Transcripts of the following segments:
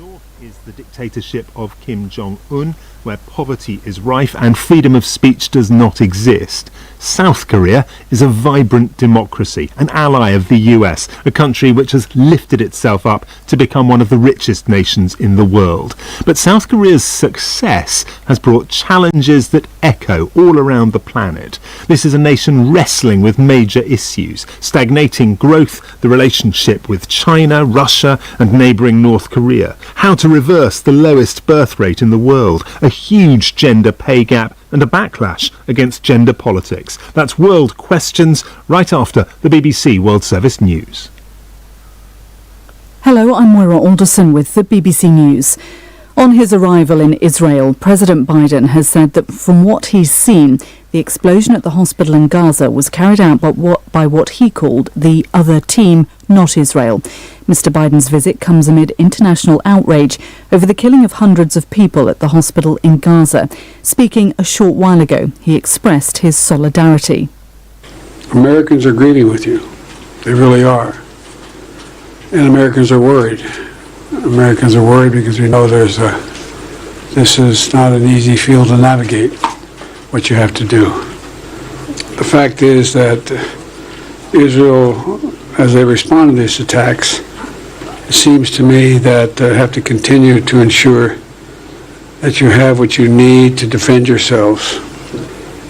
North is the dictatorship of Kim Jong-un, where poverty is rife and freedom of speech does not exist. South Korea is a vibrant democracy, an ally of the US, a country which has lifted itself up to become one of the richest nations in the world. But South Korea's success has brought challenges that echo all around the planet. This is a nation wrestling with major issues: stagnating growth, the relationship with China, Russia and neighbouring North Korea, how to reverse the lowest birth rate in the world, a huge gender pay gap and a backlash against gender politics. That's World Questions, right after the BBC World Service News. Hello, I'm Moira Alderson with the BBC News. On his arrival in Israel, President Biden has said that from what he's seen, the explosion at the hospital in Gaza was carried out by what he called the other team, not Israel. Mr. Biden's visit comes amid international outrage over the killing of hundreds of people at the hospital in Gaza. Speaking a short while ago, he expressed his solidarity. Americans are grieving with you. They really are. And Americans are worried. Americans are worried because we know this is not an easy field to navigate, what you have to do. The fact is that Israel, as they respond to these attacks, it seems to me that have to continue to ensure that you have what you need to defend yourselves.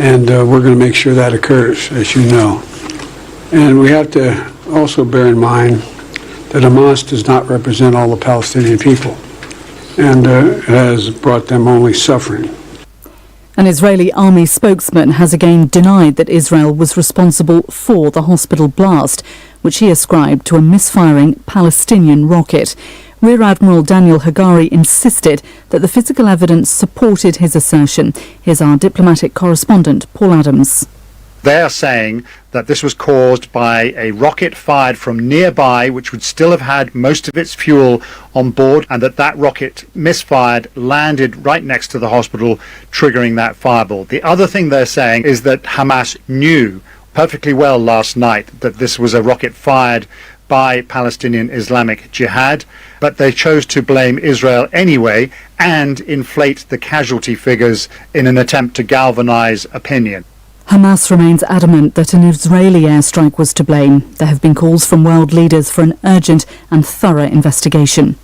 And we're going to make sure that occurs, as you know. And we have to also bear in mind that Hamas does not represent all the Palestinian people and has brought them only suffering. An Israeli army spokesman has again denied that Israel was responsible for the hospital blast, which he ascribed to a misfiring Palestinian rocket. Rear Admiral Daniel Hagari insisted that the physical evidence supported his assertion. Here's our diplomatic correspondent, Paul Adams. They are saying that this was caused by a rocket fired from nearby, which would still have had most of its fuel on board, and that rocket misfired, landed right next to the hospital, triggering that fireball. The other thing they're saying is that Hamas knew perfectly well last night that this was a rocket fired by Palestinian Islamic Jihad, but they chose to blame Israel anyway and inflate the casualty figures in an attempt to galvanize opinion. Hamas remains adamant that an Israeli airstrike was to blame. There have been calls from world leaders for an urgent and thorough investigation.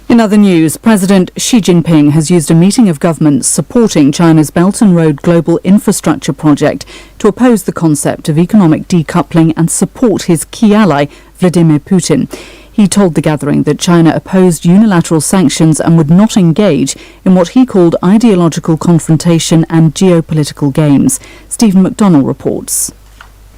In other news, President Xi Jinping has used a meeting of governments supporting China's Belt and Road Global Infrastructure Project to oppose the concept of economic decoupling and support his key ally, Vladimir Putin. He told the gathering that China opposed unilateral sanctions and would not engage in what he called ideological confrontation and geopolitical games. Stephen McDonnell reports.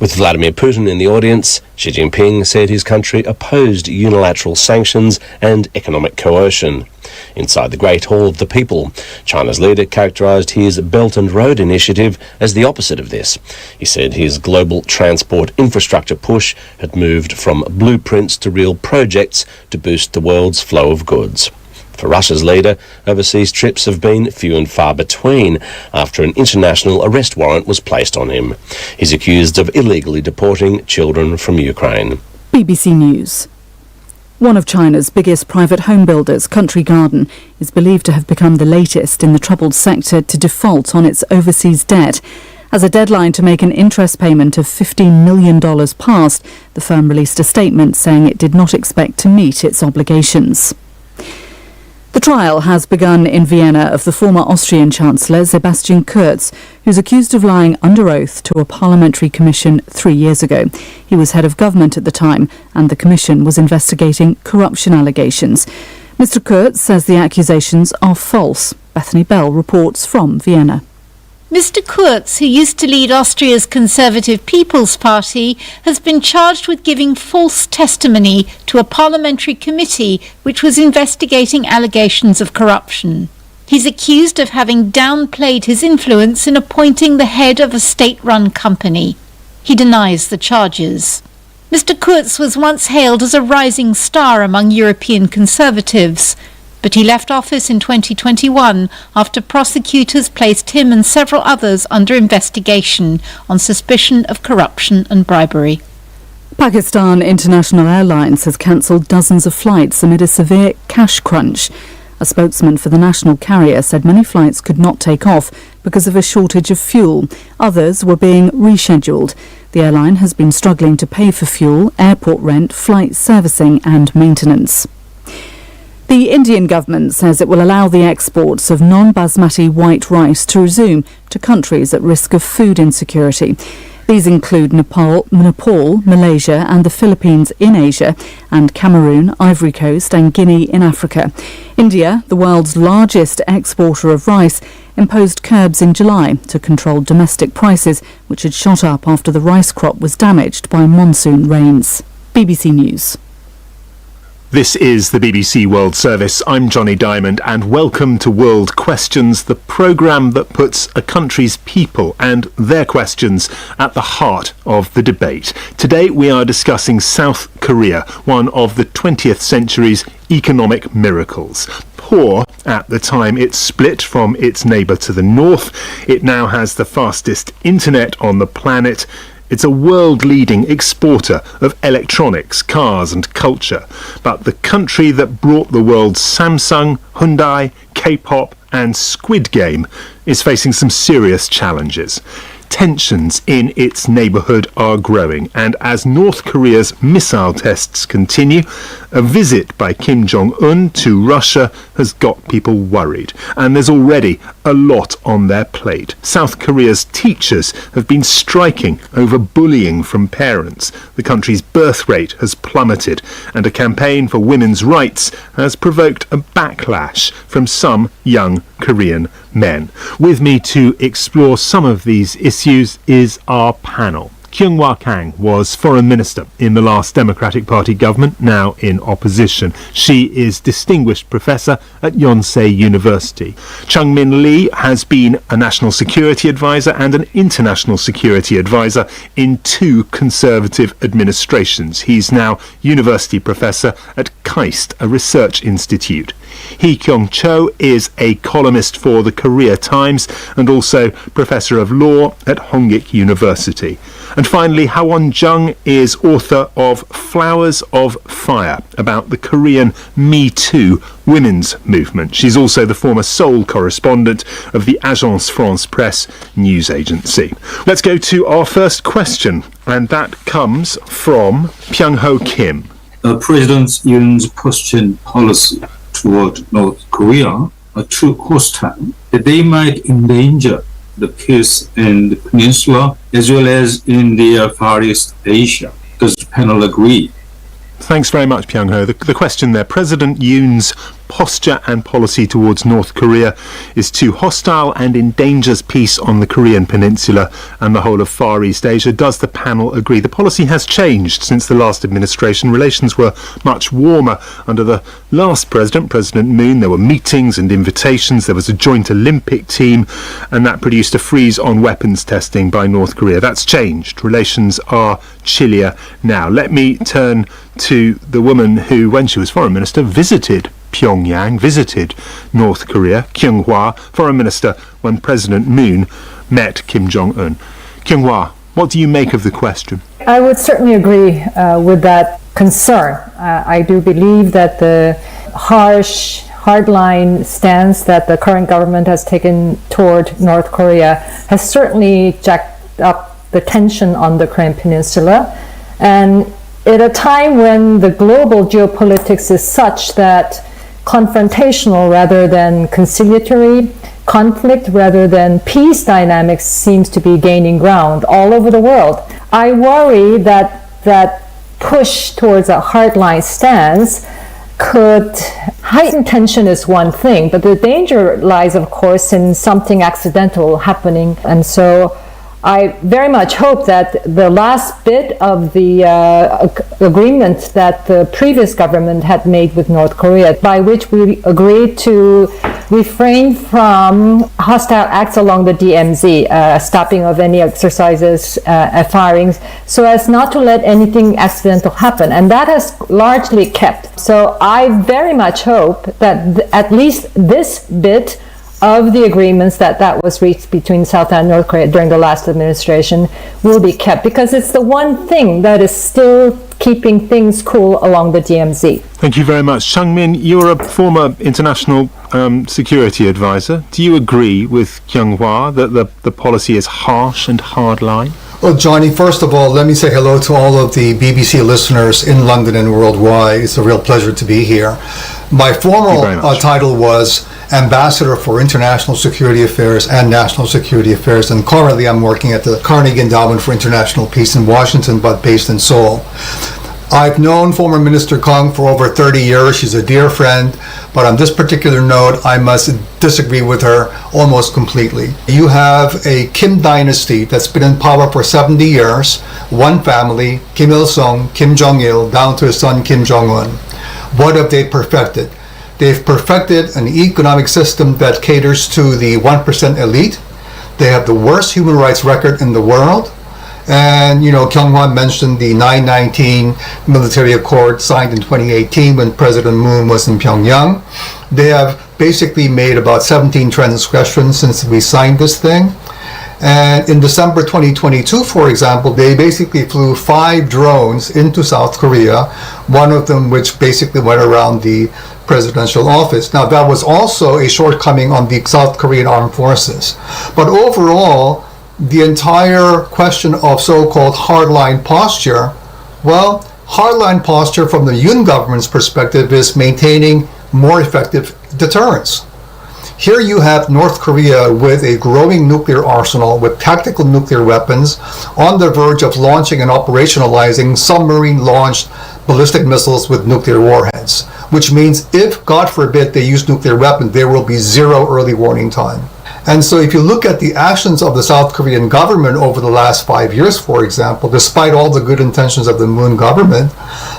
With Vladimir Putin in the audience, Xi Jinping said his country opposed unilateral sanctions and economic coercion. Inside the Great Hall of the People, China's leader characterised his Belt and Road initiative as the opposite of this. He said his global transport infrastructure push had moved from blueprints to real projects to boost the world's flow of goods. For Russia's leader, overseas trips have been few and far between after an international arrest warrant was placed on him. He's accused of illegally deporting children from Ukraine. BBC News. One of China's biggest private home builders, Country Garden, is believed to have become the latest in the troubled sector to default on its overseas debt. As a deadline to make an interest payment of $15 million passed, the firm released a statement saying it did not expect to meet its obligations. The trial has begun in Vienna of the former Austrian Chancellor Sebastian Kurz, who's accused of lying under oath to a parliamentary commission 3 years ago. He was head of government at the time, and the commission was investigating corruption allegations. Mr. Kurz says the accusations are false. Bethany Bell reports from Vienna. Mr. Kurz, who used to lead Austria's Conservative People's Party, has been charged with giving false testimony to a parliamentary committee which was investigating allegations of corruption. He's accused of having downplayed his influence in appointing the head of a state-run company. He denies the charges. Mr. Kurz was once hailed as a rising star among European conservatives, but he left office in 2021 after prosecutors placed him and several others under investigation on suspicion of corruption and bribery. Pakistan International Airlines has cancelled dozens of flights amid a severe cash crunch. A spokesman for the national carrier said many flights could not take off because of a shortage of fuel. Others were being rescheduled. The airline has been struggling to pay for fuel, airport rent, flight servicing and maintenance. The Indian government says it will allow the exports of non-basmati white rice to resume to countries at risk of food insecurity. These include Nepal, Malaysia and the Philippines in Asia, and Cameroon, Ivory Coast and Guinea in Africa. India, the world's largest exporter of rice, imposed curbs in July to control domestic prices, which had shot up after the rice crop was damaged by monsoon rains. BBC News. This is the BBC World Service. I'm Johnny Diamond and welcome to World Questions, the programme that puts a country's people and their questions at the heart of the debate. Today we are discussing South Korea, one of the 20th century's economic miracles. Poor at the time it split from its neighbour to the north, it now has the fastest internet on the planet. It's a world-leading exporter of electronics, cars and culture. But the country that brought the world Samsung, Hyundai, K-pop and Squid Game is facing some serious challenges. Tensions in its neighbourhood are growing, and as North Korea's missile tests continue, a visit by Kim Jong-un to Russia has got people worried, and there's already a lot on their plate. South Korea's teachers have been striking over bullying from parents. The country's birth rate has plummeted, and a campaign for women's rights has provoked a backlash from some young Korean men. With me to explore some of these issues is our panel. Kyung-Hwa Kang was Foreign Minister in the last Democratic Party government, now in opposition. She is Distinguished Professor at Yonsei University. Chung-Min Lee has been a National Security Advisor and an International Security Advisor in two Conservative administrations. He's now University Professor at KAIST, a research institute. Hee Kyung-cho is a columnist for the Korea Times and also Professor of Law at Hongik University. And finally, Ha-won Jung is author of Flowers of Fire, about the Korean Me Too women's movement. She's also the former Seoul correspondent of the Agence France-Presse news agency. Let's go to our first question, and that comes from Pyung-ho Kim. President Yoon's Christian policy toward North Korea are too hostile that they might endanger the peace in the peninsula as well as in the Far East Asia. Does the panel agree? Thanks very much, Pyung-ho. The question there, President Yoon's posture and policy towards North Korea is too hostile and endangers peace on the Korean peninsula and the whole of Far East Asia. Does the panel agree? The policy has changed since the last administration. Relations were much warmer under the last president, President Moon. There were meetings and invitations. There was a joint Olympic team, and that produced a freeze on weapons testing by North Korea. That's changed. Relations are chillier now. Let me turn to the woman who, when she was Foreign Minister, visited Pyongyang, visited North Korea, Kyung-Hwa, Foreign Minister when President Moon met Kim Jong-un. Kyung-Hwa, what do you make of the question? I would certainly agree with that concern. I do believe that the harsh, hardline stance that the current government has taken toward North Korea has certainly jacked up the tension on the Korean peninsula. And at a time when the global geopolitics is such that confrontational rather than conciliatory, conflict rather than peace dynamics seems to be gaining ground all over the world. I worry that that push towards a hardline stance could heighten tension is one thing, but the danger lies, of course, in something accidental happening. And so I very much hope that the last bit of the agreement that the previous government had made with North Korea, by which we agreed to refrain from hostile acts along the DMZ, stopping of any exercises, firings, so as not to let anything accidental happen. And that has largely kept. So I very much hope that at least this bit of the agreements that was reached between South and North Korea during the last administration will be kept, because it's the one thing that is still keeping things cool along the DMZ. Thank you very much. Chang-min, you're a former international security advisor. Do you agree with Kyung-hwa that the policy is harsh and hardline? Well, Johnny, first of all, let me say hello to all of the BBC listeners in London and worldwide. It's a real pleasure to be here. My formal title was Ambassador for International Security Affairs and National Security Affairs, and currently I'm working at the Carnegie Endowment for International Peace in Washington, but based in Seoul. I've known former Minister Kang for over 30 years. She's a dear friend, but on this particular note, I must disagree with her almost completely. You have a Kim dynasty that's been in power for 70 years, one family, Kim Il-sung, Kim Jong-il, down to his son Kim Jong-un. What have they perfected? They've perfected an economic system that caters to the 1% elite. They have the worst human rights record in the world. And, Kyung-hwa mentioned the 919 military accord signed in 2018 when President Moon was in Pyongyang. They have basically made about 17 transgressions since we signed this thing. And in December 2022, for example, they basically flew 5 drones into South Korea, one of them which basically went around the presidential office. Now, that was also a shortcoming on the South Korean armed forces. But overall, the entire question of so-called hardline posture, well, hardline posture from the Yoon government's perspective is maintaining more effective deterrence. Here you have North Korea with a growing nuclear arsenal, with tactical nuclear weapons, on the verge of launching and operationalizing submarine-launched ballistic missiles with nuclear warheads, which means if, God forbid, they use nuclear weapons, there will be zero early warning time. And so if you look at the actions of the South Korean government over the last 5 years, for example, despite all the good intentions of the Moon government,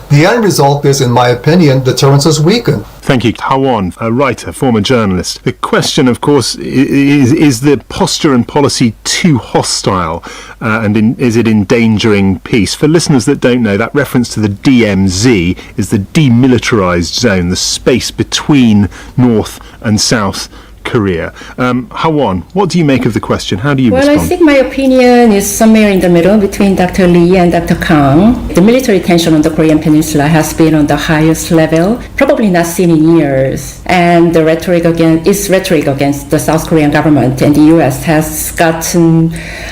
the end result is, in my opinion, deterrence is weakened. Thank you. Ha-won, a writer, former journalist. The question, of course, is the posture and policy too hostile, and is it endangering peace? For listeners that don't know, that reference to the DMZ is the demilitarized zone, the space between North and South Korea. Ha-won, what do you make of the question? How do you respond? Well, I think my opinion is somewhere in the middle between Dr. Lee and Dr. Kang. The military tension on the Korean Peninsula has been on the highest level, probably not seen in years. And the rhetoric against the South Korean government and the US has gotten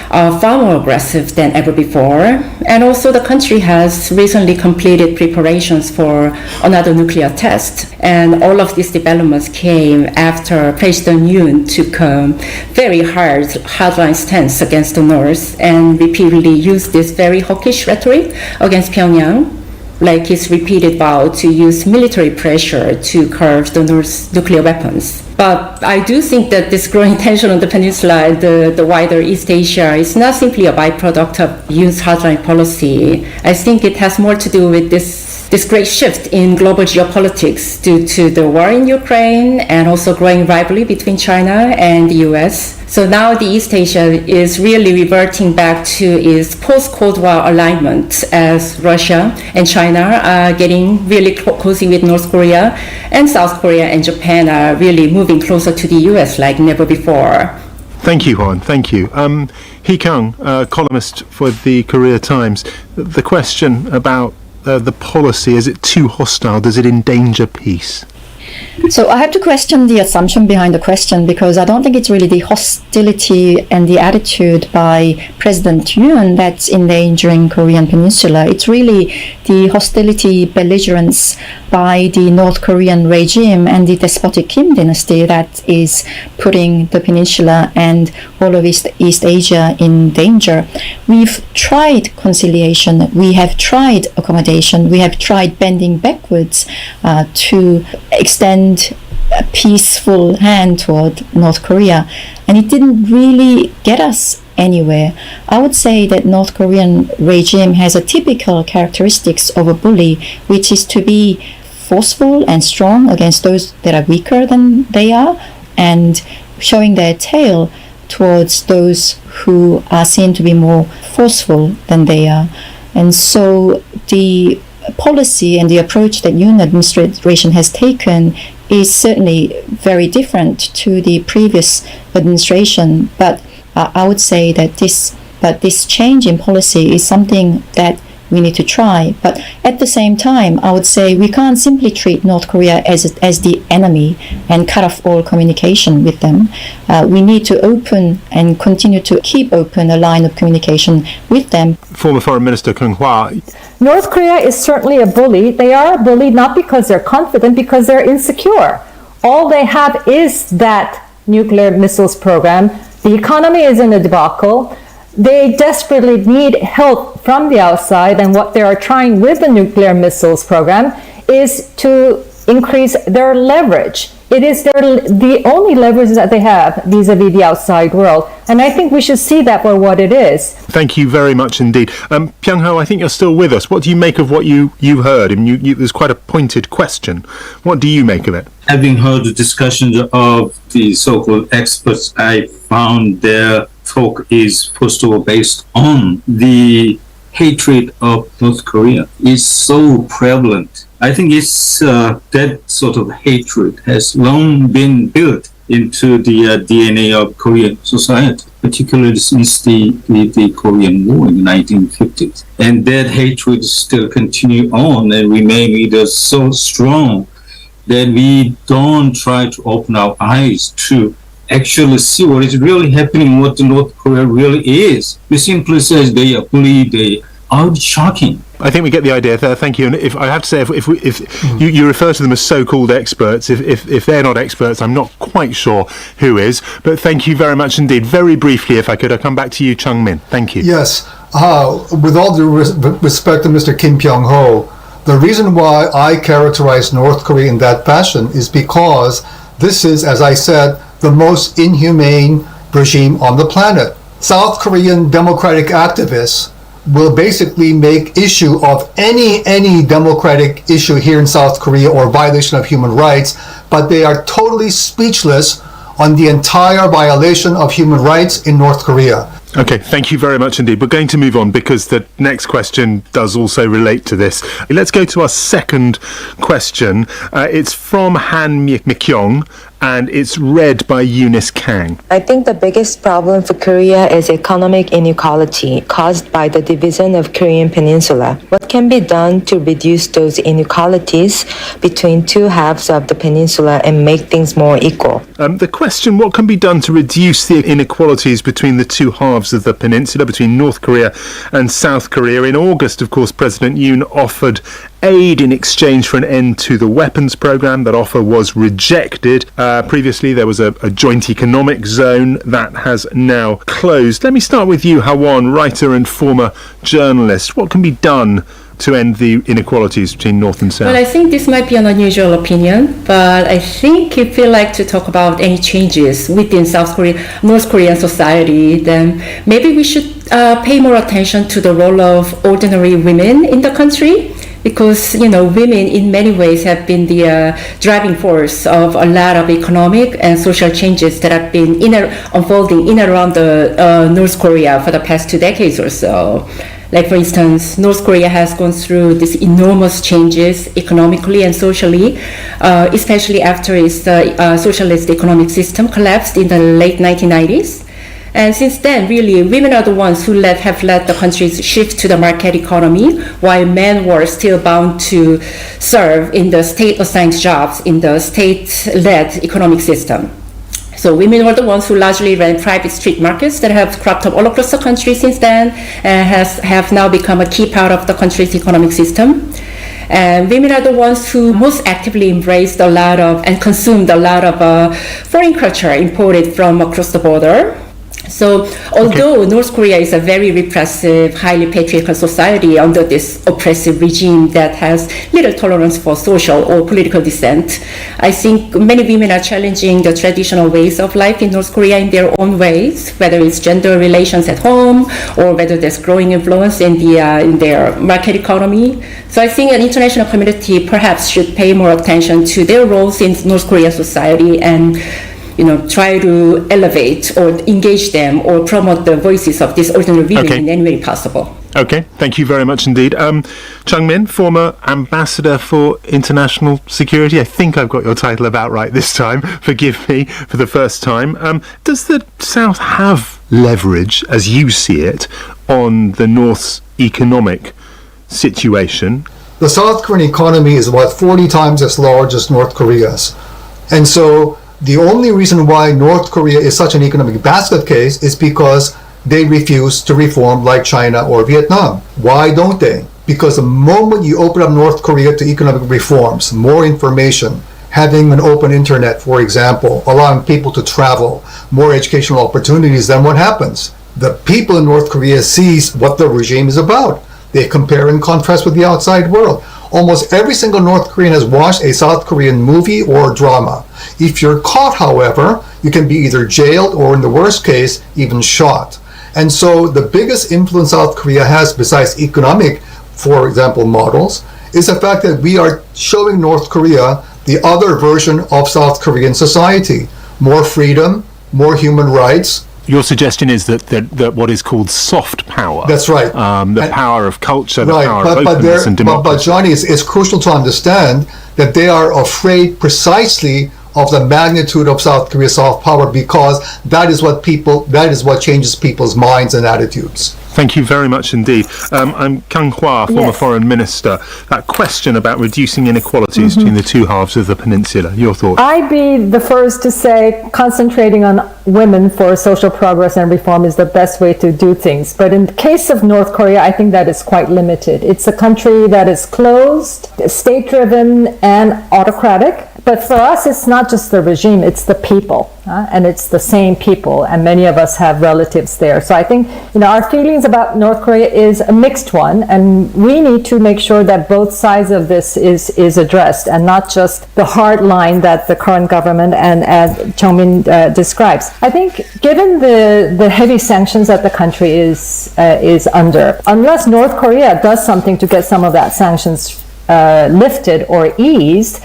far more aggressive than ever before. And also the country has recently completed preparations for another nuclear test. And all of these developments came after President Yoon took a very hardline stance against the North and repeatedly used this very hawkish rhetoric against Pyongyang, like his repeated vow to use military pressure to curb the North's nuclear weapons. But I do think that this growing tension on the peninsula and the wider East Asia is not simply a byproduct of Yoon's hardline policy. I think it has more to do with this great shift in global geopolitics due to the war in Ukraine and also growing rivalry between China and the US. So now the East Asia is really reverting back to its post-Cold War alignment, as Russia and China are getting really cozy with North Korea, and South Korea and Japan are really moving closer to the US like never before. Thank you, Hwan. Thank you. Hee Kang, columnist for the Korea Times. The question about the policy, is it too hostile? Does it endanger peace? So I have to question the assumption behind the question, because I don't think it's really the hostility and the attitude by President Yoon that's endangering Korean Peninsula. It's really the hostility, belligerence by the North Korean regime and the despotic Kim dynasty that is putting the peninsula and all of East Asia in danger. We've tried conciliation, we have tried accommodation, we have tried bending backwards to extend a peaceful hand toward North Korea, and it didn't really get us anywhere. I would say that North Korean regime has a typical characteristics of a bully, which is to be forceful and strong against those that are weaker than they are, and showing their tail towards those who are seen to be more forceful than they are. And so the policy and the approach that Yoon administration has taken is certainly very different to the previous administration. But I would say that this change in policy is something that we need to try. But at the same time, I would say we can't simply treat North Korea as the enemy and cut off all communication with them. We need to open and continue to keep open a line of communication with them. Former Foreign Minister Kung Hwa. North Korea is certainly a bully. They are a bully not because they're confident, because they're insecure. All they have is that nuclear missiles program. The economy is in a debacle. They desperately need help from the outside, and what they are trying with the nuclear missiles program is to increase their leverage. It is the only leverage that they have vis-a-vis the outside world, and I think we should see that for what it is. Thank you very much indeed. Pyung-ho, I think you're still with us. What do you make of what you heard? I mean, there's quite a pointed question. What do you make of it? Having heard the discussions of the so-called experts, I found their talk is first of all based on the hatred of North Korea is so prevalent. I think it's that sort of hatred has long been built into the DNA of Korean society, particularly since the Korean War in the 1950s. And that hatred still continue on and remain either so strong that we don't try to open our eyes to actually see what is really happening, what the North Korea really is. We simply say they are bullied, they are shocking. I think we get the idea there. Thank you. And if I have to say, if you refer to them as so-called experts, if they're not experts, I'm not quite sure who is. But thank you very much indeed. Very briefly, if I could, I'll come back to you, Chung-min. Thank you. Yes. With all due respect to Mr. Kim Pyung-ho, the reason why I characterize North Korea in that fashion is because this is, as I said, the most inhumane regime on the planet. South Korean democratic activists will basically make issue of any democratic issue here in South Korea or violation of human rights, but they are totally speechless on the entire violation of human rights in North Korea. Okay, thank you very much indeed. We're going to move on because the next question does also relate to this. Let's go to our second question. It's from Han Myekyong, and it's read by Eunice Kang. I think the biggest problem for Korea is economic inequality caused by the division of Korean Peninsula. What can be done to reduce those inequalities between two halves of the peninsula and make things more equal? The question, what can be done to reduce the inequalities between the two halves of the peninsula, between North Korea and South Korea? In August, of course, President Yoon offered aid in exchange for an end to the weapons program. That offer was rejected. Previously, there was a joint economic zone that has now closed. Let me start with you, Hwan, writer and former journalist. What can be done to end the inequalities between North and South? Well, I think this might be an unusual opinion, but I think if we like to talk about any changes within North Korean society, then maybe we should pay more attention to the role of ordinary women in the country. Because, women in many ways have been the driving force of a lot of economic and social changes that have been unfolding in and around North Korea for the past 2 decades or so. Like, for instance, North Korea has gone through these enormous changes economically and socially, especially after its socialist economic system collapsed in the late 1990s. And since then, really, women are the ones who have led the country's shift to the market economy, while men were still bound to serve in the state-assigned jobs in the state-led economic system. So women were the ones who largely ran private street markets that have cropped up all across the country since then, and have now become a key part of the country's economic system. And women are the ones who most actively embraced a lot of and consumed a lot of foreign culture imported from across the border. So although North Korea is a very repressive, highly patriarchal society under this oppressive regime that has little tolerance for social or political dissent, I think many women are challenging the traditional ways of life in North Korea in their own ways, whether it's gender relations at home or whether there's growing influence in their market economy. So I think an international community perhaps should pay more attention to their roles in North Korean society and try to elevate or engage them or promote the voices of these ordinary women in any way possible. Okay, thank you very much indeed. Chung Min, former Ambassador for International Security. I think I've got your title about right this time. Forgive me for the first time. Does the South have leverage, as you see it, on the North's economic situation? The South Korean economy is about 40 times as large as North Korea's. And so the only reason why North Korea is such an economic basket case is because they refuse to reform like China or Vietnam. Why don't they? Because the moment you open up North Korea to economic reforms, more information, having an open internet, for example, allowing people to travel, more educational opportunities, then what happens? The people in North Korea sees what the regime is about. They compare and contrast with the outside world. Almost every single North Korean has watched a South Korean movie or drama. If you're caught, however, you can be either jailed or, in the worst case, even shot. And so the biggest influence South Korea has, besides economic, for example, models, is the fact that we are showing North Korea the other version of South Korean society. More freedom, more human rights. Your suggestion is that what is called soft power. That's right. The power of culture, the right. power of openness and democracy. But Johnny, it's crucial to understand that they are afraid precisely of the magnitude of South Korea's soft power, because that is what changes people's minds and attitudes. Thank you very much indeed. I'm Kang Hwa, former foreign minister. That question about reducing inequalities between the two halves of the peninsula. Your thoughts? I'd be the first to say concentrating on women for social progress and reform is the best way to do things. But in the case of North Korea, I think that is quite limited. It's a country that is closed, state-driven, and autocratic. But for us, it's not just the regime, it's the people, and it's the same people, and many of us have relatives there. So I think our feelings about North Korea is a mixed one, and we need to make sure that both sides of this is addressed, and not just the hard line that the current government and as Chung Min describes. I think given the heavy sanctions that the country is under, unless North Korea does something to get some of that sanctions lifted or eased,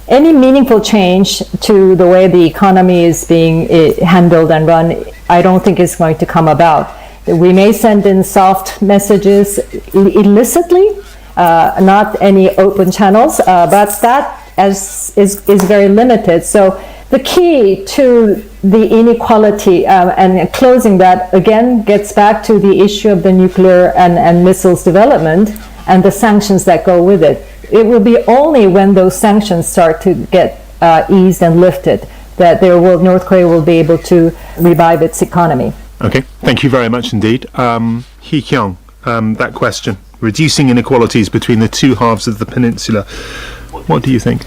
any meaningful change to the way the economy is being handled and run, I don't think is going to come about. We may send in soft messages illicitly, not any open channels, but that is very limited. So the key to the inequality and closing that, again, gets back to the issue of the nuclear and missiles development and the sanctions that go with it. It will be only when those sanctions start to get eased and lifted that North Korea will be able to revive its economy. Okay, thank you very much indeed. Hee Kyung, that question, reducing inequalities between the two halves of the peninsula. What do you think?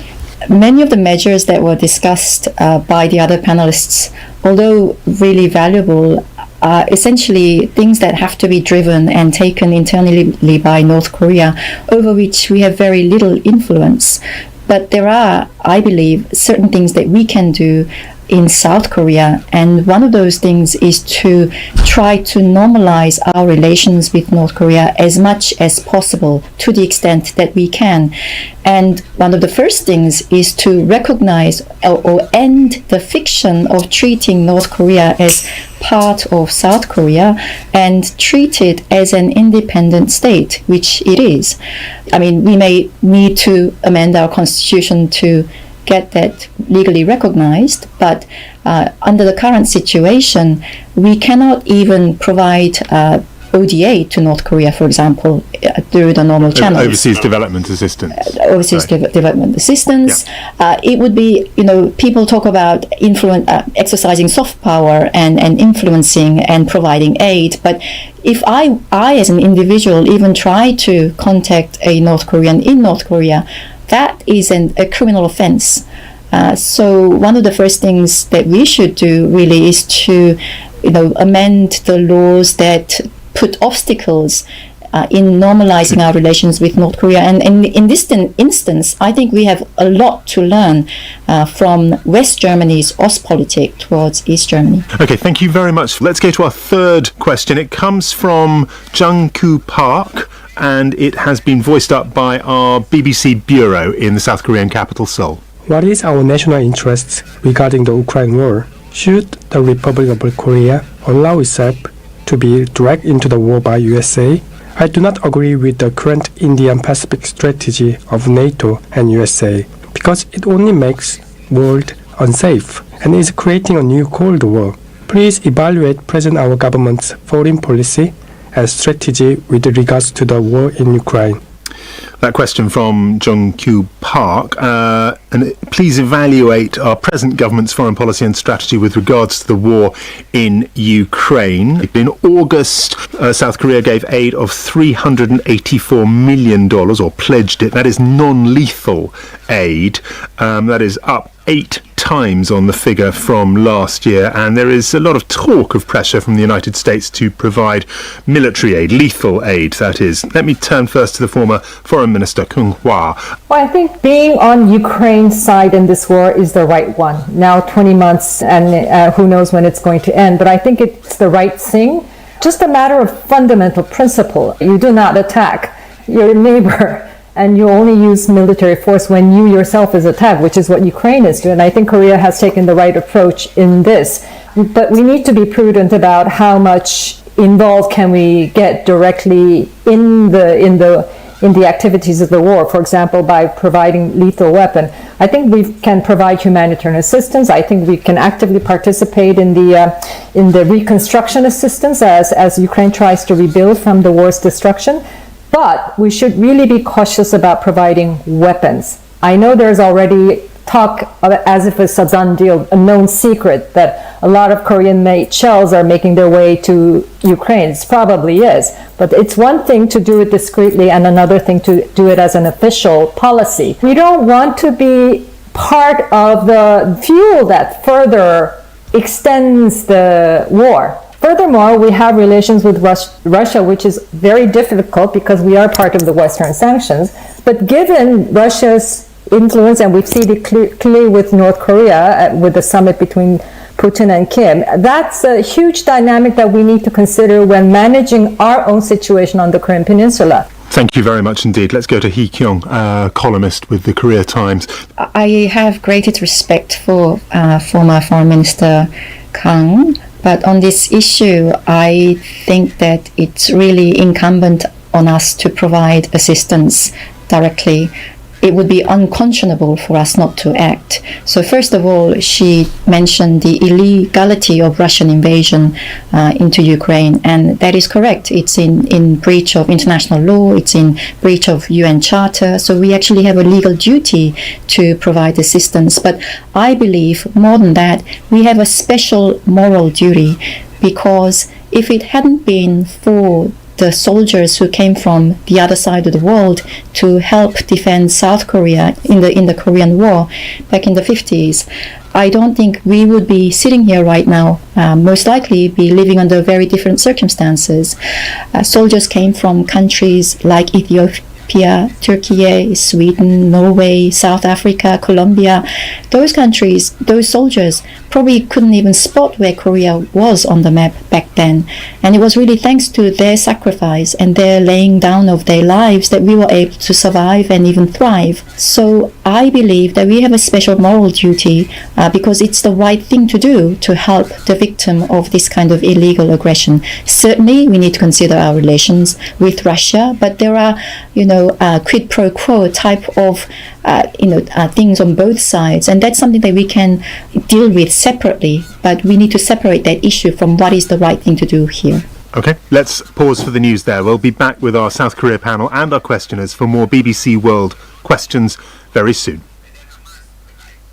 Many of the measures that were discussed by the other panelists, although really valuable, are essentially things that have to be driven and taken internally by North Korea, over which we have very little influence. But there are, I believe, certain things that we can do in South Korea, and one of those things is to try to normalize our relations with North Korea as much as possible, to the extent that we can. And one of the first things is to recognize or end the fiction of treating North Korea as part of South Korea and treat it as an independent state, which it is. I mean, we may need to amend our constitution to get that legally recognized, but under the current situation, we cannot even provide ODA to North Korea, for example, through the normal channels. Overseas development assistance. Overseas development assistance. Yeah. It would be, people talk about exercising soft power and influencing and providing aid, but if I as an individual even try to contact a North Korean in North Korea, that is a criminal offense. So one of the first things that we should do really is to, amend the laws that put obstacles in normalizing our relations with North Korea. And in this instance, I think we have a lot to learn from West Germany's Ostpolitik towards East Germany. Okay, thank you very much. Let's go to our third question. It comes from Jung-Koo Park, and it has been voiced up by our BBC bureau in the South Korean capital, Seoul. What is our national interest regarding the Ukraine war? Should the Republic of Korea allow itself to be dragged into the war by USA? I do not agree with the current Indian-Pacific strategy of NATO and USA because it only makes world unsafe and is creating a new Cold War. Please evaluate our government's foreign policy and strategy with regards to the war in Ukraine. That question from Jung Kyu Park. And please evaluate our present government's foreign policy and strategy with regards to the war in Ukraine. In August, South Korea gave aid of $384 million, or pledged it. That is non-lethal aid. That is up 8 times on the figure from last year, and there is a lot of talk of pressure from the United States to provide military aid, lethal aid, that is. Let me turn first to the former Foreign Minister Kung Hwa. Well, I think being on Ukraine's side in this war is the right one. Now 20 months and who knows when it's going to end, but I think it's the right thing. Just a matter of fundamental principle. You do not attack your neighbor and you only use military force when you yourself is attacked, which is what Ukraine is doing. And I think Korea has taken the right approach in this. But we need to be prudent about how much involved can we get directly in the activities of the war. For example, by providing lethal weapon. I think we can provide humanitarian assistance. I think we can actively participate in the reconstruction assistance as Ukraine tries to rebuild from the war's destruction. But we should really be cautious about providing weapons. I know there's already talk as if it's a done deal, a known secret that a lot of Korean-made shells are making their way to Ukraine. It probably is. But it's one thing to do it discreetly and another thing to do it as an official policy. We don't want to be part of the fuel that further extends the war. Furthermore, we have relations with Russia, which is very difficult because we are part of the Western sanctions. But given Russia's influence, and we've seen it clearly with North Korea, with the summit between Putin and Kim, that's a huge dynamic that we need to consider when managing our own situation on the Korean Peninsula. Thank you very much indeed. Let's go to Hee Kyung, columnist with the Korea Times. I have greatest respect for former Foreign Minister Kang. But on this issue, I think that it's really incumbent on us to provide assistance directly. It would be unconscionable for us not to act. So first of all, she mentioned the illegality of Russian invasion into Ukraine, and that is correct. It's in breach of international law, it's in breach of UN Charter, so we actually have a legal duty to provide assistance. But I believe more than that, we have a special moral duty, because if it hadn't been for the soldiers who came from the other side of the world to help defend South Korea in the Korean War back in the 50s, I don't think we would be sitting here right now, most likely be living under very different circumstances. Soldiers came from countries like Ethiopia, Turkey, Sweden, Norway, South Africa, Colombia. Those countries, those soldiers probably couldn't even spot where Korea was on the map back then. And it was really thanks to their sacrifice and their laying down of their lives that we were able to survive and even thrive. So I believe that we have a special moral duty because it's the right thing to do to help the victim of this kind of illegal aggression. Certainly, we need to consider our relations with Russia, but there are, quid pro quo type of things on both sides, and that's something that we can deal with separately, but we need to separate that issue from what is the right thing to do here. Okay, let's pause for the news there. We'll be back with our South Korea panel and our questioners for more BBC World questions very soon.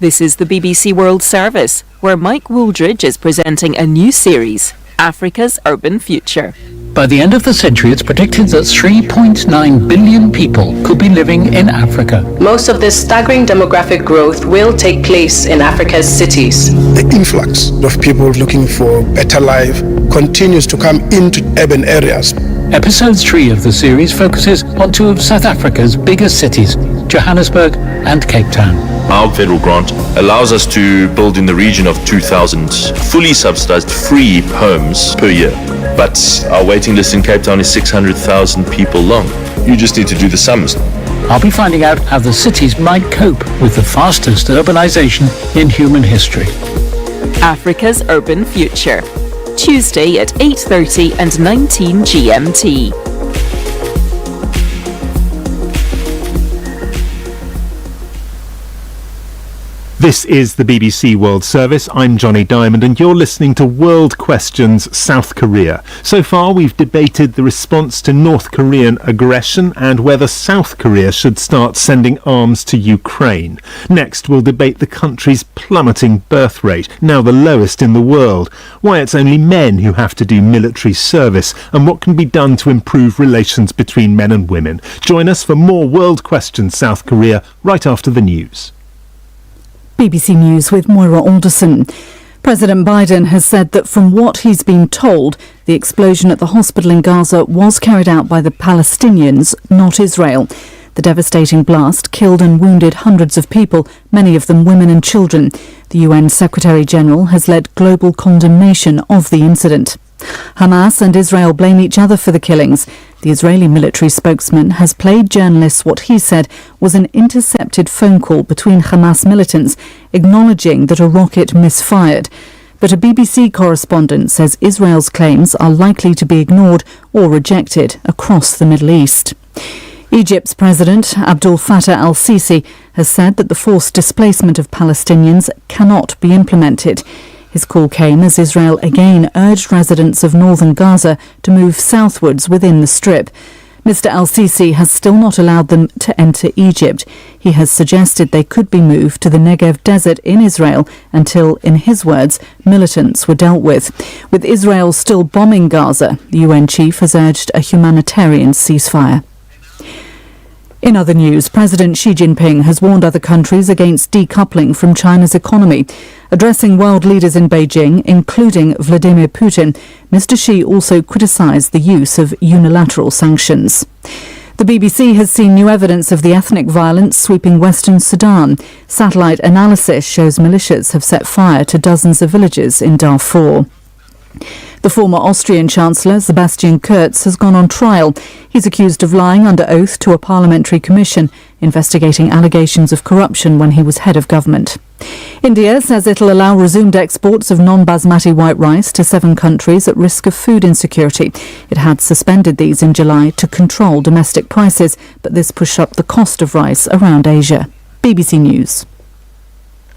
This is the BBC World Service, where Mike Wooldridge is presenting a new series, Africa's Urban Future. By the end of the century, it's predicted that 3.9 billion people could be living in Africa. Most of this staggering demographic growth will take place in Africa's cities. The influx of people looking for better life continues to come into urban areas. Episode 3 of the series focuses on two of South Africa's biggest cities, Johannesburg and Cape Town. Our federal grant allows us to build in the region of 2,000 fully subsidized free homes per year. But our waiting list in Cape Town is 600,000 people long. You just need to do the sums. I'll be finding out how the cities might cope with the fastest urbanization in human history. Africa's Urban Future. Tuesday at 8:30 and 19 GMT. This is the BBC World Service. I'm Johnny Diamond and you're listening to World Questions South Korea. So far we've debated the response to North Korean aggression and whether South Korea should start sending arms to Ukraine. Next we'll debate the country's plummeting birth rate, now the lowest in the world, why it's only men who have to do military service and what can be done to improve relations between men and women. Join us for more World Questions South Korea right after the news. BBC News with Moira Alderson. President Biden has said that from what he's been told, the explosion at the hospital in Gaza was carried out by the Palestinians, not Israel. The devastating blast killed and wounded hundreds of people, many of them women and children. The UN Secretary-General has led global condemnation of the incident. Hamas and Israel blame each other for the killings. The Israeli military spokesman has played journalists what he said was an intercepted phone call between Hamas militants, acknowledging that a rocket misfired. But a BBC correspondent says Israel's claims are likely to be ignored or rejected across the Middle East. Egypt's President Abdel Fattah al-Sisi has said that the forced displacement of Palestinians cannot be implemented. His call came as Israel again urged residents of northern Gaza to move southwards within the Strip. Mr al-Sisi has still not allowed them to enter Egypt. He has suggested they could be moved to the Negev desert in Israel until, in his words, militants were dealt with. With Israel still bombing Gaza, the UN chief has urged a humanitarian ceasefire. In other news, President Xi Jinping has warned other countries against decoupling from China's economy. Addressing world leaders in Beijing, including Vladimir Putin, Mr. Xi also criticised the use of unilateral sanctions. The BBC has seen new evidence of the ethnic violence sweeping western Sudan. Satellite analysis shows militias have set fire to dozens of villages in Darfur. The former Austrian Chancellor, Sebastian Kurz, has gone on trial. He's accused of lying under oath to a parliamentary commission investigating allegations of corruption when he was head of government. India says it'll allow resumed exports of non-basmati white rice to 7 countries at risk of food insecurity. It had suspended these in July to control domestic prices, but this pushed up the cost of rice around Asia. BBC News.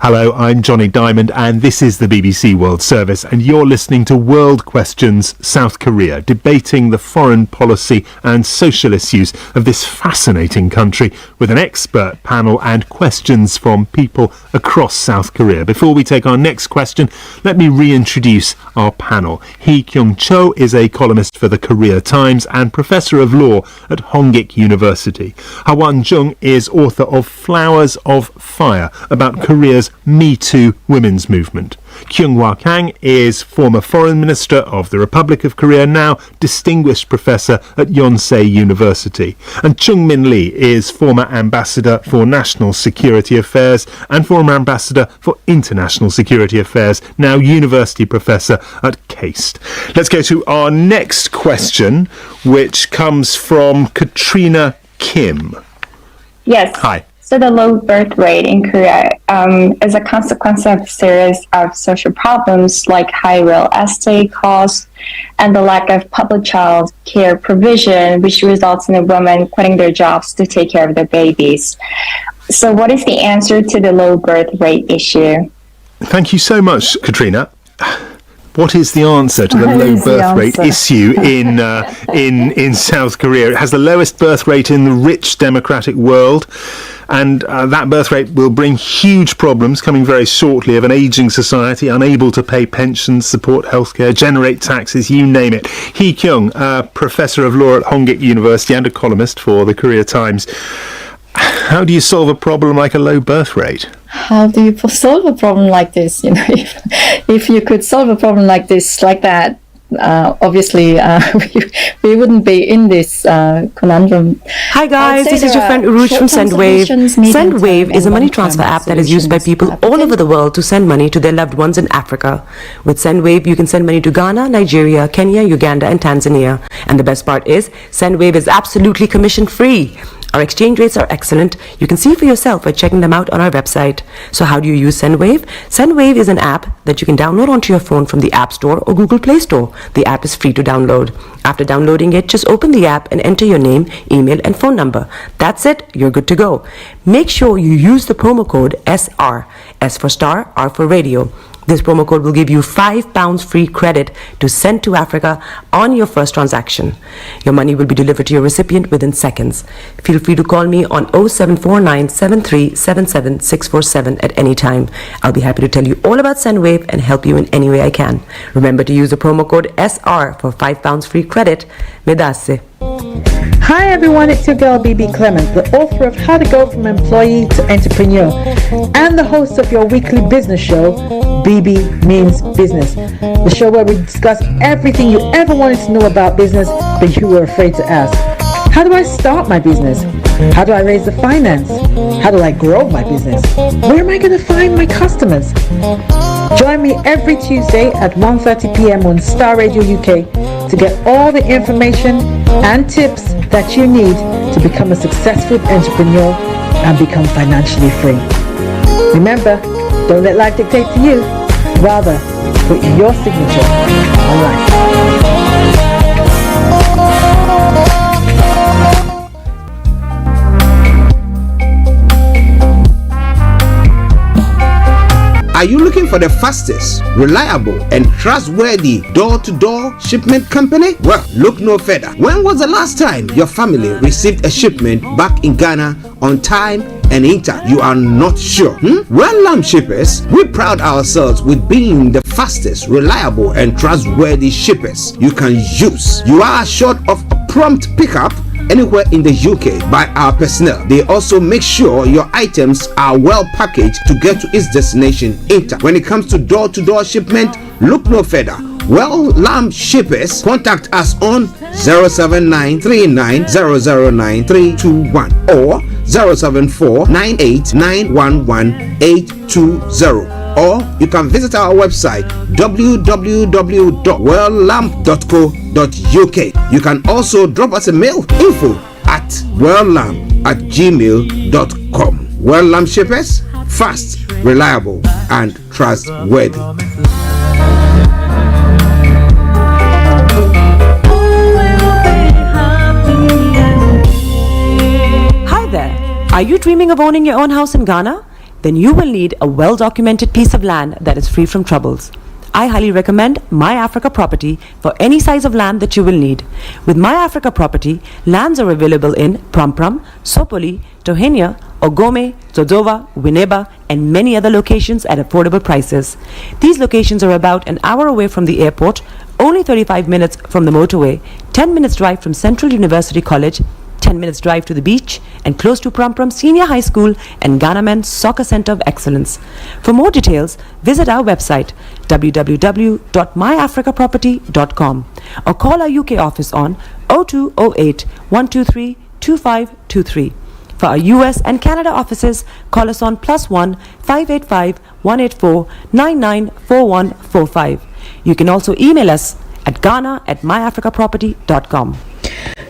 Hello, I'm Johnny Diamond and this is the BBC World Service and you're listening to World Questions South Korea, debating the foreign policy and social issues of this fascinating country with an expert panel and questions from people across South Korea. Before we take our next question, let me reintroduce our panel. Hee Kyung-cho is a columnist for the Korea Times and Professor of Law at Hongik University. Ha-won Jung is author of Flowers of Fire, about Korea's Me Too women's movement. Kyung-hwa Kang is former Foreign Minister of the Republic of Korea, now Distinguished Professor at Yonsei University. And Chung-min Lee is former Ambassador for National Security Affairs and former Ambassador for International Security Affairs, now University Professor at KAIST. Let's go to our next question, which comes from Katrina Kim. Yes. Hi. So the low birth rate in Korea is a consequence of a series of social problems like high real estate costs and the lack of public child care provision, which results in the women quitting their jobs to take care of their babies. So what is the answer to the low birth rate issue? Thank you so much, Katrina. What is the answer to the low birth rate issue in South Korea? It has the lowest birth rate in the rich democratic world, and that birth rate will bring huge problems coming very shortly of an ageing society, unable to pay pensions, support healthcare, generate taxes, you name it. Hee Kyung, Professor of Law at Hongik University and a columnist for the Korea Times. How do you solve a problem like a low birth rate? How do you solve a problem like this? You know, if you could solve a problem like this, like that, obviously we wouldn't be in this conundrum. Hi guys, this is your friend Uruj from SendWave. SendWave is a money transfer app that is used by people all over the world to send money to their loved ones in Africa. With SendWave, you can send money to Ghana, Nigeria, Kenya, Uganda and Tanzania. And the best part is, SendWave is absolutely commission free. Our exchange rates are excellent. You can see for yourself by checking them out on our website. So how do you use SendWave? SendWave is an app that you can download onto your phone from the App Store or Google Play Store. The app is free to download. After downloading it, just open the app and enter your name, email, and phone number. That's it. You're good to go. Make sure you use the promo code SR. S for Starr, R for Radio. This promo code will give you £5 free credit to send to Africa on your first transaction. Your money will be delivered to your recipient within seconds. Feel free to call me on 0749 7377 647 at any time. I'll be happy to tell you all about SendWave and help you in any way I can. Remember to use the promo code SR for £5 free credit. Medasse. Hi everyone, it's your girl BB Clement, the author of How to Go From Employee to Entrepreneur and the host of your weekly business show, BB Means Business, the show where we discuss everything you ever wanted to know about business but you were afraid to ask. How do I start my business? How do I raise the finance? How do I grow my business? Where am I going to find my customers? Join me every Tuesday at 1:30 p.m. on Starr Radio UK to get all the information and tips that you need to become a successful entrepreneur and become financially free. Remember, don't let life dictate to you. Rather, put your signature on life. Are you looking for the fastest, reliable, and trustworthy door-to-door shipment company? Well, look no further. When was the last time your family received a shipment back in Ghana on time and in time? You are not sure? Well, Lamb Shippers, we pride ourselves with being the fastest, reliable, and trustworthy shippers you can use. You are assured of a prompt pickup anywhere in the UK by our personnel. They also make sure your items are well packaged to get to its destination in time. When it comes to door-to-door shipment, look no further. Well, Lamb Shippers, contact us on 07939009321 or 07498911820. Or you can visit our website www.welllamp.co.uk. You can also drop us a mail, info@welllamp@gmail.com. Well Lamp Shippers, fast, reliable, and trustworthy. Hi there. Are you dreaming of owning your own house in Ghana? Then you will need a well-documented piece of land that is free from troubles. I highly recommend My Africa Property for any size of land that you will need. With My Africa Property, lands are available in Prampram, Sopoli, Tohenia, Ogome, Dodova, Winneba, and many other locations at affordable prices. These locations are about an hour away from the airport, only 35 minutes from the motorway, 10 minutes drive from Central University College, 10 minutes drive to the beach, and close to Prampram Senior High School and Ghana Men's Soccer Center of Excellence. For more details, visit our website www.myafricaproperty.com or call our UK office on 0208 123 2523. For our US and Canada offices, call us on +1 585 184 994145. You can also email us at ghana@myafricaproperty.com.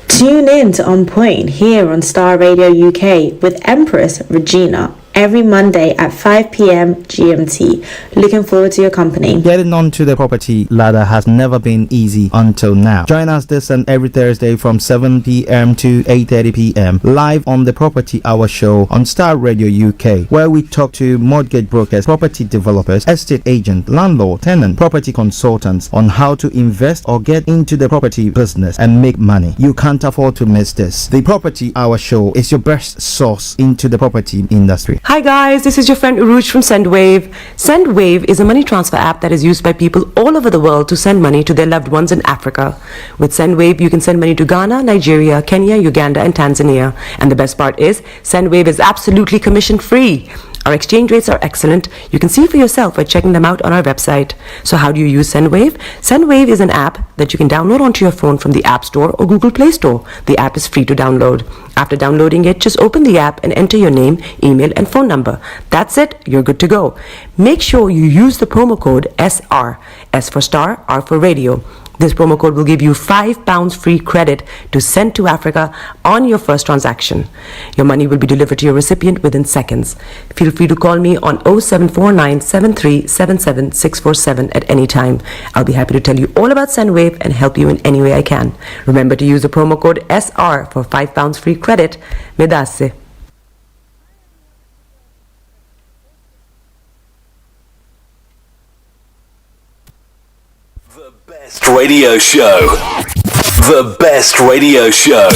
Tune in to On Point here on Starr Radio UK with Empress Regina every Monday at 5 p.m. GMT. Looking forward to your company. Getting onto the property ladder has never been easy until now. Join us this and every Thursday from 7 p.m. to 8:30 p.m. live on the Property Hour Show on Starr Radio UK, where we talk to mortgage brokers, property developers, estate agents, landlord, tenant, property consultants on how to invest or get into the property business and make money. You can't afford to miss this. The Property Hour Show is your best source into the property industry. Hi guys, this is your friend Uruj from SendWave. SendWave is a money transfer app that is used by people all over the world to send money to their loved ones in Africa. With SendWave, you can send money to Ghana, Nigeria, Kenya, Uganda, and Tanzania. And the best part is, SendWave is absolutely commission free. Our exchange rates are excellent. You can see for yourself by checking them out on our website. So how do you use SendWave? SendWave is an app that you can download onto your phone from the App Store or Google Play Store. The app is free to download. After downloading it, just open the app and enter your name, email, and phone number. That's it. You're good to go. Make sure you use the promo code SR. S for Starr, R for Radio. This promo code will give you £5 free credit to send to Africa on your first transaction. Your money will be delivered to your recipient within seconds. Feel free to call me on 0749 7377 647 at any time. I'll be happy to tell you all about SendWave and help you in any way I can. Remember to use the promo code SR for £5 free credit. Medasse. Radio show. The best radio show.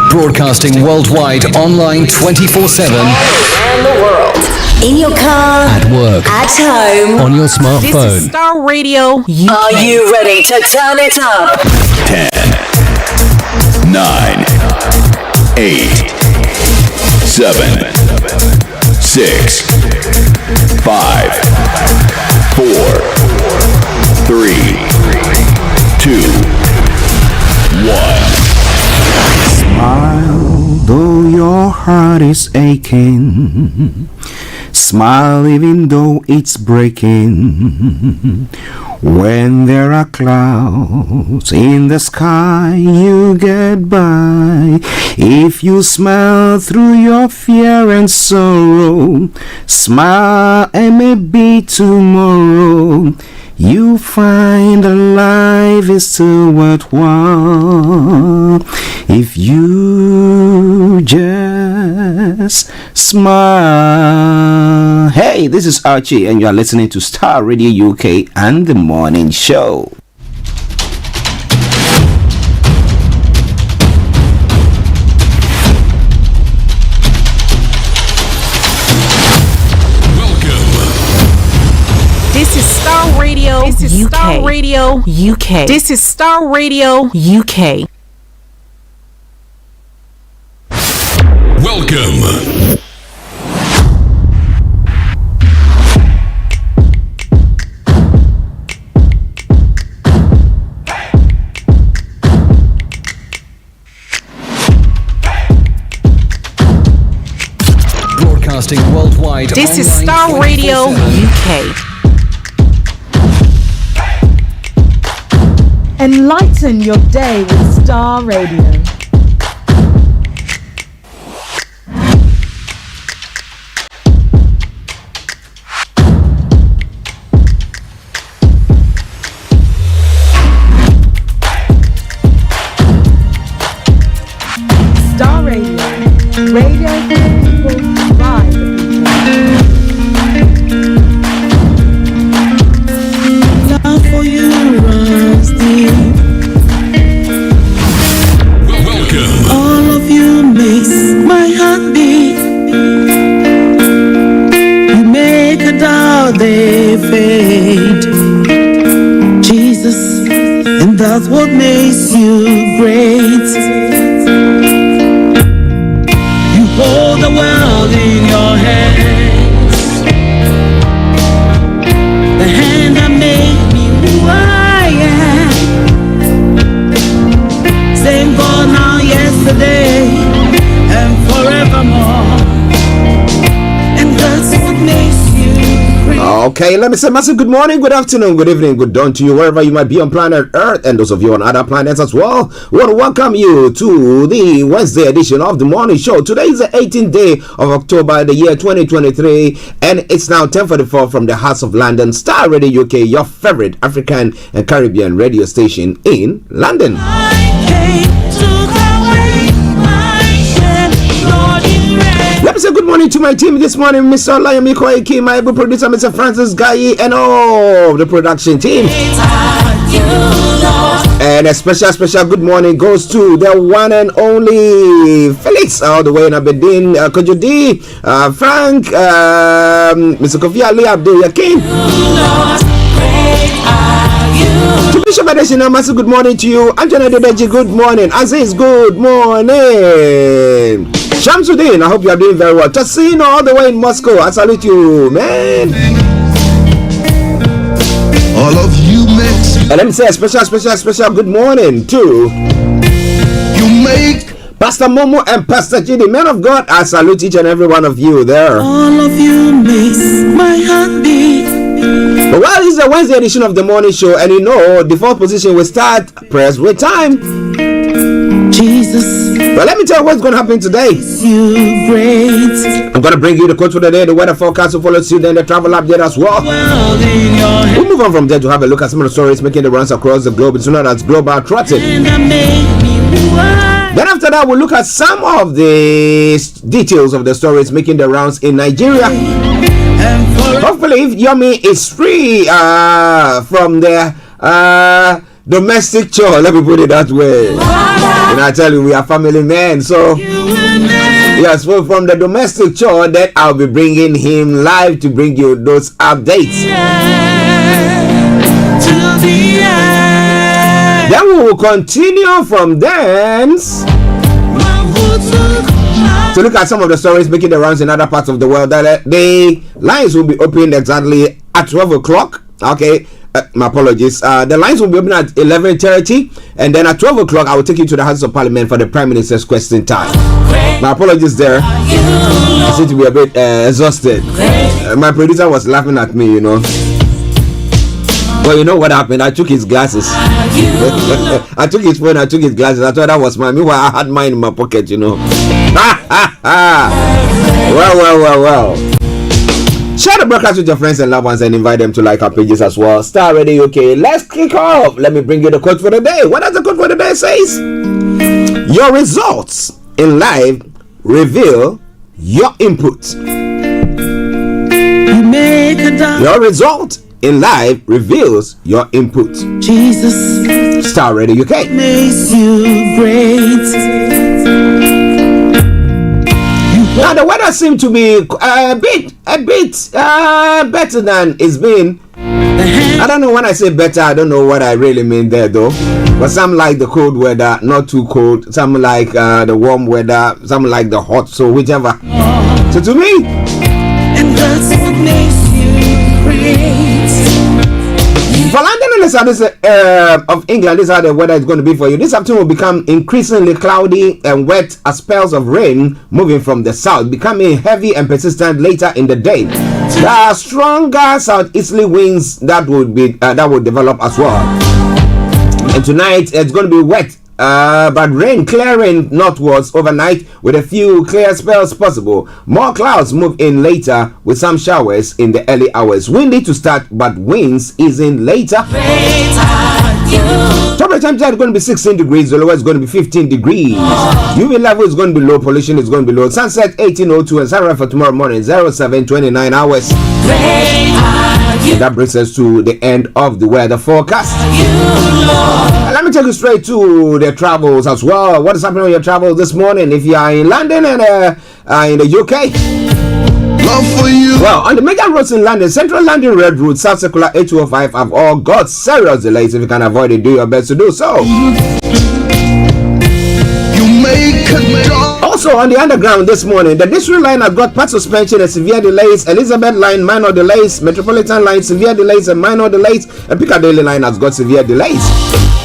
Broadcasting worldwide, online 24/7. Around the world. In your car. At work. At home. On your smartphone. This is Starr Radio UK. Are you ready to turn it up? 10, 9, 8, 7, 6, 5, 4, 3, 2, 1. Smile, though your heart is aching. Smile even though it's breaking. When there are clouds in the sky, you get by. If you smile through your fear and sorrow, smile and maybe tomorrow you find that life is still worthwhile if you just smile. Hey, this is Archie and you are listening to Starr Radio UK and The Morning Show. This is Starr Radio. This is UK. Starr Radio UK. This is Starr Radio UK. Welcome. Broadcasting worldwide. This is Starr Radio UK. Enlighten your day with Starr Radio. Starr Radio. Radio for people by the people. Love for you runs deep. Welcome. All of you makes my heart beat. You make a doubt they fade. Jesus, and that's what makes you great. You hold the world in your hands. The hand that made me who I am. Same for now, yesterday, and forevermore. And that's what makes you great. Okay, let me say massive good morning, good afternoon, good evening, good dawn to you wherever you might be on planet Earth and those of you on other planets as well. We want to welcome you to the Wednesday edition of the morning show. Today is the 18th day of October, the year 2023, and it's now 10:44 from the House of London, Starr Radio UK, your favorite African and Caribbean radio station in London. Let me say good morning to my team this morning, Mr. Olayomi, Koiki, my able producer, Mr. Francis Guy, and all the production team. And a special good morning goes to the one and only Felix, all the way in Aberdeen, Kojudi, Frank, Mr. Kofi Ali Abdul Yakin. To Bishop Adesina, massive good morning to you. Anthony Dedeji, good morning. Aziz, good morning. Shamsuddin, I hope you are doing very well. Tassino, all the way in Moscow, I salute you, man. All of you makes. And let me say a special good morning to You make. Pastor Momo and Pastor G, the men of God. I salute each and every one of you there. All of you makes my heart beat. But well, this is a Wednesday edition of the morning show, and you know, the fourth position will start press with time. Jesus. But let me tell you what's going to happen today. You great. I'm going to bring you the quote for the day, the weather forecast will follow suit, then the travel update as well. We'll move on from there to have a look at some of the stories making the rounds across the globe. It's known as Global Trotting. Then after that, we'll look at some of the details of the stories making the rounds in Nigeria. Hopefully, if Yomi is free from their domestic chore, let me put it that way. And I tell you, we are family men, so yes, well, from the domestic chore, then I'll be bringing him live to bring you those updates. Then we will continue from thence to look at some of the stories making the rounds in other parts of the world. The lines will be opened exactly at 12 o'clock. Okay, my apologies. The lines will be open at 11:30, and then at 12 o'clock, I will take you to the House of Parliament for the Prime Minister's question time. My apologies there. I seem to be a bit exhausted. My producer was laughing at me, you know. But you know what happened? I took his glasses. I took his phone, I took his glasses. I thought that was mine. Meanwhile, I had mine in my pocket, you know. Well. Share the broadcast with your friends and loved ones and invite them to like our pages as well. Starr Radio UK. Let's kick off. Let me bring you the quote for the day. What does the quote for the day says? Your results in life reveal your input. Your result in life reveals your input. Jesus. Starr Radio UK. Makes you great. Now the weather seemed to be a bit better than it's been. I don't know when I say better, I don't know what I really mean there though. But some like the cold weather, not too cold. Some like the warm weather. Some like the hot. So whichever. So to me, and that's what makes you great. For London and the south of England, this is how the weather is going to be for you. This afternoon will become increasingly cloudy and wet as spells of rain moving from the south, becoming heavy and persistent later in the day. There are stronger southeasterly winds that will develop as well. And tonight it's going to be wet. But rain clearing northwards overnight with a few clear spells possible. More clouds move in later with some showers in the early hours. Windy to start, but winds easing later. Temperature is going to be 16 degrees. The lowest is going to be 15 degrees. UV level is going to be low. Pollution is going to be low. Sunset 18:02 and sunrise for tomorrow morning 07:29 hours. That brings us to the end of the weather forecast. Let me take you straight to the travels as well. What is happening on your travels this morning? If you are in London and in the UK, love for you. Well, on the major roads in London, Central London Red Route, South Circular 8205 have all got serious delays. If you can avoid it, do your best to do so. Also on the underground this morning, the District Line has got part suspension and severe delays. Elizabeth Line minor delays, Metropolitan Line severe delays and minor delays, and Piccadilly Line has got severe delays.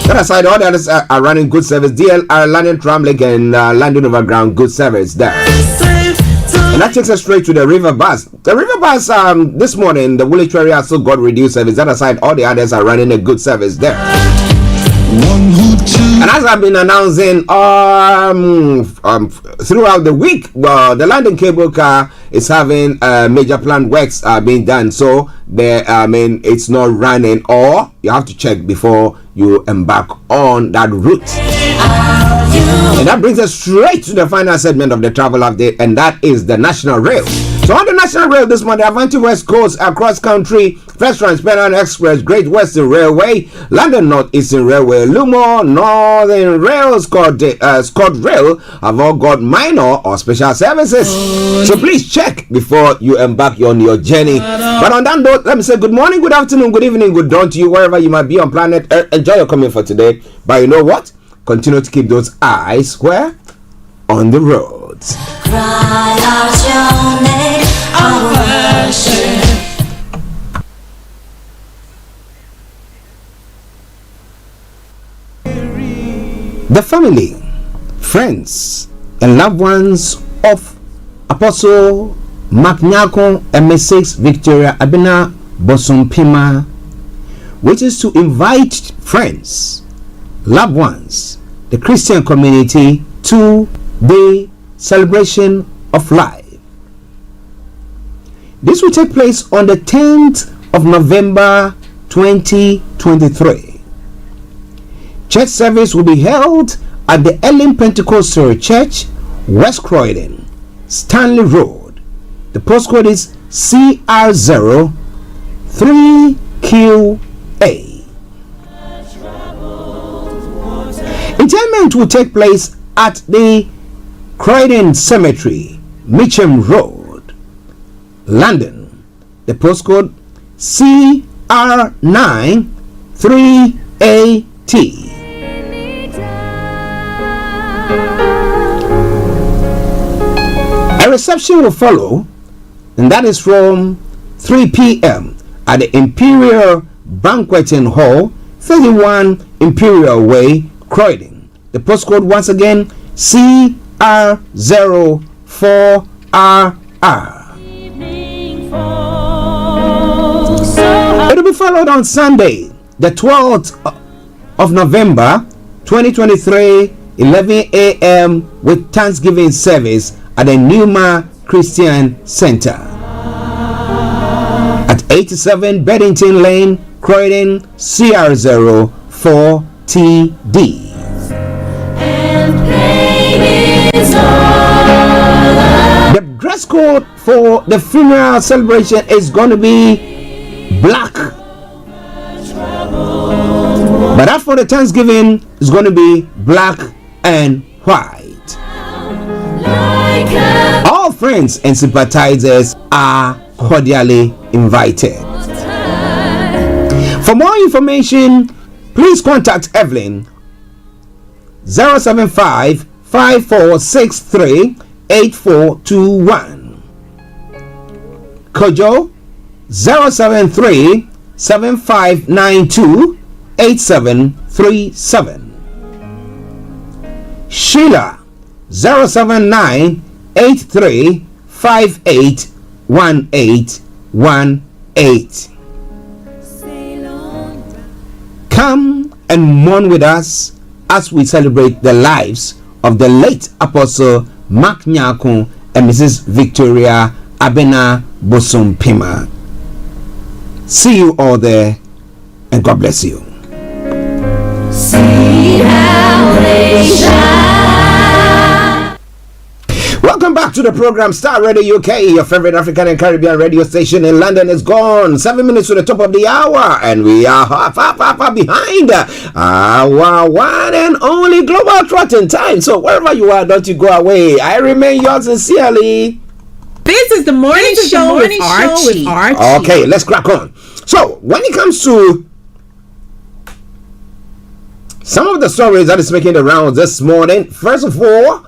That aside, all the others are running good service. DLR, London Tramlink and London Overground good service there. And that takes us straight to the River Bus. The River Bus this morning, the Woolwich area has still got reduced service. That aside, all the others are running a good service there. And as I've been announcing throughout the week, the London cable car is having major planned works being done. So it's not running, or you have to check before you embark on that route. And that brings us straight to the final segment of the travel update, and that is the National Rail. So on the National Rail this morning, Avanti West Coast Across Country, First Transparent Express, Great Western Railway, London North Eastern Railway, Lumo, Northern Rail, Scott Rail have all got minor or special services. So please check before you embark on your journey. But on that note, let me say good morning, good afternoon, good evening, good dawn to you wherever you might be on planet Earth. Enjoy your coming for today. But you know what? Continue to keep those eyes where? On the roads. Cry out your name, I worship. The family, friends, and loved ones of Apostle Mark Nyako and Mrs. Victoria Abena Bosumpima, which is to invite friends, loved ones, the Christian community to the celebration of life. This will take place on the 10th of November 2023. Church service will be held at the Elim Pentecostal Church, West Croydon, Stanley Road. The postcode is CR0 3QA. Interment will take place at the Croydon Cemetery, Mitcham Road, London. The postcode CR9 3AT. A reception will follow, and that is from 3 p.m. at the Imperial Banqueting Hall, 31 Imperial Way, Croydon. The postcode once again CR04RR. It will be followed on Sunday, the 12th of November 2023, 11 a.m. with Thanksgiving service at the Numa Christian Center at 87 Beddington Lane, Croydon, CR04TD. The dress code for the funeral celebration is going to be black, but as for the Thanksgiving, it's going to be black and white. All friends and sympathizers are cordially invited. For more information, please contact Evelyn 075 5463 8421. Kojo 073 7592 8737. Sheila 079 83 58 1818. Come and mourn with us as we celebrate the lives of the late Apostle Mark Nyakun and Mrs. Victoria Abena Bosumpima. See you all there, and God bless you. See how they shine. Welcome back to the program Starr Radio UK, your favorite African and Caribbean radio station in London is gone. 7 minutes to the top of the hour, and we are far behind our one and only global trotting time. So wherever you are, don't you go away. I remain yours sincerely. This is the morning show with Archie. Okay, let's crack on. So when it comes to some of the stories that is making the rounds this morning, first of all,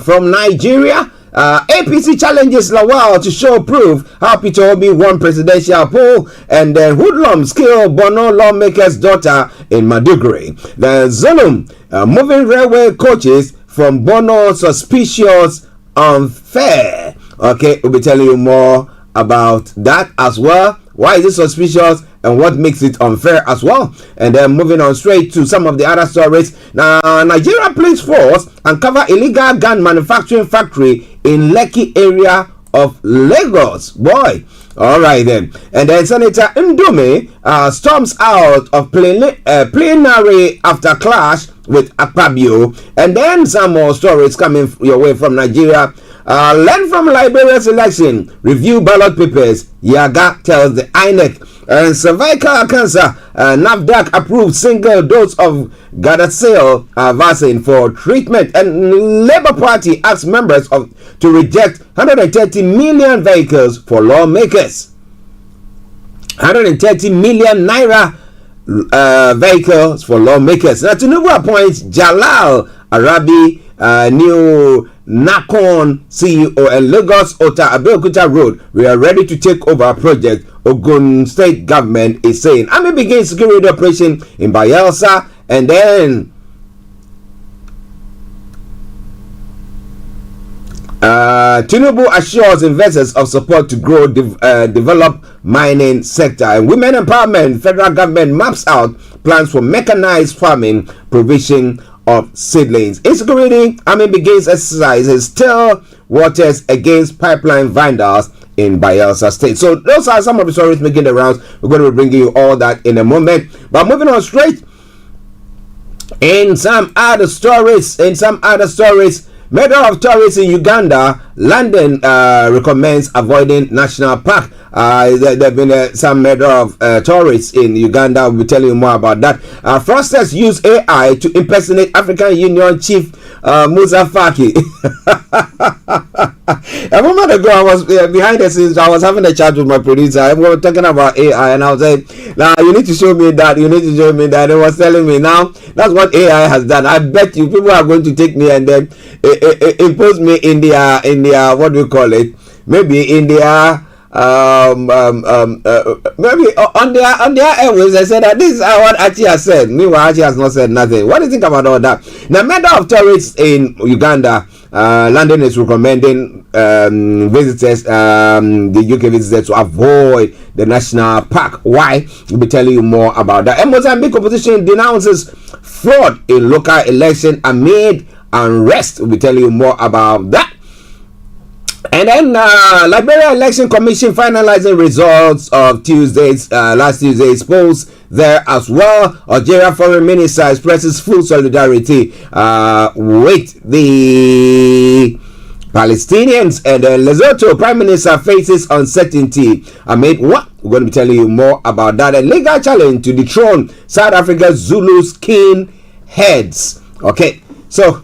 from Nigeria, APC challenges Lawal to show proof how Peter Obi won presidential poll, and then hoodlums kill Bono lawmaker's daughter in Maiduguri. The Zulum moving railway coaches from Bono suspicious unfair. Okay, we'll be telling you more about that as well. Why is it suspicious and what makes it unfair as well? And then moving on straight to some of the other stories. Now, Nigeria Police Force uncover illegal gun manufacturing factory in Lekki area of Lagos. Boy, all right then. And then Senator Ndume storms out of plenary after clash with Akpabio. And then some more stories coming your way from Nigeria. Learn from Liberia's election. Review ballot papers. Yaga tells the INEC. And cervical cancer. NAFDAC approved single dose of Gardasil vaccine for treatment. And Labour Party asks members to reject 130 million vehicles for lawmakers. 130 million naira vehicles for lawmakers. Now, Tinubu appoints Jalal Arabi, new Nakon CEO, and Lagos Ota Abeokuta Road. We are ready to take over a project, Ogun State government is saying. Army begins security operation in Bayelsa, and then Tinubu assures investors of support to grow develop mining sector. And women empowerment, federal government maps out plans for mechanized farming, provision of seedlings. Insecurity, army begins exercises, still waters against pipeline vandals in Bayelsa State. So those are some of the stories making the rounds. We're going to be bringing you all that in a moment. But moving on straight, in some other stories, murder of tourists in Uganda, London recommends avoiding national park. There have been some murder of tourists in Uganda. We'll be telling you more about that. Fraudsters use AI to impersonate African Union Chief Musa Faki. A moment ago, I was behind the scenes. I was having a chat with my producer. We were talking about AI, and I was saying, "Now you need to show me that. You need to show me that." He was telling me, "Now that's what AI has done. I bet you people are going to take me and then impose me in their what do you call it? Maybe in their maybe on their airways." I said that this is what Archie has said. Meanwhile, Archie has not said nothing. What do you think about all that? Now, murder of tourists in Uganda. London is recommending visitors, the UK visitors, to avoid the national park. Why? We'll be telling you more about that. And Mozambique opposition denounces fraud in local election amid unrest. We'll be telling you more about that. And then Liberia Election Commission finalizing results of last Tuesday's polls there as well. Algeria Foreign Minister expresses full solidarity with the Palestinians. And Lesotho Prime Minister faces uncertainty amid what? We're going to be telling you more about that. A legal challenge to dethrone South Africa's Zulu's king heads. Okay, so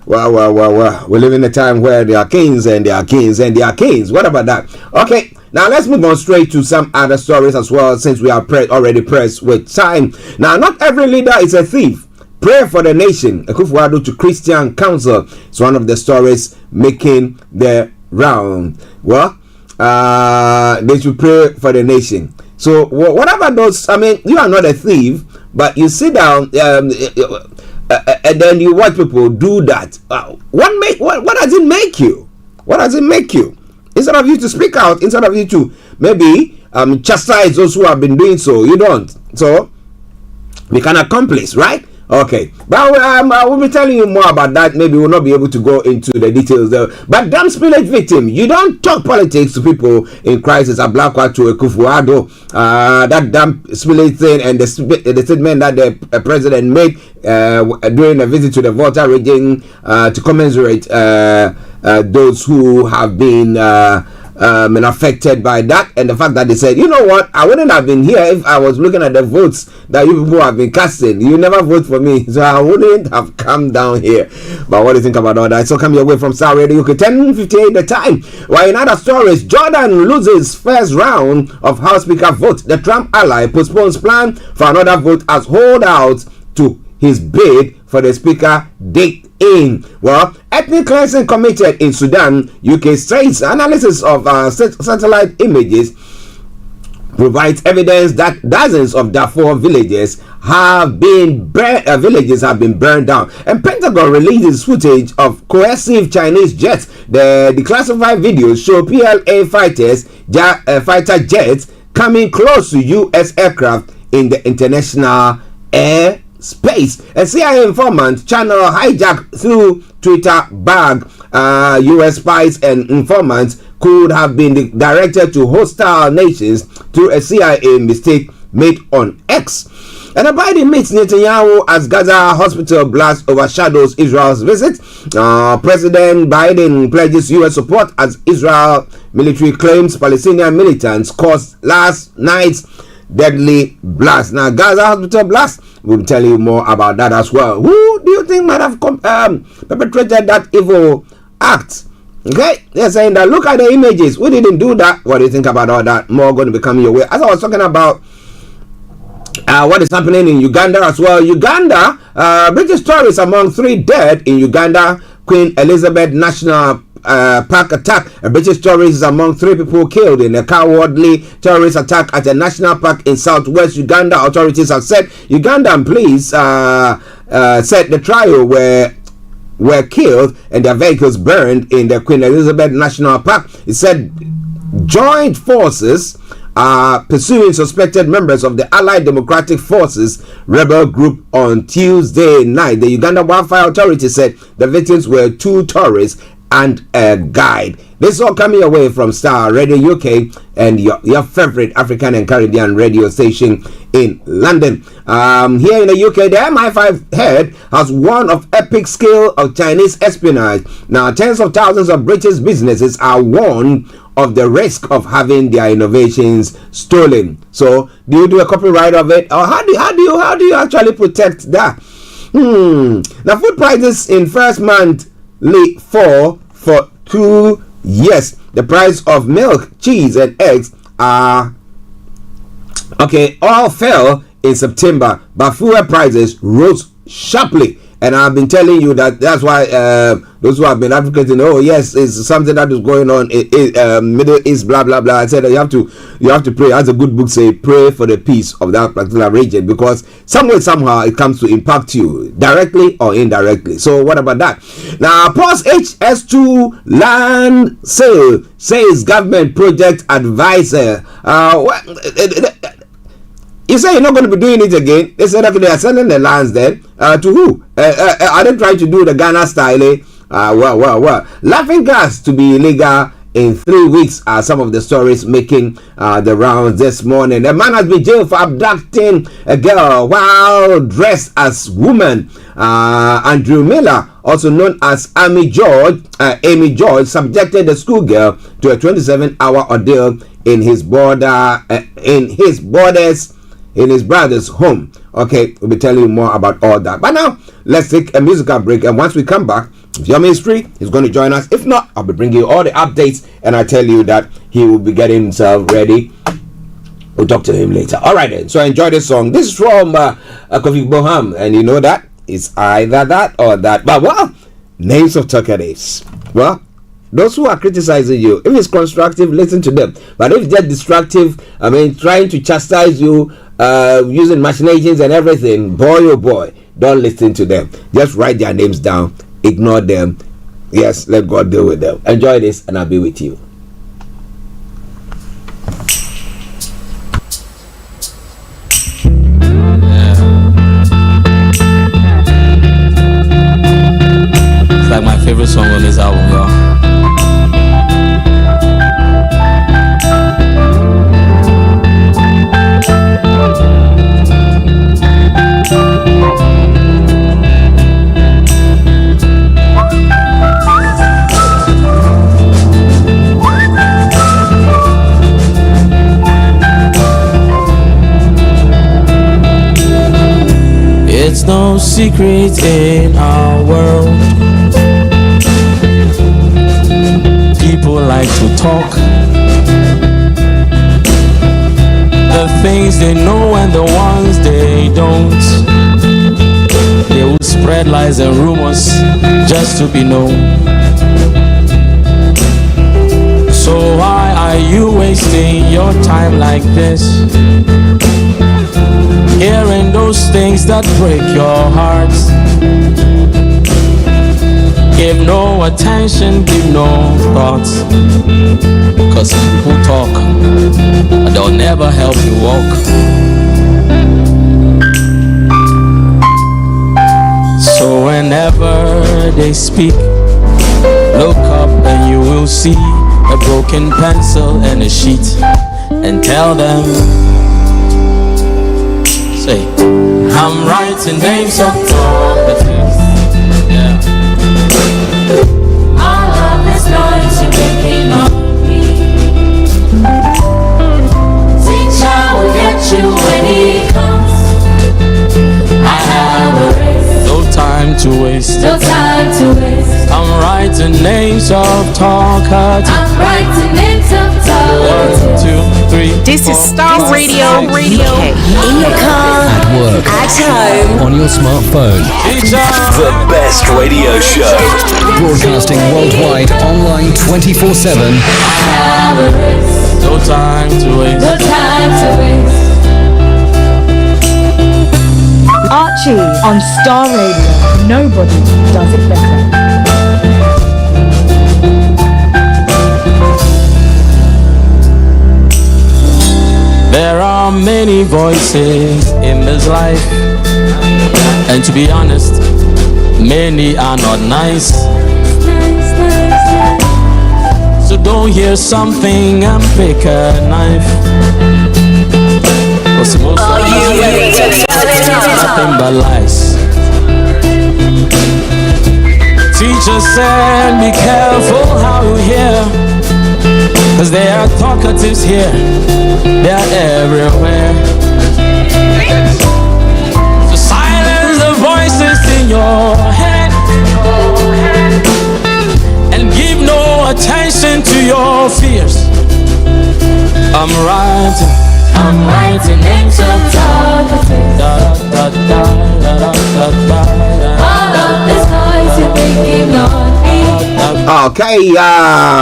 well, we live in a time where there are kings and there are kings and there are kings. What about that? Okay, now let's move on straight to some other stories as well, since we are already pressed with time. Now, not every leader is a thief. Pray for the nation. Akufo-Addo to Christian Council is one of the stories making the round. Well, they should pray for the nation. So, whatever those, I mean, you are not a thief, but you sit down, and then you watch people do that. What does it make you? What does it make you? Instead of you to speak out, instead of you to maybe chastise those who have been doing so, you don't. So we can accomplish, right? Okay, but I will be telling you more about that. Maybe we'll not be able to go into the details there. But damn spillage victim, you don't talk politics to people in crisis. A black one to Akufo-Addo, that damn spillage thing, and the statement that the president made during a visit to the Volta region to commiserate those who have been affected by that, and the fact that they said, you know what, I wouldn't have been here if I was looking at the votes that you people have been casting. You never vote for me, so I wouldn't have come down here. But what do you think about all that? So come your way from Starr Radio UK, 10:58 the time. While in other stories, Jordan loses first round of House Speaker vote. The Trump ally postpones plan for another vote as holdout to his bid for the speaker date in. Well, ethnic cleansing committed in Sudan, UK says analysis of satellite images provides evidence that dozens of Darfur villages have been burned down. And Pentagon releases footage of coercive Chinese jets. The declassified videos show PLA fighter jets coming close to US aircraft in the international air space. A CIA informant channel hijacked through Twitter bag. US spies and informants could have been directed to hostile nations through a CIA mistake made on X. And Biden meets Netanyahu as Gaza hospital blast overshadows Israel's visit. President Biden pledges US support as Israel military claims Palestinian militants caused last night's deadly blast. Now, Gaza hospital blast, we'll tell you more about that as well. Who do you think might have perpetrated that evil act? Okay, they're saying that look at the images. We didn't do that. What do you think about all that? More going to be coming your way. As I was talking about what is happening in Uganda as well. Uganda, British tourists among 3 dead in Uganda. Queen Elizabeth National Park attack. A British tourist is among 3 people killed in a cowardly terrorist attack at a national park in southwest Uganda. Authorities have said Ugandan police said the trio were were killed and their vehicles burned in the Queen Elizabeth National Park. It said joint forces are pursuing suspected members of the Allied Democratic Forces rebel group on Tuesday night. The Uganda Wildfire Authority said the victims were 2 tourists and a guide. This is all coming away from Starr Radio UK and your favorite African and Caribbean radio station in London. Here in the UK, the MI5 head has warned of epic scale of Chinese espionage. Now, tens of thousands of British businesses are warned of the risk of having their innovations stolen. So, do you do a copyright of it, or how do you actually protect that? Now, food prices in first month fall for 2 years. The price of milk, cheese, and eggs all fell in September, but fuel prices rose sharply. And I've been telling you that's why those who have been advocating, oh yes, it's something that is going on in Middle East, blah blah blah. I said that you have to pray, as a good book say, pray for the peace of that particular region, because somehow it comes to impact you directly or indirectly. So what about that? Now, post HS2 land sale, says government project advisor. You say you're not going to be doing it again. They said, okay, they are selling the lands then. To who? Are they trying to do the Ghana style? Well. Laughing gas to be illegal in 3 weeks are some of the stories making the rounds this morning. A man has been jailed for abducting a girl while dressed as woman. Andrew Miller, also known as Amy George, subjected the schoolgirl to a 27-hour ordeal in his brother's home. Okay, we'll be telling you more about all that. But now, let's take a musical break. And once we come back, if your ministry is going to join us. If not, I'll be bringing you all the updates. And I tell you that he will be getting himself ready. We'll talk to him later. All right, then. So enjoy this song. This is from Koiki Boham. And you know that it's either that or that. But well, names of talkatives. Well, those who are criticizing you, if it's constructive, listen to them. But if they're destructive, trying to chastise you, using machinations and everything, boy oh boy, don't listen to them. Just write their names down, ignore them. Yes, let God deal with them. Enjoy this, and I'll be with you. It's like my favorite song on this album, y'all. It's no secret in our world, people like to talk the things they know and the ones they don't. They will spread lies and rumors just to be known. So why are you wasting your time like this, hearing those things that break your heart? Give no attention, give no thoughts, cause people talk, but they'll never help you walk. So whenever they speak, look up and you will see a broken pencil and a sheet, and tell them, say, I'm writing names of all the things. Yeah. All of this noise you're making on me, teacher will get you when he comes. I have a race, No time to waste. no time to waste. I'm writing names of talkers. I'm writing names of talkers. 1, 2, 3. This is Starr Radio UK. In your car, At work, at home, on your smartphone. The best radio show. Broadcasting worldwide, online 24/7. No time to waste. No time to waste. Archie on Star Radio. Nobody does it better. There are many voices in this life, and to be honest, many are not nice. So don't hear something and pick a knife. What's the most Are you ready to turn it up? Nothing but lies. Teacher said be careful how you hear, 'cause there are talkatives here, they're everywhere. So silence the voices in your head and give no attention to your fears. I'm writing names of talkatives. All of this noise you're making on me. Okay,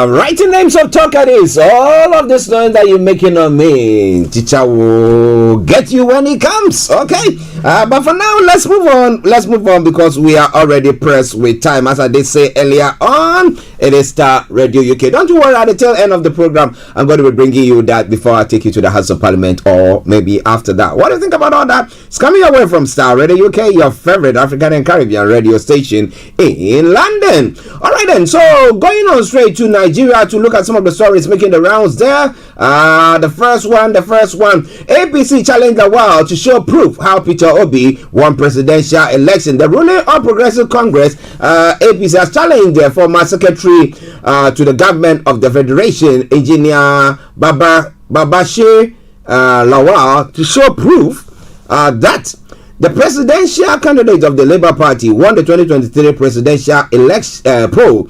writing names of talkatives. All of this noise that you're making on me, teacher will get you when he comes. Okay, but for now, let's move on. Let's move on because we are already pressed with time. As I did say earlier on, it is Star Radio UK. Don't you worry, at the tail end of the program, I'm going to be bringing you that before I take you to the House of Parliament, or maybe after that. What do you think about all that? It's coming your way from Star Radio UK, your favorite African and Caribbean radio station in London. All right then, so going on straight to Nigeria to look at some of the stories making the rounds there. The first one, APC challenged the world to show proof how Peter Obi won presidential election. The ruling All Progressive Congress, APC, has challenged the former secretary to the government of the Federation, Engineer Babashir Lawal, to show proof that the presidential candidate of the Labour Party won the 2023 presidential election poll.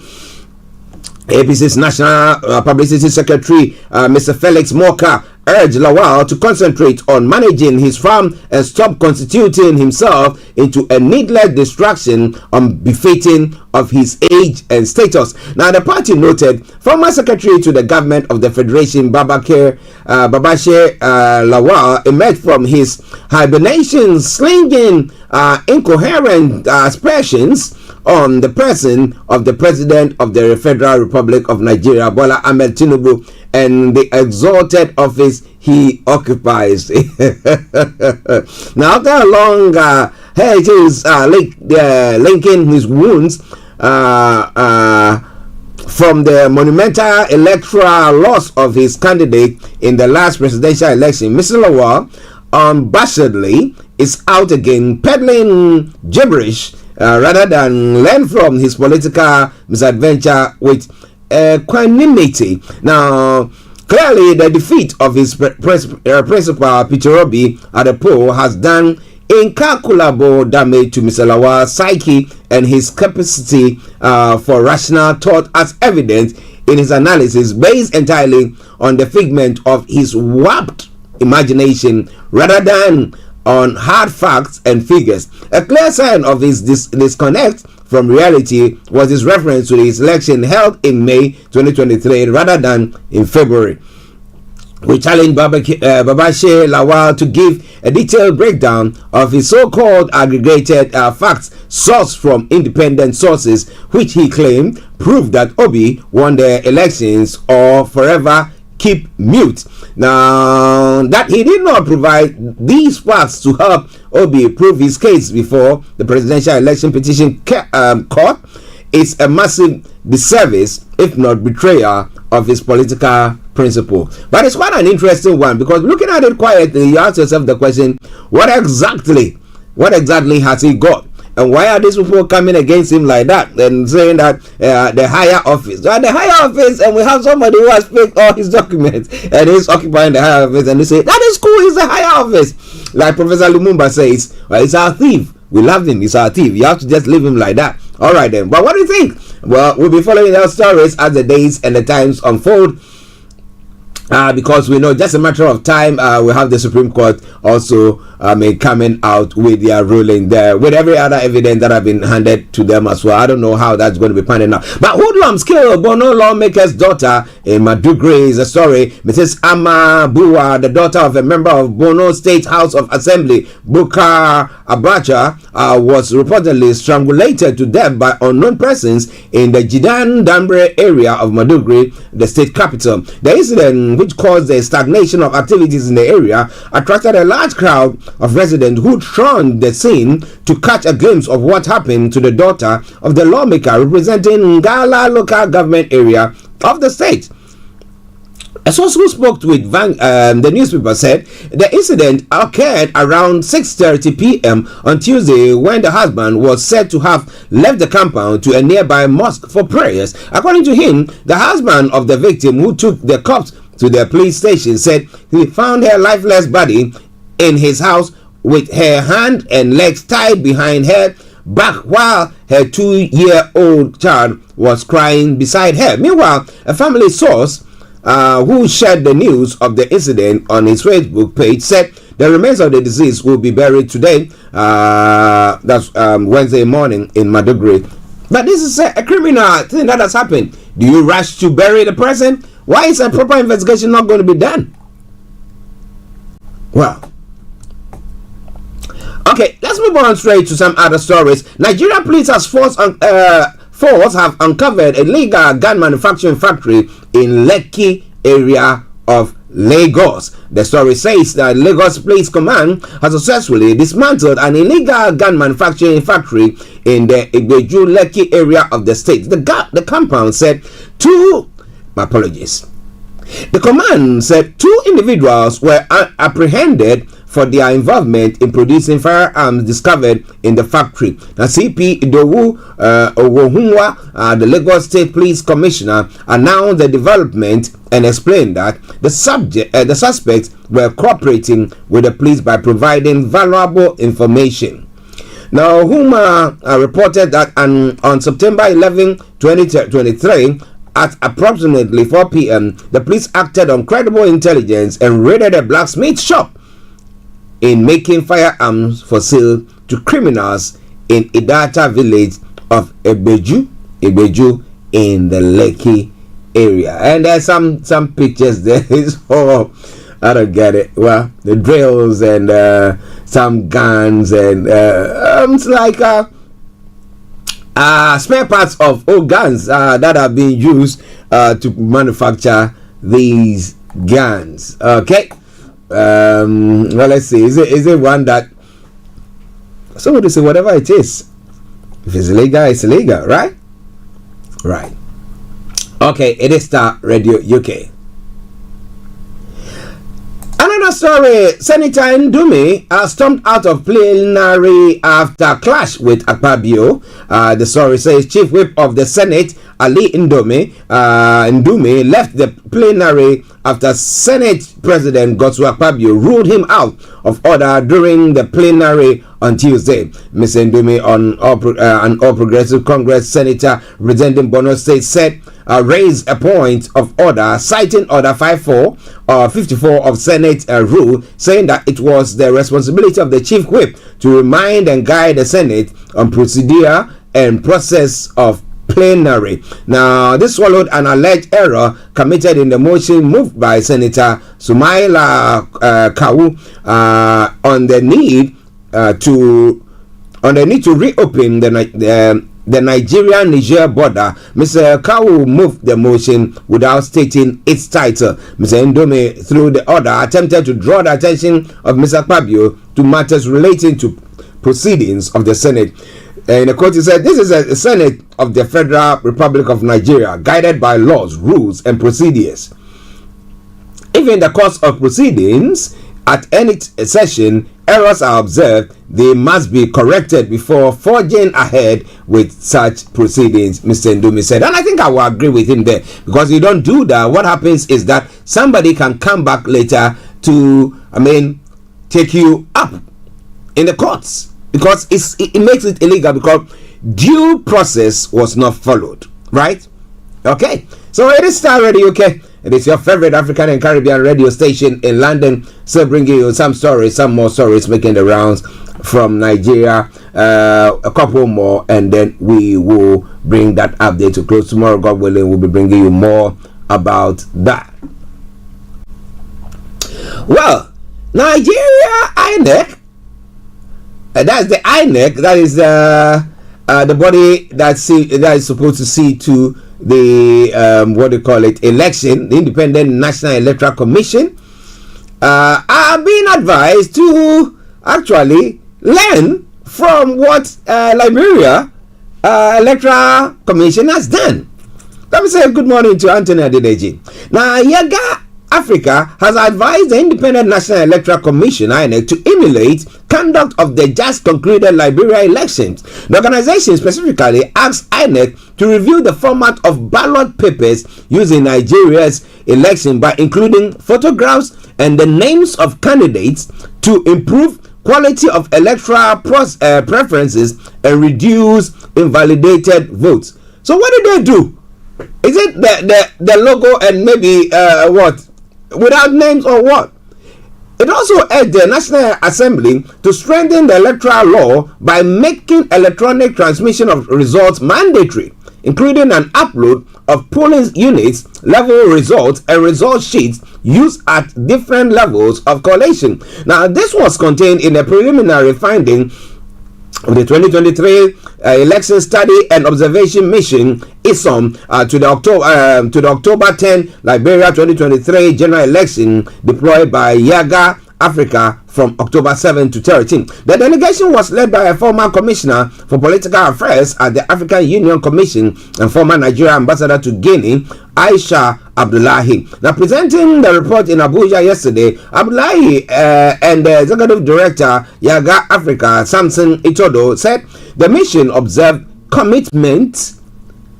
APC's National Publicity Secretary, Mr. Felix Moka, urged Lawal to concentrate on managing his farm and stop constituting himself into a needless distraction unbefitting of his age and status. Now, the party noted former Secretary to the government of the Federation, Babashir Lawal, emerged from his hibernation slinging incoherent expressions on the person of the President of the Federal Republic of Nigeria, Bola Ahmed Tinubu, and the exalted office he occupies. Now, after a long heritage linking his wounds from the monumental electoral loss of his candidate in the last presidential election, Mr. Lawal unabashedly is out again peddling gibberish rather than learn from his political misadventure with equanimity. Now, clearly, the defeat of his principal, Peter Obi, at the poll has done incalculable damage to Mr. Lawal's psyche and his capacity for rational thought, as evident in his analysis based entirely on the figment of his warped imagination rather than on hard facts and figures. A clear sign of his disconnect from reality was his reference to his election held in May 2023 rather than in February. We challenged Babashir Lawal to give a detailed breakdown of his so-called aggregated facts sourced from independent sources, which he claimed proved that Obi won the elections or forever keep mute. Now, that he did not provide these facts to help Obi prove his case before the presidential election petition court is a massive disservice, if not betrayal, of his political principle. But it's quite an interesting one, because looking at it quietly, you ask yourself the question, what exactly has he got? And why are these people coming against him like that and saying that the higher office? The higher office, and we have somebody who has faked all his documents and he's occupying the higher office, and they say, that is cool, he's the higher office. Like Professor Lumumba says, well, he's our thief. We love him, he's our thief. You have to just leave him like that. All right then. But what do you think? Well, we'll be following our stories as the days and the times unfold. because we know just a matter of time we have the Supreme Court also coming out with their ruling there with every other evidence that have been handed to them as well. I don't know how that's going to be panning out. But hoodlums kill Bono lawmaker's daughter in Madugri is a story. Mrs. Ama Bua, the daughter of a member of Bono State House of Assembly, Bukar Abacha, was reportedly strangulated to death by unknown persons in the Jidan Dambre area of Madugri, the state capital. The incident, which caused the stagnation of activities in the area, attracted a large crowd of residents who thronged the scene to catch a glimpse of what happened to the daughter of the lawmaker representing Ngala local government area of the state. A source who spoke with the newspaper said the incident occurred around 6:30 p.m. on Tuesday when the husband was said to have left the compound to a nearby mosque for prayers. According to him, the husband of the victim, who took the corpse to the police station, said he found her lifeless body in his house with her hand and legs tied behind her back while her 2-year-old child was crying beside her. Meanwhile, a family source who shared the news of the incident on his Facebook page said the remains of the deceased will be buried today, that's Wednesday morning in Madugri. But this is a criminal thing that has happened. Do you rush to bury the person? Why is a proper investigation not going to be done? Well, okay, let's move on straight to some other stories. Nigeria police force have uncovered a illegal gun manufacturing factory in Lekki area of Lagos. The story says that Lagos Police Command has successfully dismantled an illegal gun manufacturing factory in the Igbeju Lekki area of the state. The compound said The command said 2 individuals were apprehended for their involvement in producing firearms discovered in the factory. Now, CP Idowu Owohunwa, the Lagos State Police Commissioner, announced the development and explained that the suspects were cooperating with the police by providing valuable information. Now, Huma reported that on September 11, 2023, at approximately 4 p.m., the police acted on credible intelligence and raided a blacksmith shop in making firearms for sale to criminals in Idata village of Igbeju in the Lekki area. And there's some pictures there. I don't get it. Well, the drills and some guns and it's like spare parts of old guns that are being used to manufacture these guns. Okay. Well, let's see. Is it one that somebody say whatever it is? If it's illegal, it's illegal, right? Right. Okay, it is Starr Radio UK. Another story, Senator Ndumi stormed out of plenary after clash with Akpabio. The story says Chief Whip of the Senate, Ali Ndumi left the plenary after Senate President Godswill Akpabio ruled him out of order during the plenary on Tuesday. Mr. Ndumi, an All Progressive Congress senator representing Borno State, said raised a point of order, citing Order 54 of Senate rule, saying that it was the responsibility of the Chief Whip to remind and guide the Senate on procedure and process of plenary. Now, this swallowed an alleged error committed in the motion moved by Senator Sumaila Kawu on the need to reopen the Nigeria-Niger border. Mr. Kawu moved the motion without stating its title. Mr. Ndome, through the order, attempted to draw the attention of Mr. Akpabio to matters relating to proceedings of the Senate. In the court, he said, "This is a Senate of the Federal Republic of Nigeria, guided by laws, rules, and procedures. If in the course of proceedings at any session errors are observed, they must be corrected before forging ahead with such proceedings," Mr. Ndumi said. And I think I will agree with him there, because you don't do that. What happens is that somebody can come back later to, take you up in the courts, because it makes it illegal, because due process was not followed, right? Okay, so it is Starr Radio UK, It is your favorite African and Caribbean radio station in London. Still bringing you some more stories making the rounds from Nigeria. A couple more, and then we will bring that update to close. Tomorrow, God willing, we'll be bringing you more about that. Well, Nigeria INEC, that's the INEC, that is the body that is supposed to see to the election, the Independent National Electoral Commission, are being advised to actually learn from what Liberia Electoral Commission has done. Let me say good morning to Anthony Adedeji. Now, Yaga Africa has advised the Independent National Electoral Commission (INEC) to emulate conduct of the just concluded Liberia elections. The organization specifically asked INEC to review the format of ballot papers used in Nigeria's election by including photographs and the names of candidates to improve quality of electoral preferences and reduce invalidated votes. So what did they do? Is it the logo and maybe what? Without names or what? It also urged the National Assembly to strengthen the electoral law by making electronic transmission of results mandatory, including an upload of polling units, level results, and result sheets used at different levels of collation. Now, this was contained in a preliminary finding of the 2023 Election Study and Observation Mission (ISOM) to the October 10 Liberia 2023 general election deployed by Yaga Africa from October 7 to 13. The delegation was led by a former commissioner for political affairs at the African Union Commission and former Nigerian ambassador to Guinea, Aisha Abdullahi. Now, presenting the report in Abuja yesterday, Abdullahi and the executive director Yaga Africa, Samson Itodo, said the mission observed commitment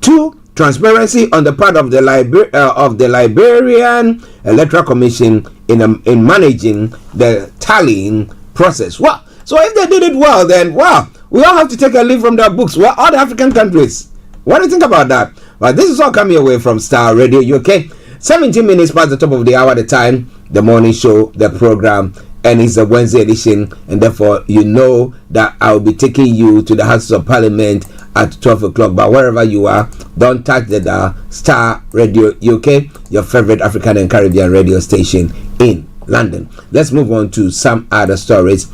to transparency on the part of the Liberian Electoral Commission in managing the tallying process. Well, so if they did it well, then wow, we all have to take a leaf from their books. Well, all the African countries. What do you think about that? Well, this is all coming away from Starr Radio UK. 17 minutes past the top of the hour, the time, the morning show, the program, and it's a Wednesday edition, and therefore you know that I'll be taking you to the House of Parliament at 12 o'clock. But wherever you are, don't touch the dial. Starr Radio UK, your favorite African and Caribbean radio station in London. Let's move on to some other stories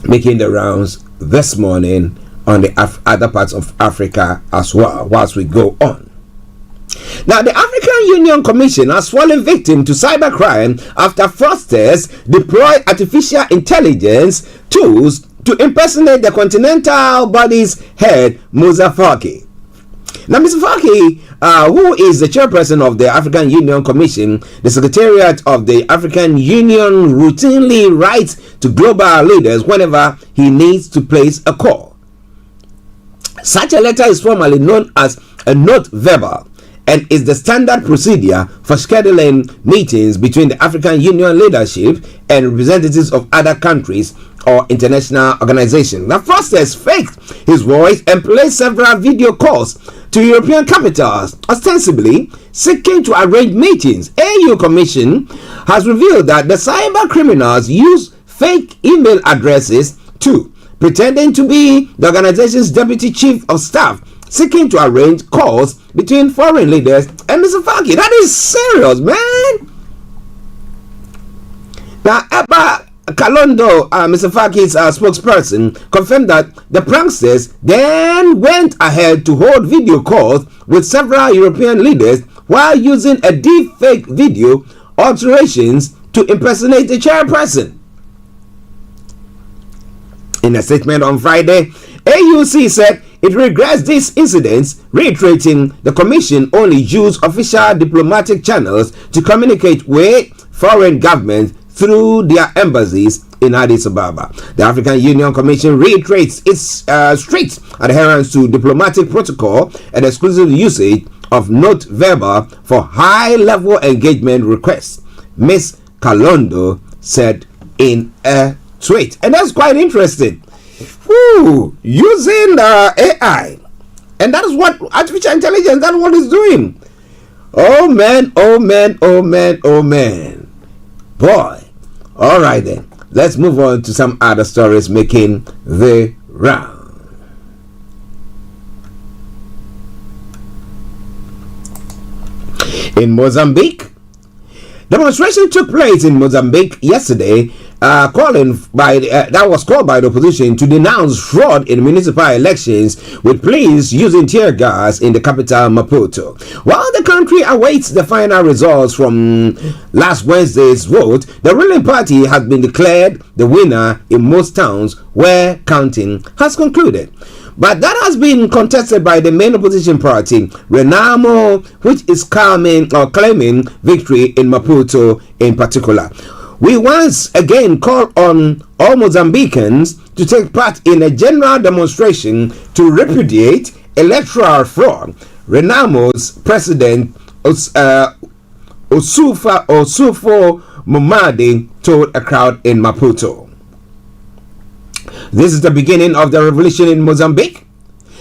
making the rounds this morning on the other parts of Africa as well, whilst we go on. Now, the African Union Commission has fallen victim to cybercrime after fraudsters deployed artificial intelligence tools to impersonate the continental body's head, Musa Faki. Now, Mr. Faki, who is the chairperson of the African Union Commission, the Secretariat of the African Union routinely writes to global leaders whenever he needs to place a call. Such a letter is formally known as a note verbal and is the standard procedure for scheduling meetings between the African Union leadership and representatives of other countries or international organizations. The fraudsters faked his voice and played several video calls to European capitals, ostensibly seeking to arrange meetings. AU Commission has revealed that the cyber criminals use fake email addresses too, pretending to be the organization's deputy chief of staff, seeking to arrange calls between foreign leaders and Mr. Faki. That is serious, man. Now, Eba Kalondo, Mr. Faki's spokesperson, confirmed that the pranksters then went ahead to hold video calls with several European leaders while using a deep fake video alterations to impersonate the chairperson. In a statement on Friday, AUC said it regrets these incidents, reiterating the Commission only used official diplomatic channels to communicate with foreign governments through their embassies in Addis Ababa. The African Union Commission reiterates its strict adherence to diplomatic protocol and exclusive usage of note verbal for high-level engagement requests, Ms. Kalondo said in a tweet. And that's quite interesting. Using AI, and that is what artificial intelligence, that's what it's doing. Oh man, oh man, oh man, oh man. Boy. All right then. Let's move on to some other stories making the round. In Mozambique, demonstration took place in Mozambique yesterday, that was called by the opposition to denounce fraud in municipal elections, with police using tear gas in the capital Maputo. While the country awaits the final results from last Wednesday's vote, the ruling party has been declared the winner in most towns where counting has concluded. But that has been contested by the main opposition party, Renamo, which is claiming victory in Maputo in particular. We once again call on all Mozambicans to take part in a general demonstration to repudiate electoral fraud. Renamo's president Osufo Mumadi told a crowd in Maputo. This is the beginning of the revolution in Mozambique.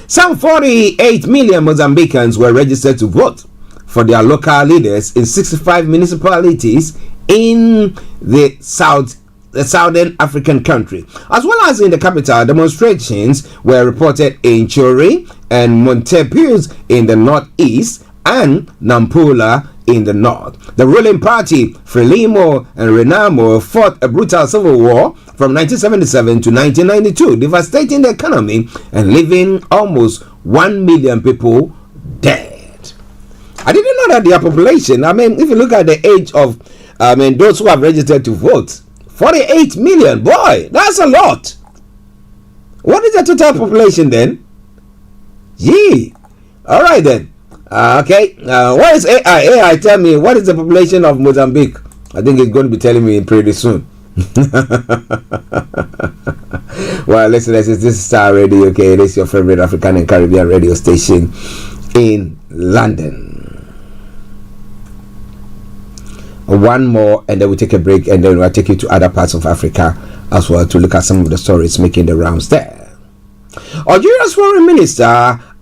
Some 48 million Mozambicans were registered to vote for their local leaders in 65 municipalities in the southern African country. As well as in the capital, demonstrations were reported in Churi and Montepius in the northeast and Nampula in the north. The ruling party, Frelimo and Renamo, fought a brutal civil war from 1977 to 1992, devastating the economy and leaving almost 1 million people dead. I didn't know that their population, if you look at the age of those who have registered to vote, 48 million. Boy, that's a lot. What is the total population then? Gee. All right then. Okay. What is AI? AI, tell me, what is the population of Mozambique? I think it's going to be telling me pretty soon. Well, listen, this is Starr Radio, okay? This is your favorite African and Caribbean radio station in London. One more, and then we take a break, and then we'll take you to other parts of Africa as well to look at some of the stories making the rounds there. Algeria's foreign minister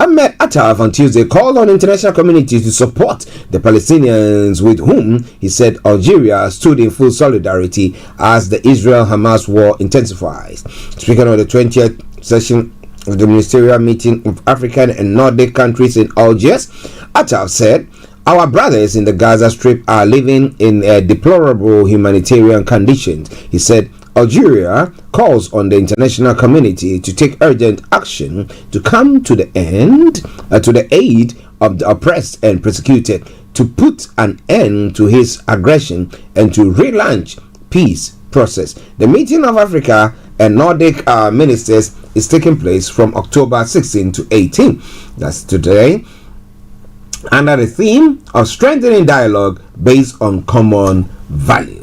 Ahmed Attaf on Tuesday called on the international community to support the Palestinians, with whom he said Algeria stood in full solidarity as the Israel-Hamas war intensifies. Speaking on the 20th session of the ministerial meeting of African and Nordic countries in Algiers, Attaf said, "Our brothers in the Gaza Strip are living in deplorable humanitarian conditions." He said, Algeria calls on the international community to take urgent action to come to the aid of the oppressed and persecuted, to put an end to his aggression and to relaunch peace process. The meeting of Africa and Nordic ministers is taking place from October 16 to 18. That's today, under the theme of strengthening dialogue based on common values.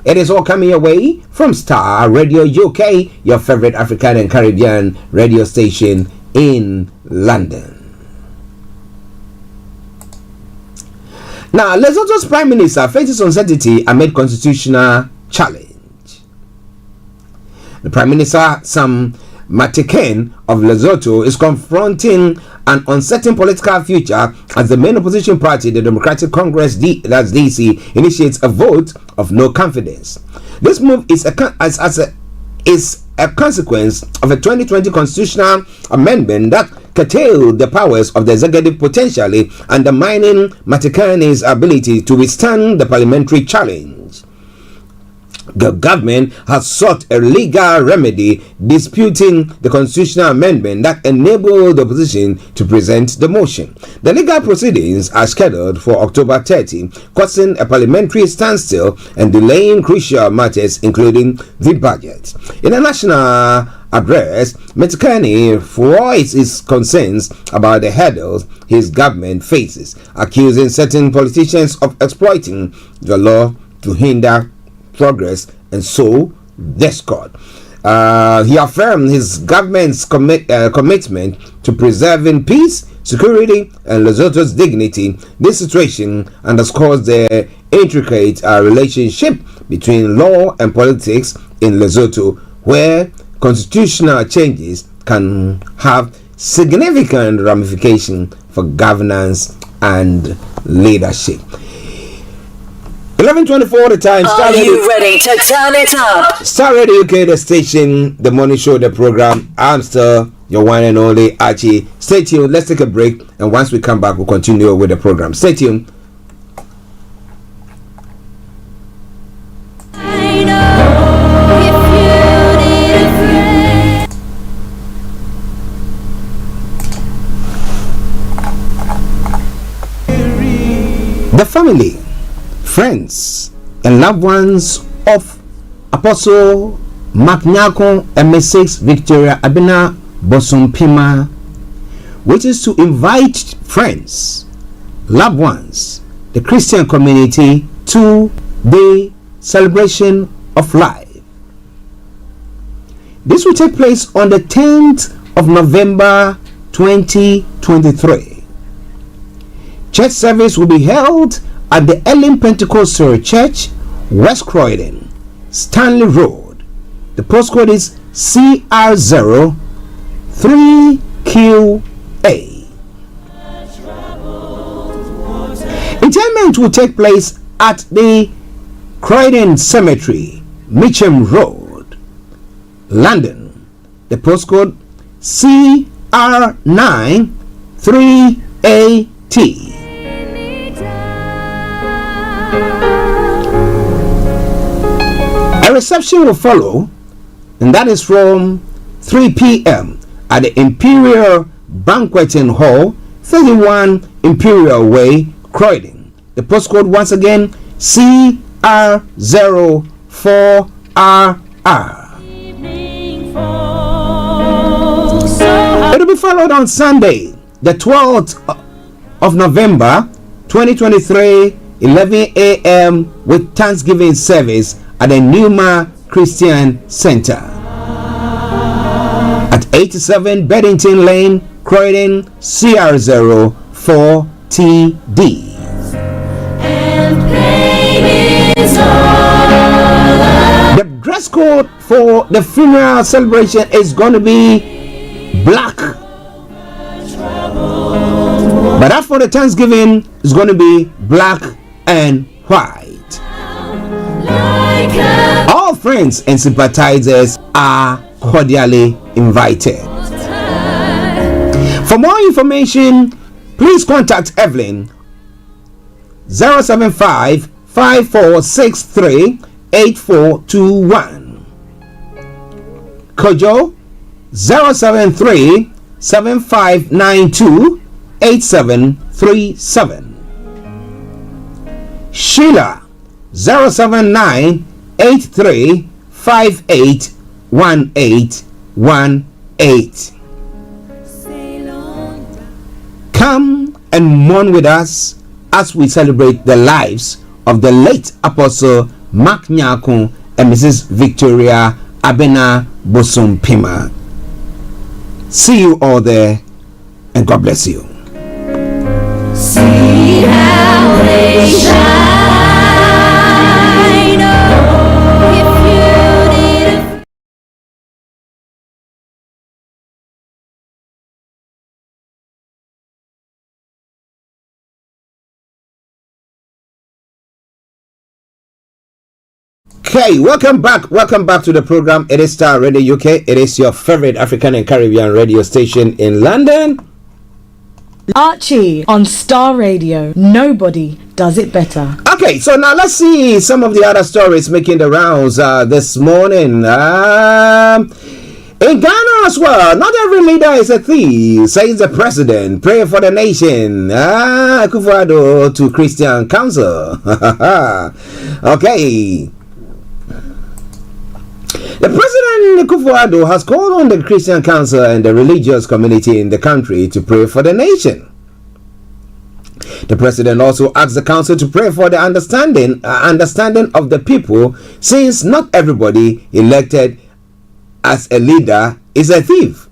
It is all coming your way from Starr Radio UK, your favorite African and Caribbean radio station in London. Now, Lesotho's Prime Minister faces uncertainty amid constitutional challenge. The Prime Minister, Sam Matekane of Lesotho, is confronting an uncertain political future as the main opposition party, the Democratic Congress, that's DC, initiates a vote of no confidence. This move is a consequence of a 2020 constitutional amendment that curtailed the powers of the executive, potentially undermining Matekane's ability to withstand the parliamentary challenge. The government has sought a legal remedy disputing the constitutional amendment that enabled the opposition to present the motion. The legal proceedings are scheduled for October 30, causing a parliamentary standstill and delaying crucial matters, including the budget. In a national address, Matekane voiced his concerns about the hurdles his government faces, accusing certain politicians of exploiting the law to hinder progress and sow discord. He affirmed his government's commitment to preserving peace, security, and Lesotho's dignity. This situation underscores the intricate relationship between law and politics in Lesotho, where constitutional changes can have significant ramifications for governance and leadership. 11:24 the time. Are you ready to turn it up? Starr Radio UK, the station, the morning show, the program. I'm still your one and only Archie. Stay tuned. Let's take a break, and once we come back, we'll continue with the program. Stay tuned. The family, friends, and loved ones of Apostle Maknyako and Mrs. Victoria Abena Bosumpima wishes to invite friends, loved ones, the Christian community to the celebration of life. This will take place on the 10th of November 2023. Church service will be held at the Elim Pentecostal Church, West Croydon, Stanley Road. The postcode is CR03QA. Interment will take place at the Croydon Cemetery, Mitcham Road, London. The postcode CR93AT. A reception will follow, and that is from 3 p.m. at the Imperial Banqueting Hall, 31 Imperial Way, Croydon. The postcode once again CR04RR. It will be followed on Sunday, the 12th of November 2023, 11 a.m. with Thanksgiving service at the Numa Christian Center at 87 Beddington Lane, Croydon, CR04TD. The dress code for the funeral celebration is going to be black, but after the Thanksgiving is going to be black and white. All friends and sympathizers are cordially invited. For more information, please contact Evelyn 075 5463 8421. Kojo 073 7592 8737. Sheila 079 83 58 1818. Come and mourn with us as we celebrate the lives of the late Apostle Mark Nyako and Mrs. Victoria Abena Bosumpima. See you all there, and God bless you. See how they shine. Okay, welcome back to the program. It is Starr Radio UK. It is your favorite African and Caribbean radio station in London. Archie on Starr Radio. Nobody does it better. Okay, so now let's see some of the other stories making the rounds this morning. In Ghana as well, not every leader is a thief, says the president. Pray for the nation. Akufo-Addo to Christian Council. Okay. The President Akufo-Addo has called on the Christian Council and the religious community in the country to pray for the nation. The President also asked the Council to pray for the understanding of the people, since not everybody elected as a leader is a thief.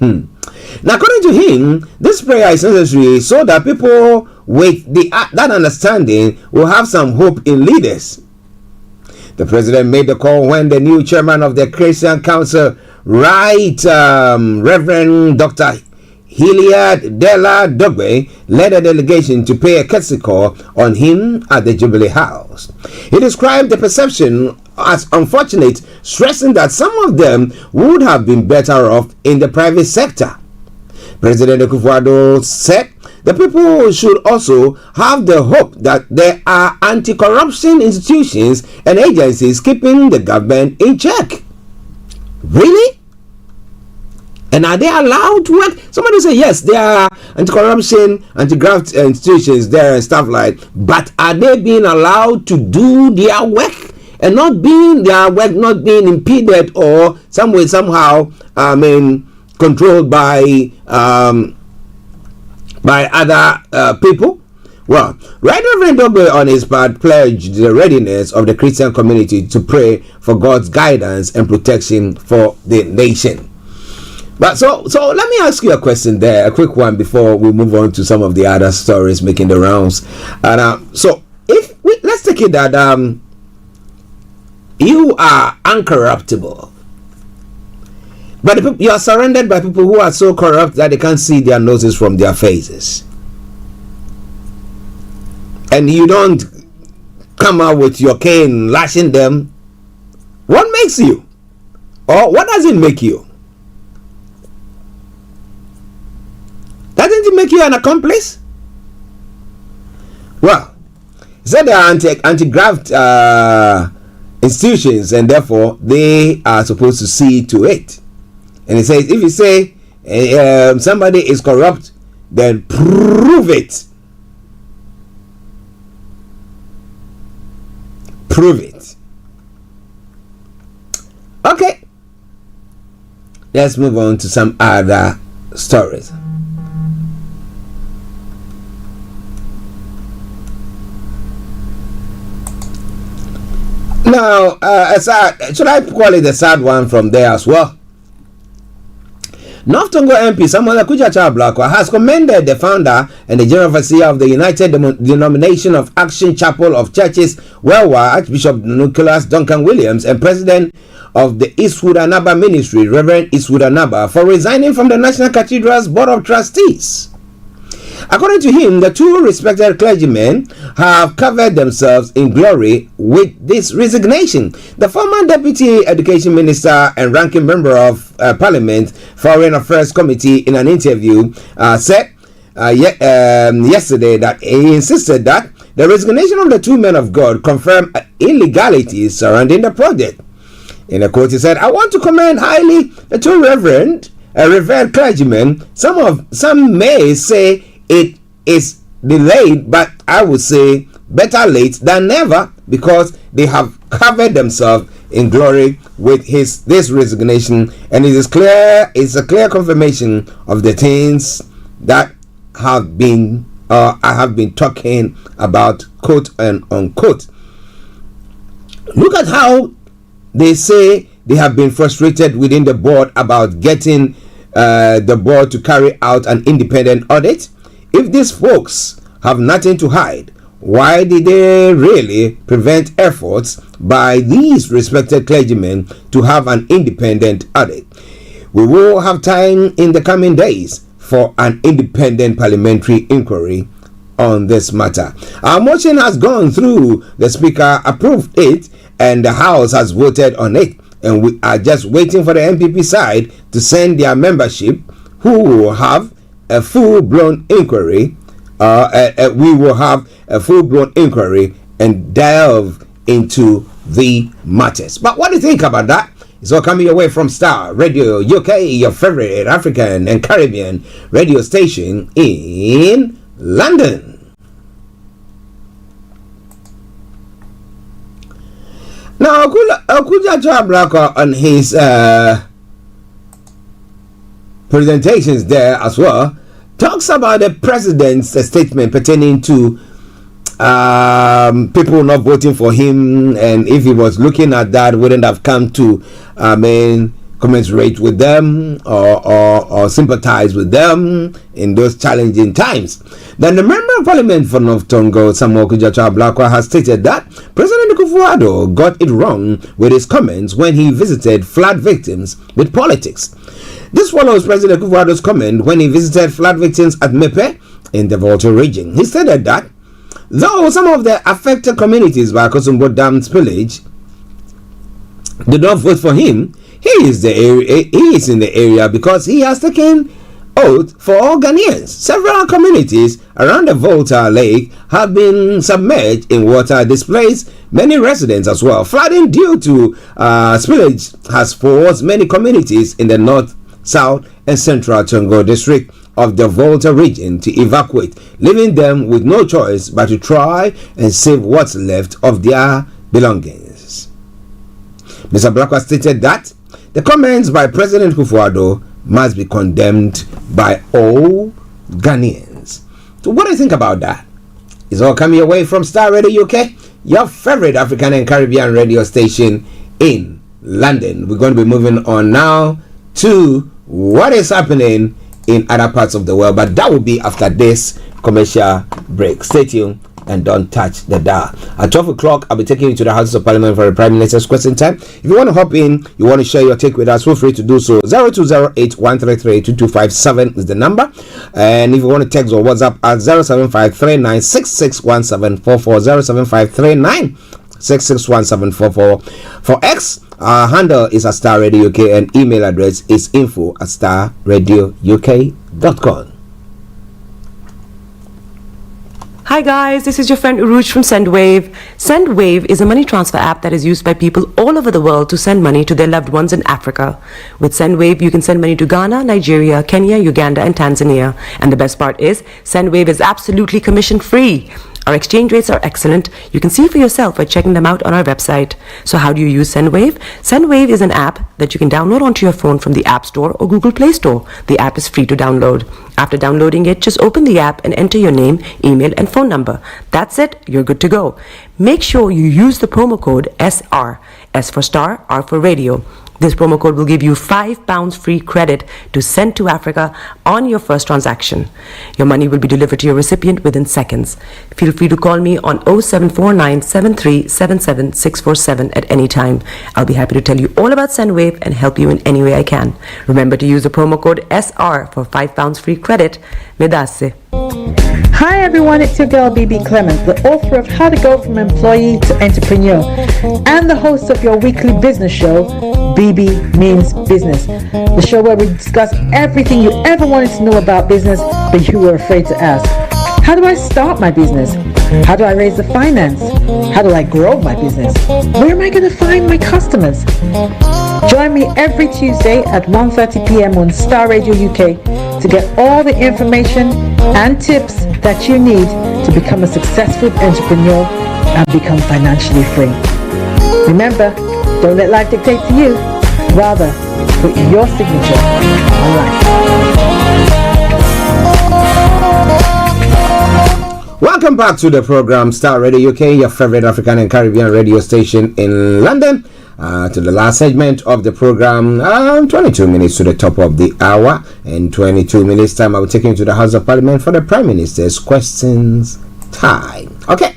Now, according to him, this prayer is necessary so that people with that understanding will have some hope in leaders. The president made the call when the new chairman of the Christian Council, Reverend Dr. Hilliard Della Dogbe led a delegation to pay a courtesy call on him at the Jubilee House. He described the perception as unfortunate, stressing that some of them would have been better off in the private sector. President Akufo-Addo said the people should also have the hope that there are anti-corruption institutions and agencies keeping the government in check. Really? And are they allowed to work? Somebody say yes, there are anti-corruption, anti-graft institutions there and stuff like. But are they being allowed to do their work and not being impeded or some way somehow? Controlled by other people? Well, Right Reverend Dogbe on his part pledged the readiness of the Christian community to pray for God's guidance and protection for the nation. But so let me ask you a question there, a quick one before we move on to some of the other stories making the rounds. And so let's take it that you are uncorruptible, but you are surrounded by people who are so corrupt that they can't see their noses from their faces, and you don't come out with your cane lashing them. What makes you, or what does it make you? Doesn't it make you an accomplice? Well, he said there are anti-graft institutions, and therefore they are supposed to see to it. And he says, if you say somebody is corrupt, then prove it. Prove it. Okay. Let's move on to some other stories. Now, should I call it a sad one from there as well? North Tongo MP Samuel Akujacha Blakwa has commended the founder and the general overseer of the United Denomination of Action Chapel of Churches Worldwide, Archbishop Nicholas Duncan Williams, and president of the Eastwood Anaba Ministry, Reverend Eastwood Anaba, for resigning from the National Cathedral's Board of Trustees. According to him, the two respected clergymen have covered themselves in glory with this resignation. The former Deputy Education Minister and ranking member of Parliament Foreign Affairs Committee in an interview said yesterday that he insisted that the resignation of the two men of God confirmed illegalities surrounding the project. In a quote, he said, "I want to commend highly the two revered clergymen. Some may say it is delayed, but I would say better late than never, because they have covered themselves in glory with this resignation, and it is clear. It's a clear confirmation of the things that I have been talking about, quote and unquote. Look at how they say they have been frustrated within the board about getting the board to carry out an independent audit. If these folks have nothing to hide, why did they really prevent efforts by these respected clergymen to have an independent audit? We will have time in the coming days for an independent parliamentary inquiry on this matter. Our motion has gone through. The Speaker approved it and the House has voted on it, and we are just waiting for the MPP side to send their membership, who will have a full-blown inquiry. We will have a full-blown inquiry and delve into the matters. But what do you think about that? It's all coming your way from Starr Radio UK, your favorite African and Caribbean radio station in London. Now, Akujacha Blakwa on his presentations there as well talks about the president's statement pertaining to people not voting for him, and if he was looking at that, wouldn't have come to commensurate with them or sympathize with them in those challenging times. Then the member of parliament for North Tongo, Samuel Kujacha Blakwa, has stated that President Akufo-Addo got it wrong with his comments when he visited flood victims with politics. This follows President Kufuor's comment when he visited flood victims at Mepe in the Volta region. He stated that though some of the affected communities by Kosombo Dam spillage did not vote for him, he is in the area because he has taken oath for all Ghanaians. Several communities around the Volta Lake have been submerged in water, displaced many residents as well. Flooding due to spillage has forced many communities in the north, south, and central Tongo district of the Volta region to evacuate, leaving them with no choice but to try and save what's left of their belongings. Mr. Blakwa stated that the comments by President Kufuor must be condemned by all Ghanaians. So what do you think about that? It's all coming away from Starr Radio UK, your favorite African and Caribbean radio station in London. We're going to be moving on now to what is happening in other parts of the world, but that will be after this commercial break. Stay tuned and don't touch the dial. At 12 o'clock, I'll be taking you to the House of Parliament for the Prime Minister's question time. If you want to hop in, you want to share your take with us, feel free to do so. 0208-133-2257 is the number. And if you want to text or WhatsApp at 07539661744, 07539661744. For X, our handle is at Starr Radio UK and email address is info@starradiouk.com. Hi guys, this is your friend Uruj from SendWave. SendWave is a money transfer app that is used by people all over the world to send money to their loved ones in Africa. With SendWave, you can send money to Ghana, Nigeria, Kenya, Uganda, and Tanzania. And the best part is, SendWave is absolutely commission free. Our exchange rates are excellent. You can see for yourself by checking them out on our website. So how do you use SendWave? SendWave is an app that you can download onto your phone from the App Store or Google Play Store. The app is free to download. After downloading it, just open the app and enter your name, email, and phone number. That's it. You're good to go. Make sure you use the promo code SR. S for Star, R for Radio. This promo code will give you £5 free credit to send to Africa on your first transaction. Your money will be delivered to your recipient within seconds. Feel free to call me on 0749 7377 647 at any time. I'll be happy to tell you all about SendWave and help you in any way I can. Remember to use the promo code SR for £5 free credit. Medasse. Hi everyone, it's your girl BB Clement, the author of How to Go From Employee to Entrepreneur and the host of your weekly business show, BB Means Business, the show where we discuss everything you ever wanted to know about business but you were afraid to ask. How do I start my business? How do I raise the finance? How do I grow my business? Where am I going to find my customers? Join me every Tuesday at 1:30 p.m. on Starr Radio UK to get all the information and tips that you need to become a successful entrepreneur and become financially free. Remember, don't let life dictate to you. Rather, put your signature on life. Welcome back to the program Starr Radio UK, your favorite African and Caribbean radio station in London. To the last segment of the program, 22 minutes to the top of the hour. In 22 minutes time, I will take you to the House of Parliament for the Prime Minister's questions time. Okay.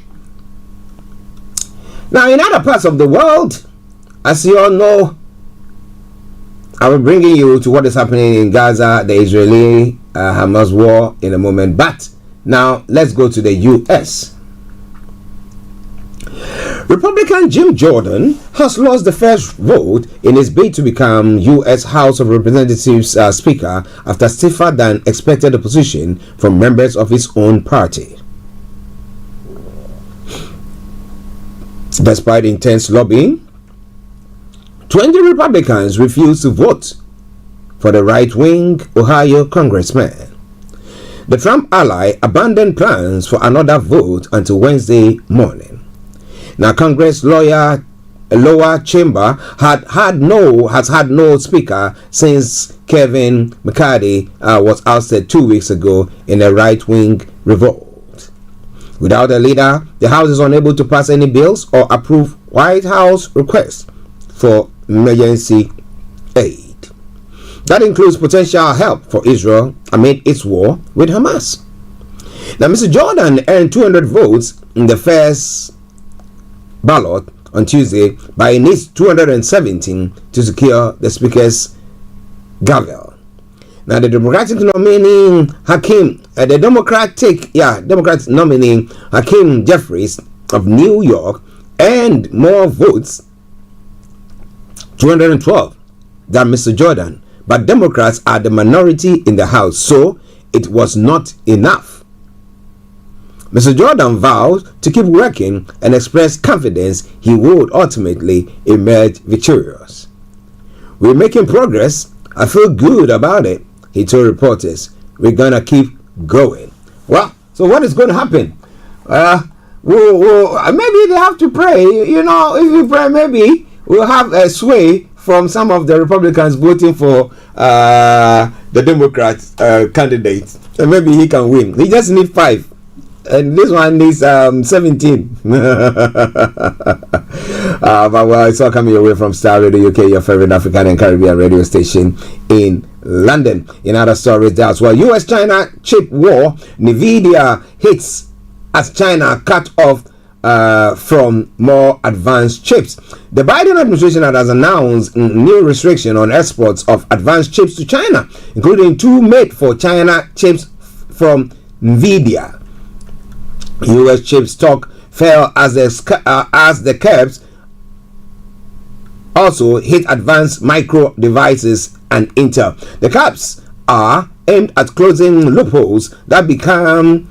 Now, in other parts of the world, as you all know, I will bring you to what is happening in Gaza, the Israeli-Hamas war in a moment. But now, let's go to the U.S. Republican Jim Jordan has lost the first vote in his bid to become U.S. House of Representatives Speaker after stiffer than expected opposition from members of his own party. Despite intense lobbying, 20 Republicans refused to vote for the right-wing Ohio congressman. The Trump ally abandoned plans for another vote until Wednesday morning. Now, Congress lower chamber has had no speaker since Kevin McCarthy was ousted 2 weeks ago in a right-wing revolt. Without a leader, the House is unable to pass any bills or approve White House requests for emergency aid. That includes potential help for Israel amid its war with Hamas. Now, Mr. Jordan earned 200 votes in the first ballot on Tuesday, but he needs 217 to secure the Speaker's gavel. Now the Democratic nominee Democrat nominee Hakeem Jeffries of New York earned more votes, 212, than Mr. Jordan, but Democrats are the minority in the House, so it was not enough. Mr. Jordan vowed to keep working and expressed confidence he would ultimately emerge victorious. "We're making progress. I feel good about it," he told reporters. "We're gonna keep going." Well, so what is going to happen? Maybe they have to pray. You know, if we pray, maybe we'll have a sway from some of the Republicans voting for the Democrat candidate, and maybe he can win. He just needs 5. And this one is 17. But well, it's all coming your way from Starr Radio UK, your favorite African and Caribbean radio station in London. In other stories there as well, US-China chip war, NVIDIA hits as China cut off from more advanced chips. The Biden administration has announced new restriction on exports of advanced chips to China, including 2 made for China chips from NVIDIA. U.S. chip stock fell as the curbs also hit advanced micro devices and Intel. The caps are aimed at closing loopholes that became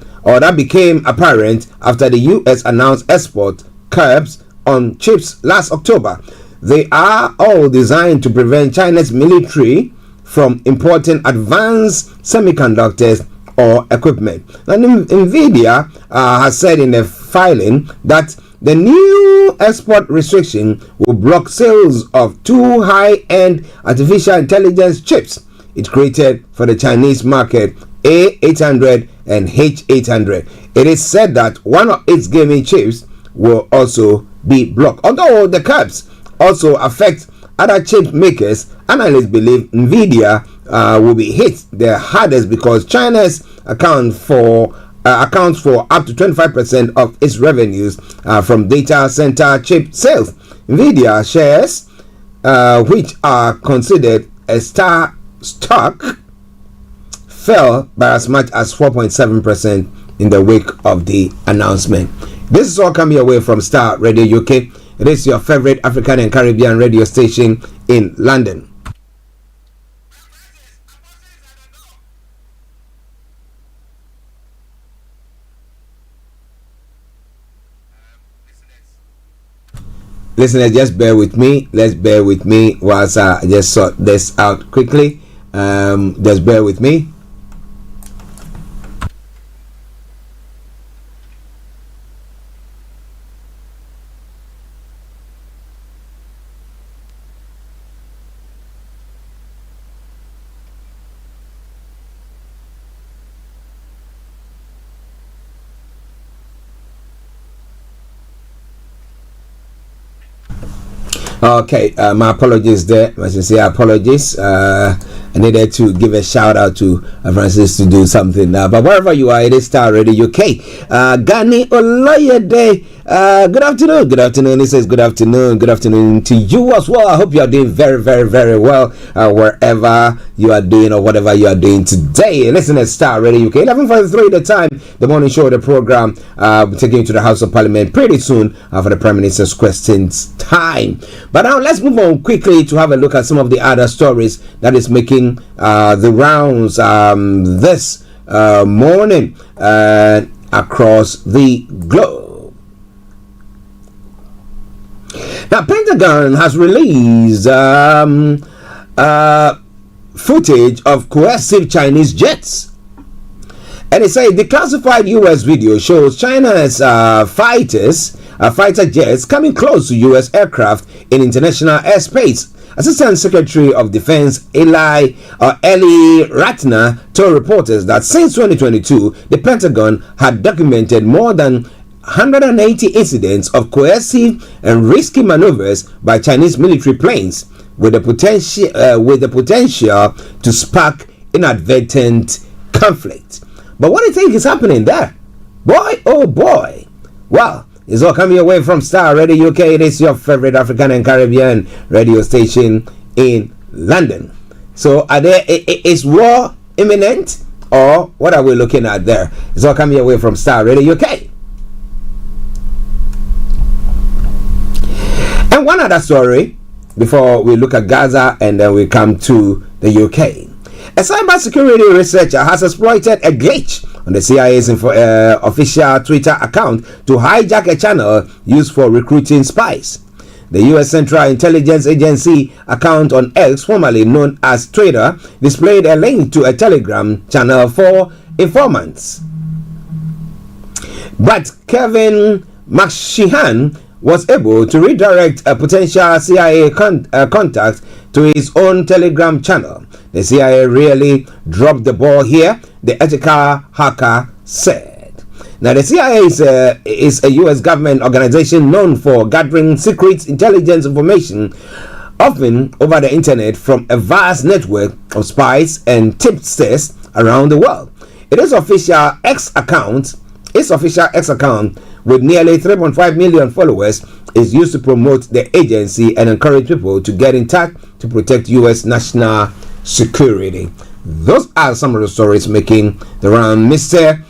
apparent after the U.S. announced export curbs on chips last October. They are all designed to prevent China's military from importing advanced semiconductors or equipment. And NVIDIA has said in a filing that the new export restriction will block sales of 2 high-end artificial intelligence chips it created for the Chinese market, A800 and H800. It is said that one of its gaming chips will also be blocked. Although the curbs also affect other chip makers, analysts believe NVIDIA will be hit the hardest because China's accounts for up to 25% of its revenues from data center chip sales. NVIDIA shares, which are considered a star stock, fell by as much as 4.7% in the wake of the announcement. This is all coming away from Starr Radio UK. It is your favorite African and Caribbean radio station in London. Listeners, just bear with me. Let's bear with me whilst I just sort this out quickly. Just bear with me. Okay, my apologies there. My sincere apologies. I needed to give a shout out to Francis to do something now. But wherever you are, it is Starr Radio UK. Gani Olayomi, good afternoon. Good afternoon. He says good afternoon. Good afternoon to you as well. I hope you are doing very, very, very well wherever you are doing or whatever you are doing today. Listen to Starr Radio UK. 11:43 the time. The morning show, the program, taking you to the House of Parliament pretty soon for the Prime Minister's questions time. But now let's move on quickly to have a look at some of the other stories that is making the rounds this morning across the globe. Now, Pentagon has released footage of coercive Chinese jets. And it says the classified US video shows China's fighter jets coming close to US aircraft in international airspace. Assistant Secretary of Defense Eli Ratner told reporters that since 2022, the Pentagon had documented more than 180 incidents of coercive and risky maneuvers by Chinese military planes, with the potential to spark inadvertent conflict. But what do you think is happening there? Boy, oh boy. Well, it's all coming away from Starr Radio UK. It is your favorite African and Caribbean radio station in London. So is war imminent, or what are we looking at there? It's all coming away from Starr Radio UK. And one other story before we look at Gaza and then we come to the UK. A cybersecurity researcher has exploited a glitch on the CIA's official Twitter account to hijack a channel used for recruiting spies. The U.S. Central Intelligence Agency account on X, formerly known as Twitter, displayed a link to a Telegram channel for informants. But Kevin McSheehan was able to redirect a potential CIA contact to his own Telegram channel. The CIA really dropped the ball here, the ethical hacker said. Now, the CIA is a U.S. government organization known for gathering secret intelligence information, often over the internet, from a vast network of spies and tipsters around the world. Its official X account, with nearly 3.5 million followers, is used to promote the agency and encourage people to get in touch to protect U.S. national security. Those are some of the stories making the round. Mr.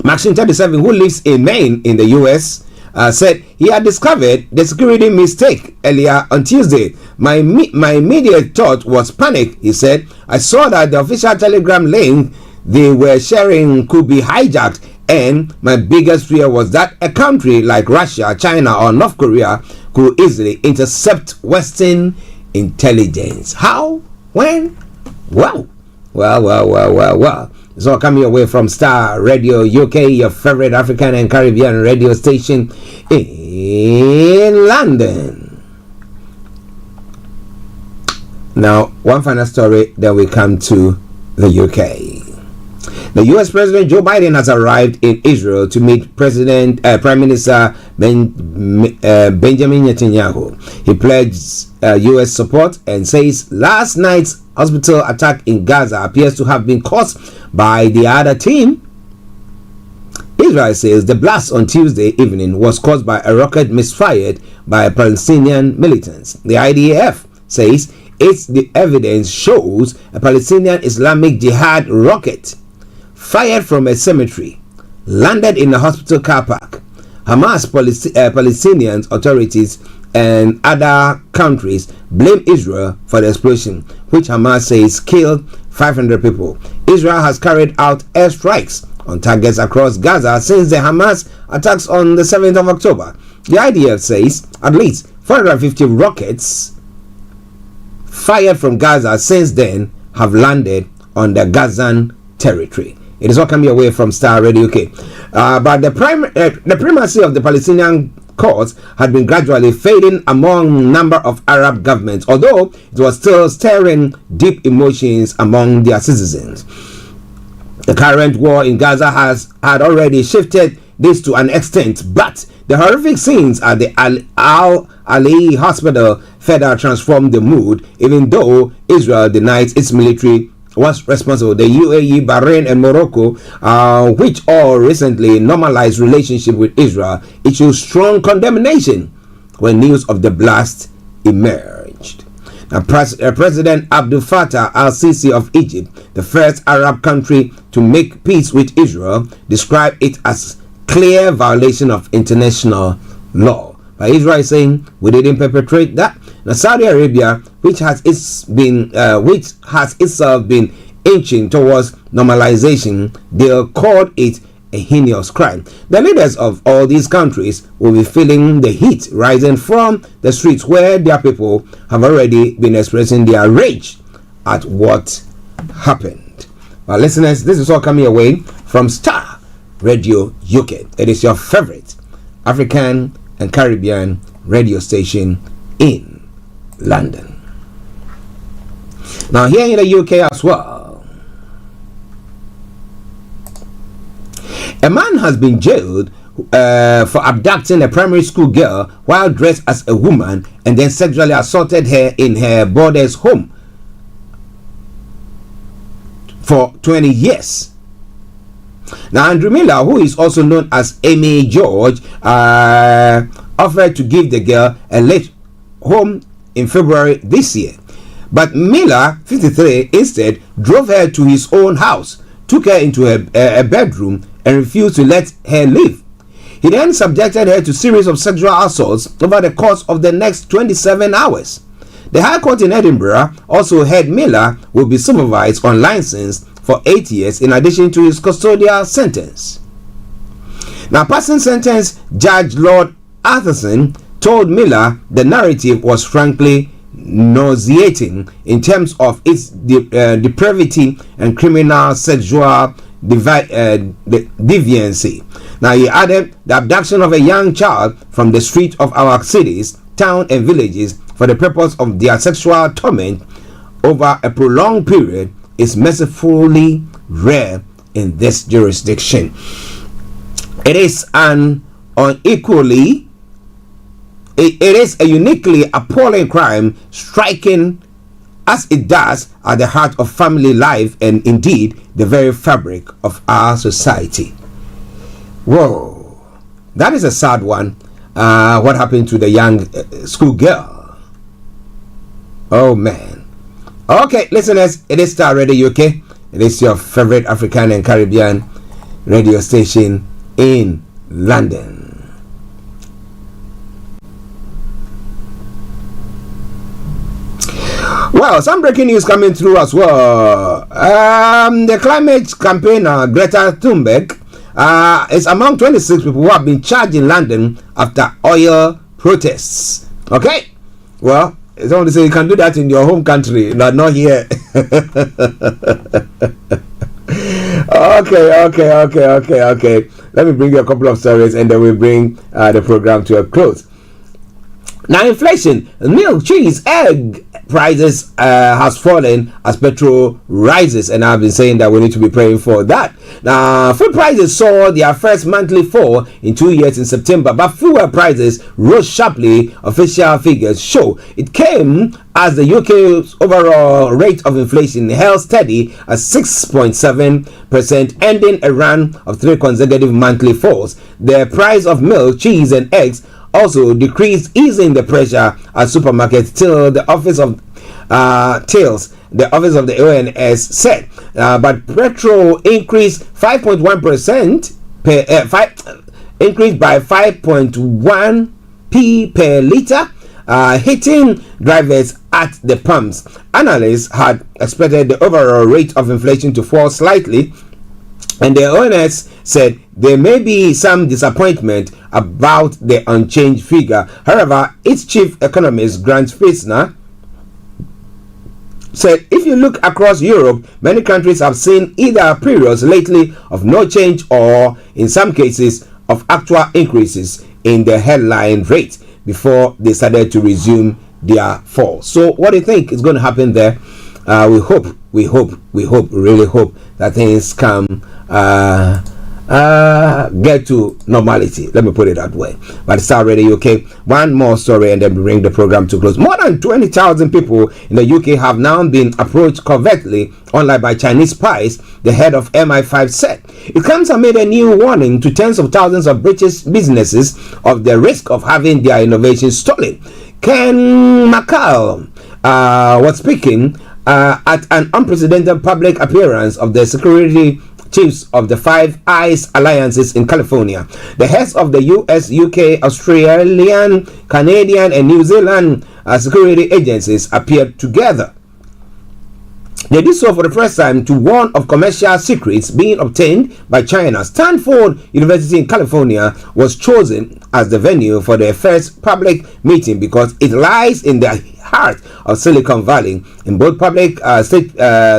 Maxine 37, who lives in Maine in the U.S., said he had discovered the security mistake earlier on Tuesday. My immediate thought was panic, he said. I saw that the official Telegram link they were sharing could be hijacked, and my biggest fear was that a country like Russia, China, or North Korea could easily intercept Western intelligence. How? When? Well. It's all coming away from Starr Radio UK, your favorite African and Caribbean radio station in London. Now, one final story, then we come to the UK. The U.S. President Joe Biden has arrived in Israel to meet Prime Minister Benjamin Netanyahu. He pledged U.S. support and says last night's hospital attack in Gaza appears to have been caused by the other team. Israel says the blast on Tuesday evening was caused by a rocket misfired by Palestinian militants. The IDF says the evidence shows a Palestinian Islamic Jihad rocket fired from a cemetery landed in a hospital car park. Hamas, Palestinian authorities and other countries blame Israel for the explosion, which Hamas says killed 500 people. Israel has carried out airstrikes on targets across Gaza since the Hamas attacks on the 7th of October. The IDF says at least 450 rockets fired from Gaza since then have landed on the Gazan territory. It is all coming away from Starr Radio UK. But the primacy of the Palestinian cause had been gradually fading among a number of Arab governments, although it was still stirring deep emotions among their citizens. The current war in Gaza had already shifted this to an extent, but the horrific scenes at the Al-Ali hospital further transformed the mood, even though Israel denies its military was responsible. The UAE, Bahrain, and Morocco, which all recently normalized relationship with Israel, issued strong condemnation when news of the blast emerged. Now, President Abdel Fattah al-Sisi of Egypt, the first Arab country to make peace with Israel, described it as clear violation of international law. But Israel is saying we didn't perpetrate that. Now, Saudi Arabia, which has itself been inching towards normalization, they called it a heinous crime. The leaders of all these countries will be feeling the heat rising from the streets, where their people have already been expressing their rage at what happened. Well, listeners, this is all coming away from Starr Radio UK. It is your favorite African and Caribbean radio station in London. Now, here in the UK as well, a man has been jailed for abducting a primary school girl while dressed as a woman and then sexually assaulted her in her boarder's home for 20 years. Now, Andrew Miller, who is also known as Amy George, offered to give the girl a late home in February this year. But Miller, 53, instead drove her to his own house, took her into a bedroom, and refused to let her leave. He then subjected her to a series of sexual assaults over the course of the next 27 hours. The High Court in Edinburgh also heard Miller will be supervised on license for 8 years in addition to his custodial sentence. Now, passing sentence Judge Lord Atherson told Miller the narrative was frankly nauseating in terms of its depravity and criminal sexual deviancy. Now, he added, the abduction of a young child from the street of our cities, towns, and villages for the purpose of their sexual torment over a prolonged period is mercifully rare in this jurisdiction. It is it is a uniquely appalling crime, striking as it does at the heart of family life and indeed the very fabric of our society. Whoa, that is a sad one. What happened to the young schoolgirl? Oh man. Okay, listeners, it is Starr Radio UK. It is your favorite African and Caribbean radio station in London. Well, some breaking news coming through as well. The climate campaigner Greta Thunberg is among 26 people who have been charged in London after oil protests. Okay? Well, someone say you can do that in your home country, not here. Okay. Let me bring you a couple of stories and then we'll bring the program to a close. Now, inflation, milk, cheese, egg prices has fallen as petrol rises, and I've been saying that we need to be praying for that. Now, food prices saw their first monthly fall in 2 years in September, but fuel prices rose sharply. Official figures show it came as the UK's overall rate of inflation held steady at 6.7%, ending a run of 3 consecutive monthly falls. The price of milk, cheese, and eggs also decreased, easing the pressure at supermarkets till the office of the ONS said. But petrol increased 5.1% increased by 5.1p per liter, hitting drivers at the pumps. Analysts had expected the overall rate of inflation to fall slightly, and the ONS said there may be some disappointment about the unchanged figure. However, its chief economist Grant Fisner said if you look across Europe, many countries have seen either periods lately of no change or in some cases of actual increases in the headline rate before they started to resume their fall. So what do you think is going to happen there? We really hope that things come get to normality. Let me put it that way. But Starr Radio UK, one more story and then we bring the program to close. More than 20,000 people in the UK have now been approached covertly online by Chinese spies, the head of MI5 said. It comes amid a new warning to tens of thousands of British businesses of the risk of having their innovations stolen. Ken McCall was speaking at an unprecedented public appearance of the security chiefs of the Five Eyes alliances in California. The heads of the US, UK, Australian, Canadian, and New Zealand security agencies appeared together. They did so for the first time to warn of commercial secrets being obtained by China. Stanford University in California was chosen as the venue for their first public meeting because it lies in the heart of Silicon Valley. In both public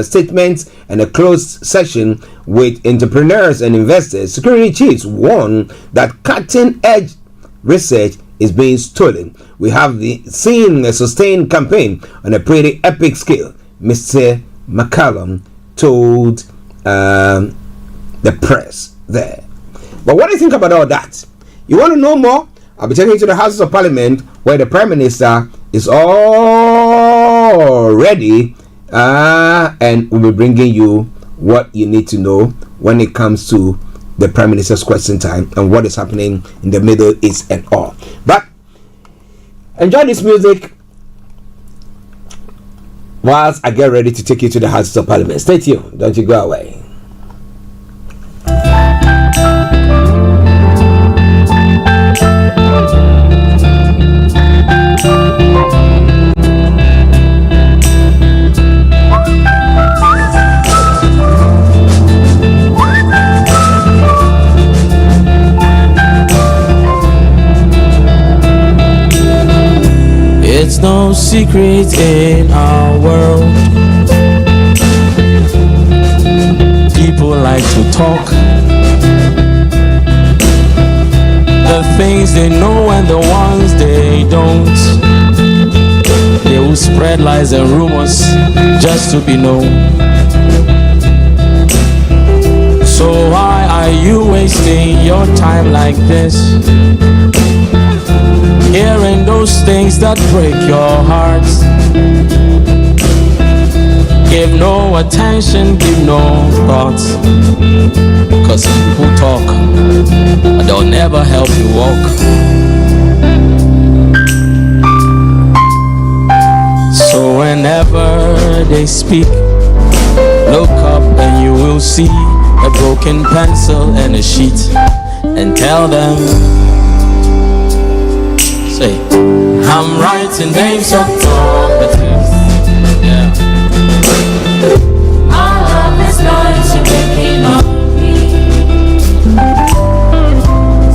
statements and a closed session with entrepreneurs and investors, security chiefs warn that cutting-edge research is being stolen. We have seen a sustained campaign on a pretty epic scale, Mr. McCallum told the press there. But what do you think about all that? You want to know more? I'll be taking you to the Houses of Parliament where the Prime Minister is all ready and we'll be bringing you what you need to know when it comes to the Prime Minister's question time and what is happening in the Middle East and all. But enjoy this music whilst I get ready to take you to the Houses of Parliament. Stay tuned, don't you go away. It's no secret in our world. People like to talk the things they know and the ones they don't. They will spread lies and rumors just to be known. So why are you wasting your time like this? Hearing those things that break your heart. Give no attention, give no thoughts. Cause people talk, but they'll never help you walk. So whenever they speak, look up and you will see a broken pencil and a sheet. And tell them, say, I'm writing names of talkatives. Yeah. All of this noise you're making on me.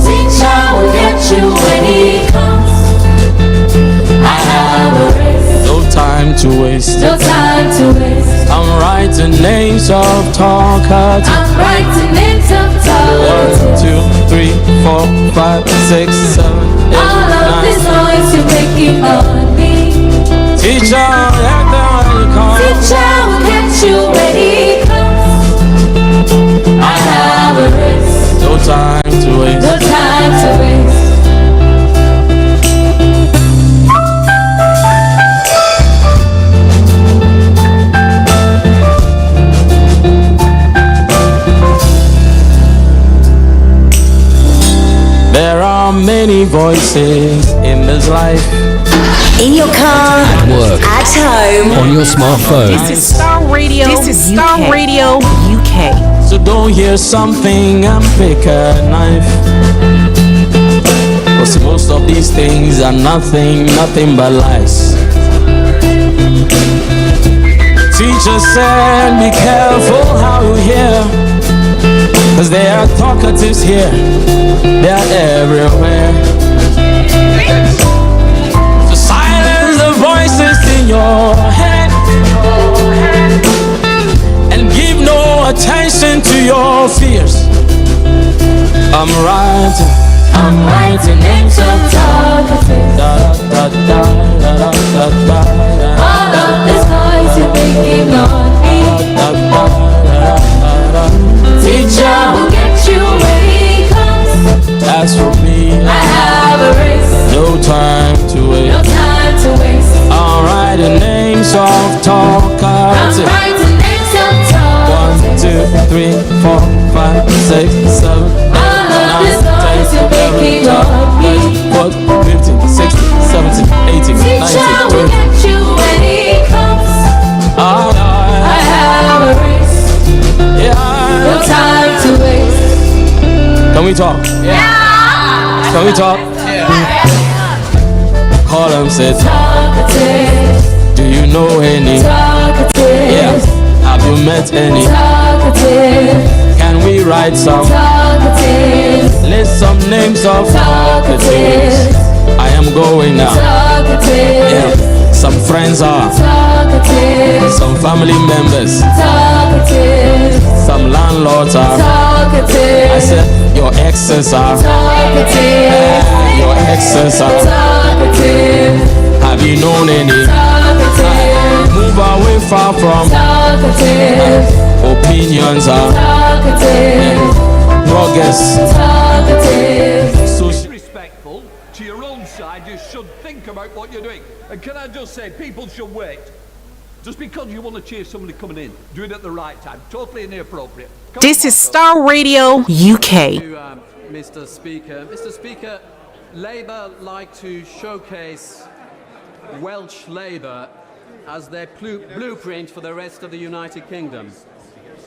Teacher will get you when he comes. I have a race. No time to waste. No time to waste. I'm writing names of talkatives. I'm writing names of talkatives. 1, 2, 3, 4, 5, 6, 7, 8, all of 9. this noise you're making on me. Teacher, let them when you come. Teacher will get you when he comes. I have a race. No time to waste. No time to waste. There are many voices in this life. In your car, At work, at home, on your smartphone. This is Starr Radio. This is Starr Radio UK. So don't hear something and pick a knife. Cause most of these things are nothing but lies. Teacher said be careful how you hear. Cause there are talkatives here, they're everywhere. So silence the voices in your head and give no attention to your fears. I'm writing names of talkatives. All of this noise you're making on me. Teacher will get you when he comes. As for me, I have a race. no time to waste. No time to waste. I'm writing names of I'm talkatives. writing names of talkatives. 1, 2, 3, 4, 5, 6, 7, 8, All of 9, this noise 10, you're making 11, on me. 12, 13, 14, 15, 16, 17, 18, Teacher 19, will 20. get you when he comes. I have a race. No time to waste. Can we talk? Yeah. Can we talk? Call them, say, Talkatives. do you know any? Talkatives. Yeah. Have you met any? Talkatives. Can we write some? Talkatives. List some names of talkatives. I am going now. Talkatives. Yeah. Some friends are. Talkatives. Some family members. Talkatives. Some landlords are. Talkatives. I said your exes are. Talkatives. Your exes are. Talkatives. Have you known any? Talkatives. Move away far from. Talkatives. Opinions are. Talkatives. Progress. Talkatives. Respectful to your own side, you should think about what you're doing. And can I just say, people should wait. Just because you want to cheer somebody coming in, do it at the right time. Totally inappropriate. This is Starr Radio UK. Mr. Speaker. Mr. Speaker, Labour like to showcase Welsh Labour as their blueprint for the rest of the United Kingdom.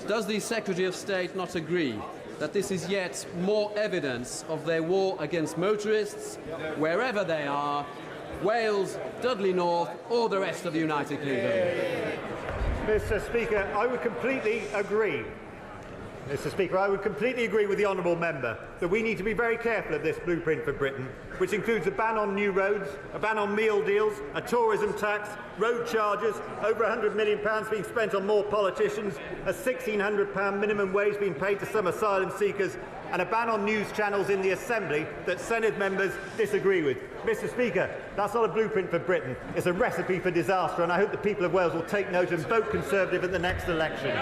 Does the Secretary of State not agree that this is yet more evidence of their war against motorists, wherever they are, Wales, Dudley North, or the rest of the United Kingdom? Mr. Speaker, I would completely agree. Mr. Speaker, I would completely agree with the honourable member that we need to be very careful of this blueprint for Britain, which includes a ban on new roads, a ban on meal deals, a tourism tax, road charges, over £100 million being spent on more politicians, a £1,600 minimum wage being paid to some asylum seekers, and a ban on news channels in the Assembly that Senate members disagree with. Mr. Speaker, that's not a blueprint for Britain. It's a recipe for disaster, and I hope the people of Wales will take note and vote Conservative at the next election.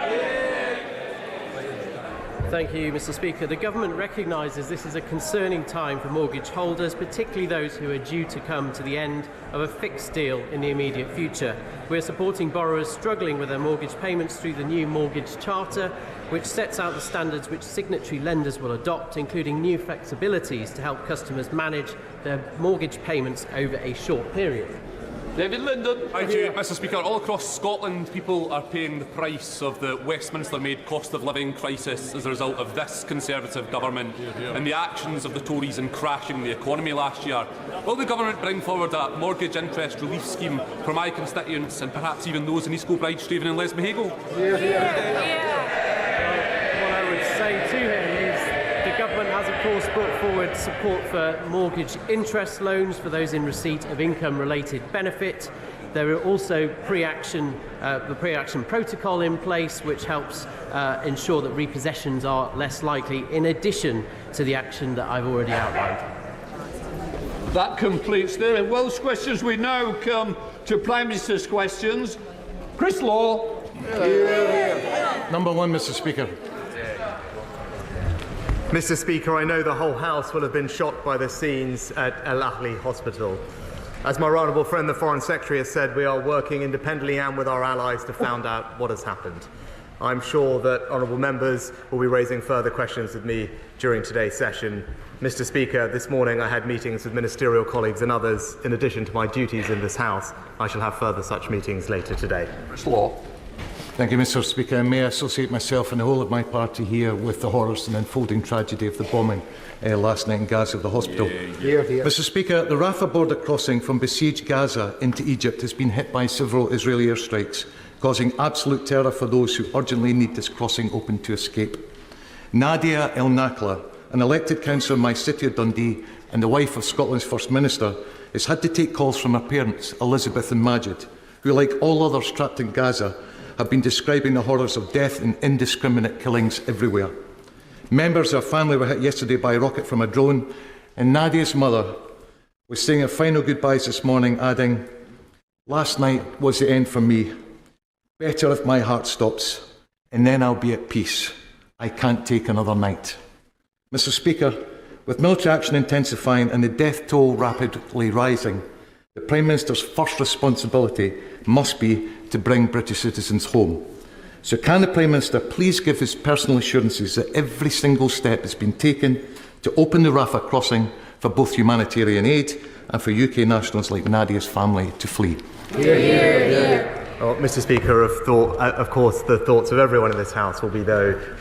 Thank you, Mr. Speaker. The government recognises this is a concerning time for mortgage holders, particularly those who are due to come to the end of a fixed deal in the immediate future. We are supporting borrowers struggling with their mortgage payments through the new Mortgage Charter, which sets out the standards which signatory lenders will adopt, including new flexibilities to help customers manage their mortgage payments over a short period. David Linden. Thank you, Mr. Speaker. All across Scotland, people are paying the price of the Westminster-made cost of living crisis as a result of this Conservative government and the actions of the Tories in crashing the economy last year. Will the government bring forward a mortgage interest relief scheme for my constituents and perhaps even those in East Kilbride, Straven and Lesmahagow? What I would say to him is the government has, of course, brought forward support for mortgage interest loans for those in receipt of income-related benefit. There are also the pre-action protocol in place, which helps ensure that repossessions are less likely, in addition to the action that I've already outlined. That completes the Welsh questions. We now come to Prime Minister's questions. Chris Law. Number one, Mr. Speaker. Mr. Speaker, I know the whole House will have been shocked by the scenes at Al Ahli Hospital. As my honourable friend, the Foreign Secretary, has said, we are working independently and with our allies to find out what has happened. I'm sure that honourable members will be raising further questions with me during today's session. Mr. Speaker, this morning I had meetings with ministerial colleagues and others. In addition to my duties in this House, I shall have further such meetings later today. Chris Law. Thank you, Mr. Speaker. And may I associate myself and the whole of my party here with the horrors and unfolding tragedy of the bombing last night in Gaza of the hospital. Mr. Speaker, the Rafah border crossing from besieged Gaza into Egypt has been hit by several Israeli airstrikes, causing absolute terror for those who urgently need this crossing open to escape. Nadia El Nakla, an elected councillor in my city of Dundee and the wife of Scotland's First Minister, has had to take calls from her parents, Elizabeth and Majid, who, like all others trapped in Gaza, have been describing the horrors of death and indiscriminate killings everywhere. Members of her family were hit yesterday by a rocket from a drone, and Nadia's mother was saying her final goodbyes this morning, adding, "Last night was the end for me. Better if my heart stops, and then I'll be at peace. I can't take another night." Mr. Speaker, with military action intensifying and the death toll rapidly rising, the Prime Minister's first responsibility must be to bring British citizens home. So can the Prime Minister please give his personal assurances that every single step has been taken to open the Rafah crossing for both humanitarian aid and for UK nationals like Nadia's family to flee? Well, Mr. Speaker, of course, the thoughts of everyone in this House will be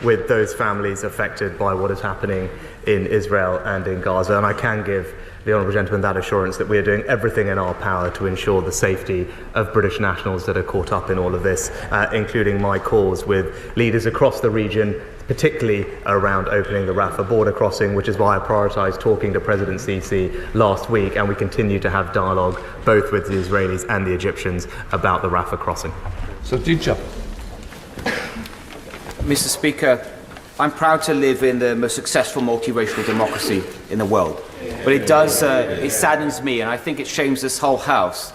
with those families affected by what is happening in Israel and in Gaza, and I can give the honourable gentleman that assurance that we are doing everything in our power to ensure the safety of British nationals that are caught up in all of this, including my calls with leaders across the region, particularly around opening the Rafah border crossing, which is why I prioritised talking to President Sisi last week, and we continue to have dialogue both with the Israelis and the Egyptians about the Rafah crossing. Sir Dija. Mr. Speaker, I'm proud to live in the most successful multiracial democracy in the world. But it saddens me, and I think it shames this whole House,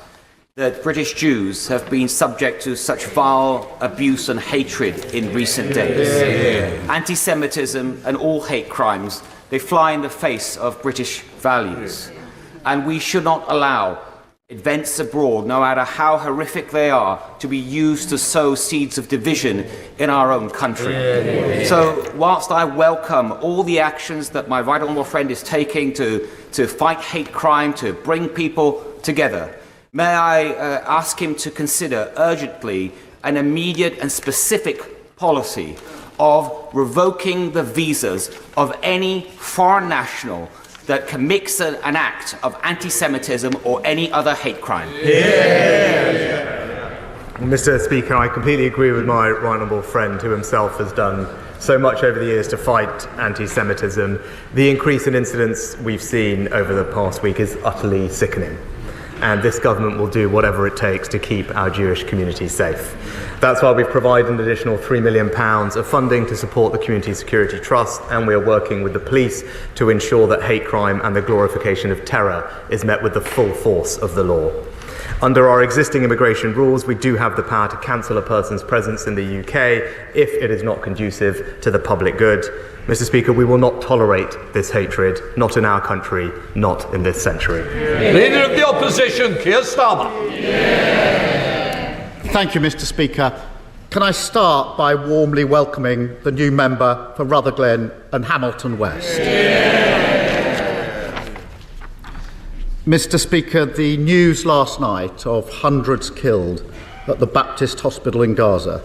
that British Jews have been subject to such vile abuse and hatred in recent days. Anti-Semitism and all hate crimes, they fly in the face of British values. And we should not allow events abroad, no matter how horrific they are, to be used to sow seeds of division in our own country. So whilst I welcome all the actions that my right honourable friend is taking to fight hate crime, to bring people together, may I ask him to consider urgently an immediate and specific policy of revoking the visas of any foreign national that commits an act of anti-Semitism or any other hate crime. Mr. Speaker, I completely agree with my right honourable friend, who himself has done so much over the years to fight anti-Semitism. The increase in incidents we've seen over the past week is utterly sickening, and this government will do whatever it takes to keep our Jewish community safe. That's why we've provided an additional £3 million of funding to support the Community Security Trust, and we are working with the police to ensure that hate crime and the glorification of terror is met with the full force of the law. Under our existing immigration rules, we do have the power to cancel a person's presence in the UK if it is not conducive to the public good. Mr. Speaker, we will not tolerate this hatred, not in our country, not in this century. Leader of the Opposition, Keir Starmer. Thank you, Mr. Speaker. Can I start by warmly welcoming the new member for Rutherglen and Hamilton West? Mr. Speaker, the news last night of hundreds killed at the Baptist Hospital in Gaza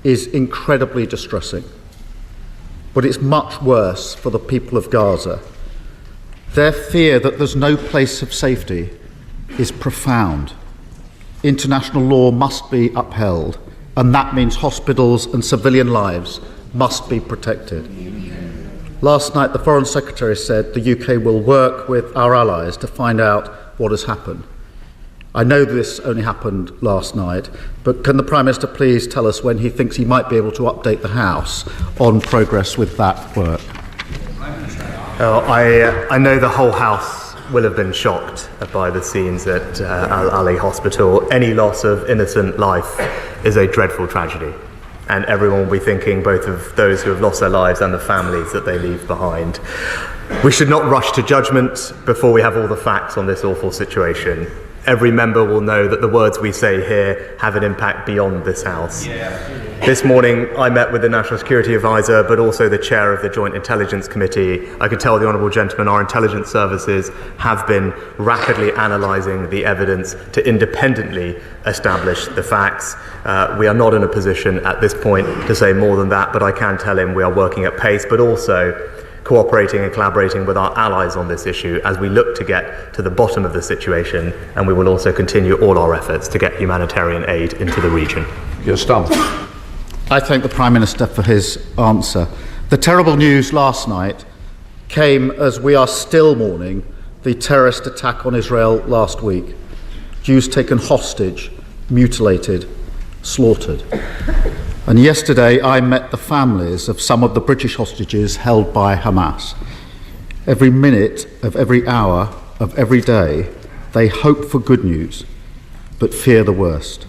is incredibly distressing. But it's much worse for the people of Gaza. Their fear that there's no place of safety is profound. International law must be upheld, and that means hospitals and civilian lives must be protected. Last night, the Foreign Secretary said the UK will work with our allies to find out what has happened. I know this only happened last night, but can the Prime Minister please tell us when he thinks he might be able to update the House on progress with that work? I know the whole House will have been shocked by the scenes at Al-Ali Hospital. Any loss of innocent life is a dreadful tragedy, and everyone will be thinking both of those who have lost their lives and the families that they leave behind. We should not rush to judgment before we have all the facts on this awful situation. Every member will know that the words we say here have an impact beyond this House. This morning I met with the National Security Advisor, but also the chair of the Joint Intelligence Committee. I can tell the honourable gentleman our intelligence services have been rapidly analysing the evidence to independently establish the facts. We are not in a position at this point to say more than that, but I can tell him we are working at pace, but also cooperating and collaborating with our allies on this issue as we look to get to the bottom of the situation, and we will also continue all our efforts to get humanitarian aid into the region. Yes, Tom. I thank the Prime Minister for his answer. The terrible news last night came as we are still mourning the terrorist attack on Israel last week. Jews taken hostage, mutilated, slaughtered. And yesterday I met the families of some of the British hostages held by Hamas. Every minute of every hour of every day, they hope for good news, but fear the worst.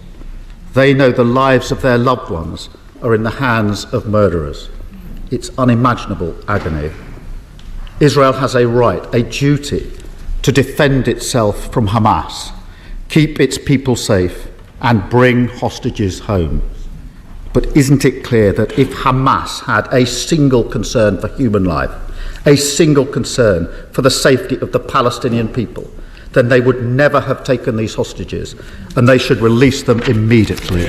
They know the lives of their loved ones are in the hands of murderers. It's unimaginable agony. Israel has a right, a duty, to defend itself from Hamas, keep its people safe, and bring hostages home. But isn't it clear that if Hamas had a single concern for human life, a single concern for the safety of the Palestinian people, then they would never have taken these hostages, and they should release them immediately?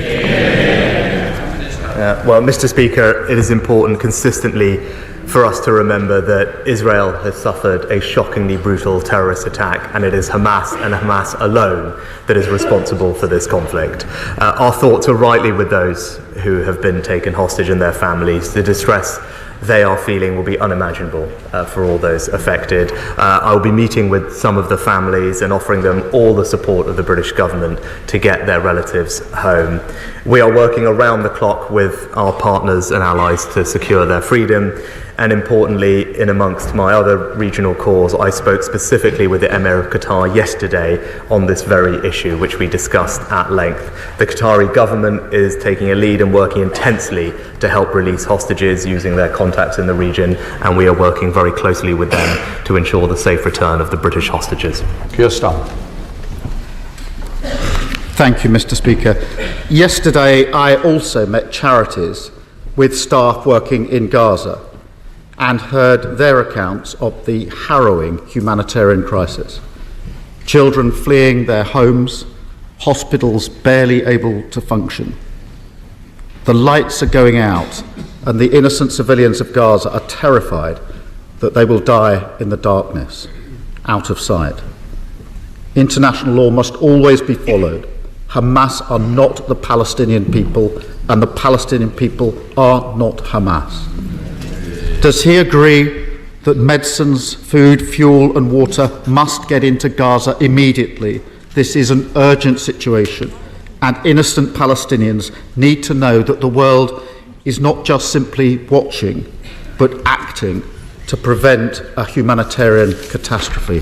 Well, Mr. Speaker, it is important consistently for us to remember that Israel has suffered a shockingly brutal terrorist attack, and it is Hamas and Hamas alone that is responsible for this conflict. Our thoughts are rightly with those who have been taken hostage and their families. The distress they are feeling will be unimaginable for all those affected. I will be meeting with some of the families and offering them all the support of the British government to get their relatives home. We are working around the clock with our partners and allies to secure their freedom. And importantly, in amongst my other regional calls, I spoke specifically with the Emir of Qatar yesterday on this very issue, which we discussed at length. The Qatari government is taking a lead and working intensely to help release hostages using their contacts in the region, and we are working very closely with them to ensure the safe return of the British hostages. Keir Starr. Thank you, Mr. Speaker. Yesterday, I also met charities with staff working in Gaza and heard their accounts of the harrowing humanitarian crisis. Children fleeing their homes, hospitals barely able to function. The lights are going out, and the innocent civilians of Gaza are terrified that they will die in the darkness, out of sight. International law must always be followed. Hamas are not the Palestinian people, and the Palestinian people are not Hamas. Does he agree that medicines, food, fuel and water must get into Gaza immediately? This is an urgent situation, and innocent Palestinians need to know that the world is not just simply watching, but acting to prevent a humanitarian catastrophe.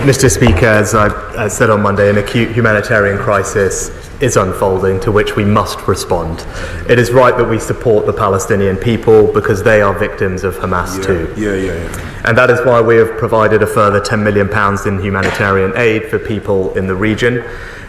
Mr. Speaker, as I said on Monday, an acute humanitarian crisis is unfolding to which we must respond. It is right that we support the Palestinian people because they are victims of Hamas too. And that is why we have provided a further £10 million in humanitarian aid for people in the region.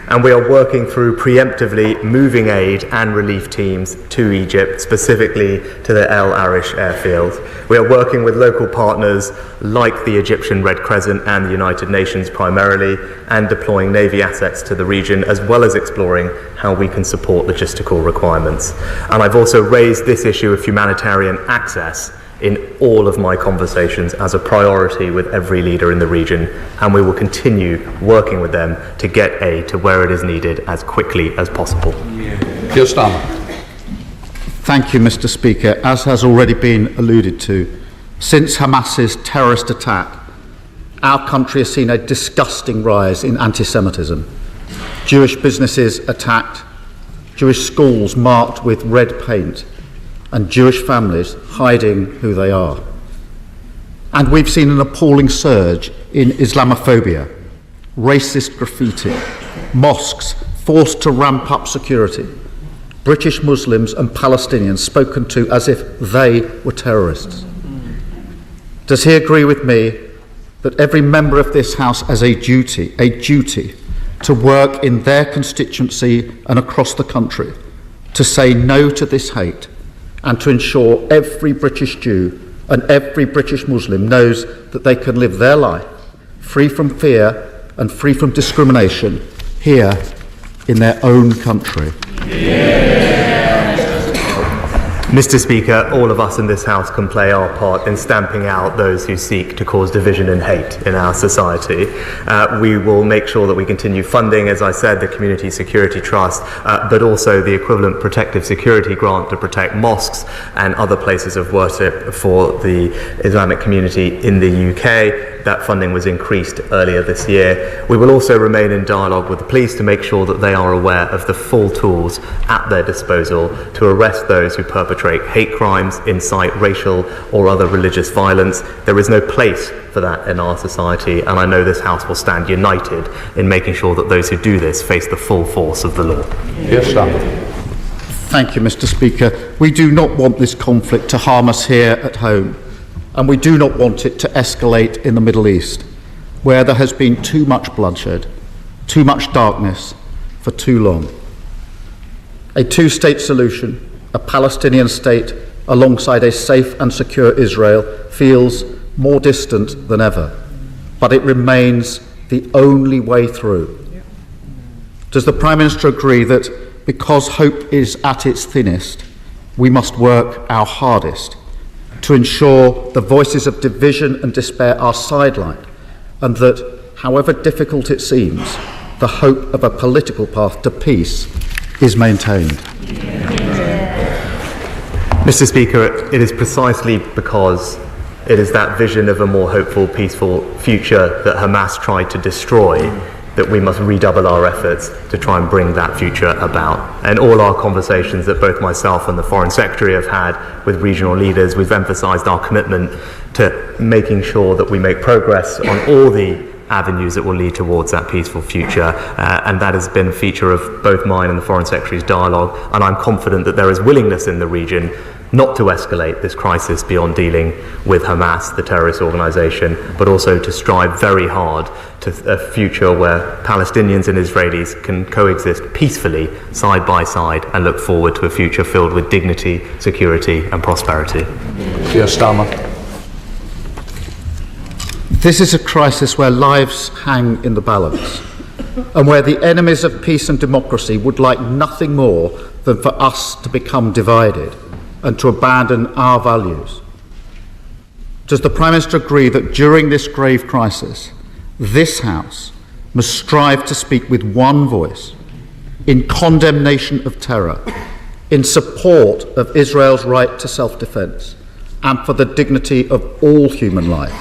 And we are working through preemptively moving aid and relief teams to Egypt, specifically to the El Arish airfield. We are working with local partners like the Egyptian Red Crescent and the United Nations primarily, and deploying Navy assets to the region, as well as exploring how we can support logistical requirements. And I've also raised this issue of humanitarian access in all of my conversations as a priority with every leader in the region, and we will continue working with them to get aid to where it is needed as quickly as possible. Thank you, Mr. Speaker. As has already been alluded to, since Hamas's terrorist attack, our country has seen a disgusting rise in anti-Semitism. Jewish businesses attacked, Jewish schools marked with red paint, and Jewish families hiding who they are. And we've seen an appalling surge in Islamophobia, racist graffiti, mosques forced to ramp up security, British Muslims and Palestinians spoken to as if they were terrorists. Does he agree with me that every member of this House has a duty to work in their constituency and across the country to say no to this hate, and to ensure every British Jew and every British Muslim knows that they can live their life free from fear and free from discrimination here in their own country? Mr. Speaker, all of us in this House can play our part in stamping out those who seek to cause division and hate in our society. We will make sure that we continue funding, as I said, the Community Security Trust, but also the equivalent protective security grant to protect mosques and other places of worship for the Islamic community in the UK. That funding was increased earlier this year. We will also remain in dialogue with the police to make sure that they are aware of the full tools at their disposal to arrest those who perpetrate hate crimes, incite racial or other religious violence. There is no place for that in our society, and I know this House will stand united in making sure that those who do this face the full force of the law. Thank you, Mr. Speaker. We do not want this conflict to harm us here at home, and we do not want it to escalate in the Middle East, where there has been too much bloodshed, too much darkness for too long. A two-state solution, a Palestinian state alongside a safe and secure Israel, feels more distant than ever, but it remains the only way through. Does the Prime Minister agree that because hope is at its thinnest, we must work our hardest to ensure the voices of division and despair are sidelined, and that, however difficult it seems, the hope of a political path to peace is maintained? Mr. Speaker, it is precisely because it is that vision of a more hopeful, peaceful future that Hamas tried to destroy that we must redouble our efforts to try and bring that future about. And all our conversations that both myself and the Foreign Secretary have had with regional leaders, we've emphasised our commitment to making sure that we make progress on all the avenues that will lead towards that peaceful future, and that has been a feature of both mine and the Foreign Secretary's dialogue, and I'm confident that there is willingness in the region not to escalate this crisis beyond dealing with Hamas, the terrorist organisation, but also to strive very hard to a future where Palestinians and Israelis can coexist peacefully side by side and look forward to a future filled with dignity, security and prosperity. This is a crisis where lives hang in the balance, and where the enemies of peace and democracy would like nothing more than for us to become divided and to abandon our values. Does the Prime Minister agree that during this grave crisis, this House must strive to speak with one voice in condemnation of terror, in support of Israel's right to self-defence, and for the dignity of all human life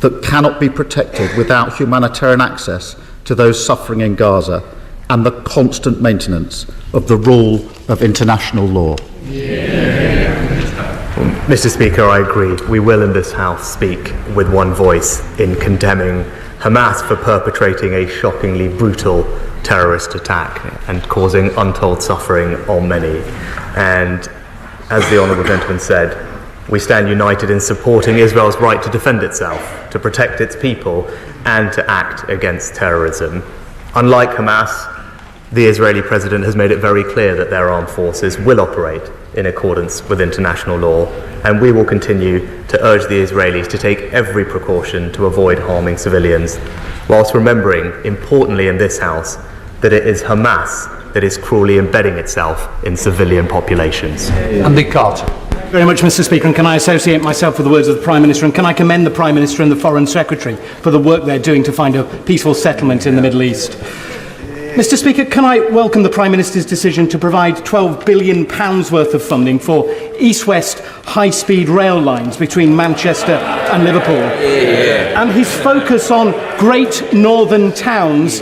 that cannot be protected without humanitarian access to those suffering in Gaza and the constant maintenance of the rule of international law? Mr. Speaker, I agree. We will in this House speak with one voice in condemning Hamas for perpetrating a shockingly brutal terrorist attack and causing untold suffering on many. And as the Honourable Gentleman said, we stand united in supporting Israel's right to defend itself, to protect its people, and to act against terrorism. Unlike Hamas, the Israeli president has made it very clear that their armed forces will operate in accordance with international law, and we will continue to urge the Israelis to take every precaution to avoid harming civilians, whilst remembering, importantly in this House, that it is Hamas that is cruelly embedding itself in civilian populations. Andy Carter. Very much, Mr. Speaker, and can I associate myself with the words of the Prime Minister, and can I commend the Prime Minister and the Foreign Secretary for the work they're doing to find a peaceful settlement in the Middle East. Mr. Speaker, can I welcome the Prime Minister's decision to provide £12 billion worth of funding for east-west high-speed rail lines between Manchester and Liverpool, and his focus on great northern towns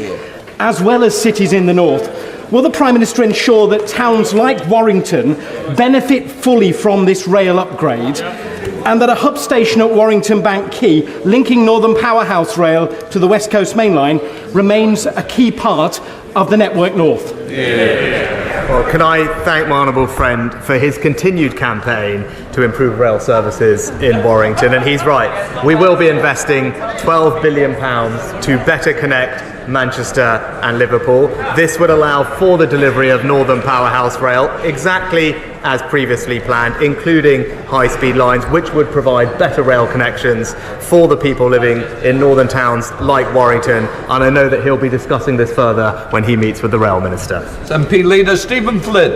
as well as cities in the north? Will the Prime Minister ensure that towns like Warrington benefit fully from this rail upgrade, and that a hub station at Warrington Bank Quay, linking Northern Powerhouse Rail to the West Coast Main Line, remains a key part of the Network North? Well, can I thank my honourable friend for his continued campaign to improve rail services in Warrington, and he's right. We will be investing £12 billion to better connect Manchester and Liverpool. This would allow for the delivery of Northern Powerhouse Rail exactly as previously planned, including high-speed lines, which would provide better rail connections for the people living in northern towns like Warrington. And I know that he'll be discussing this further when he meets with the Rail Minister. MP Leader Stephen Flynn.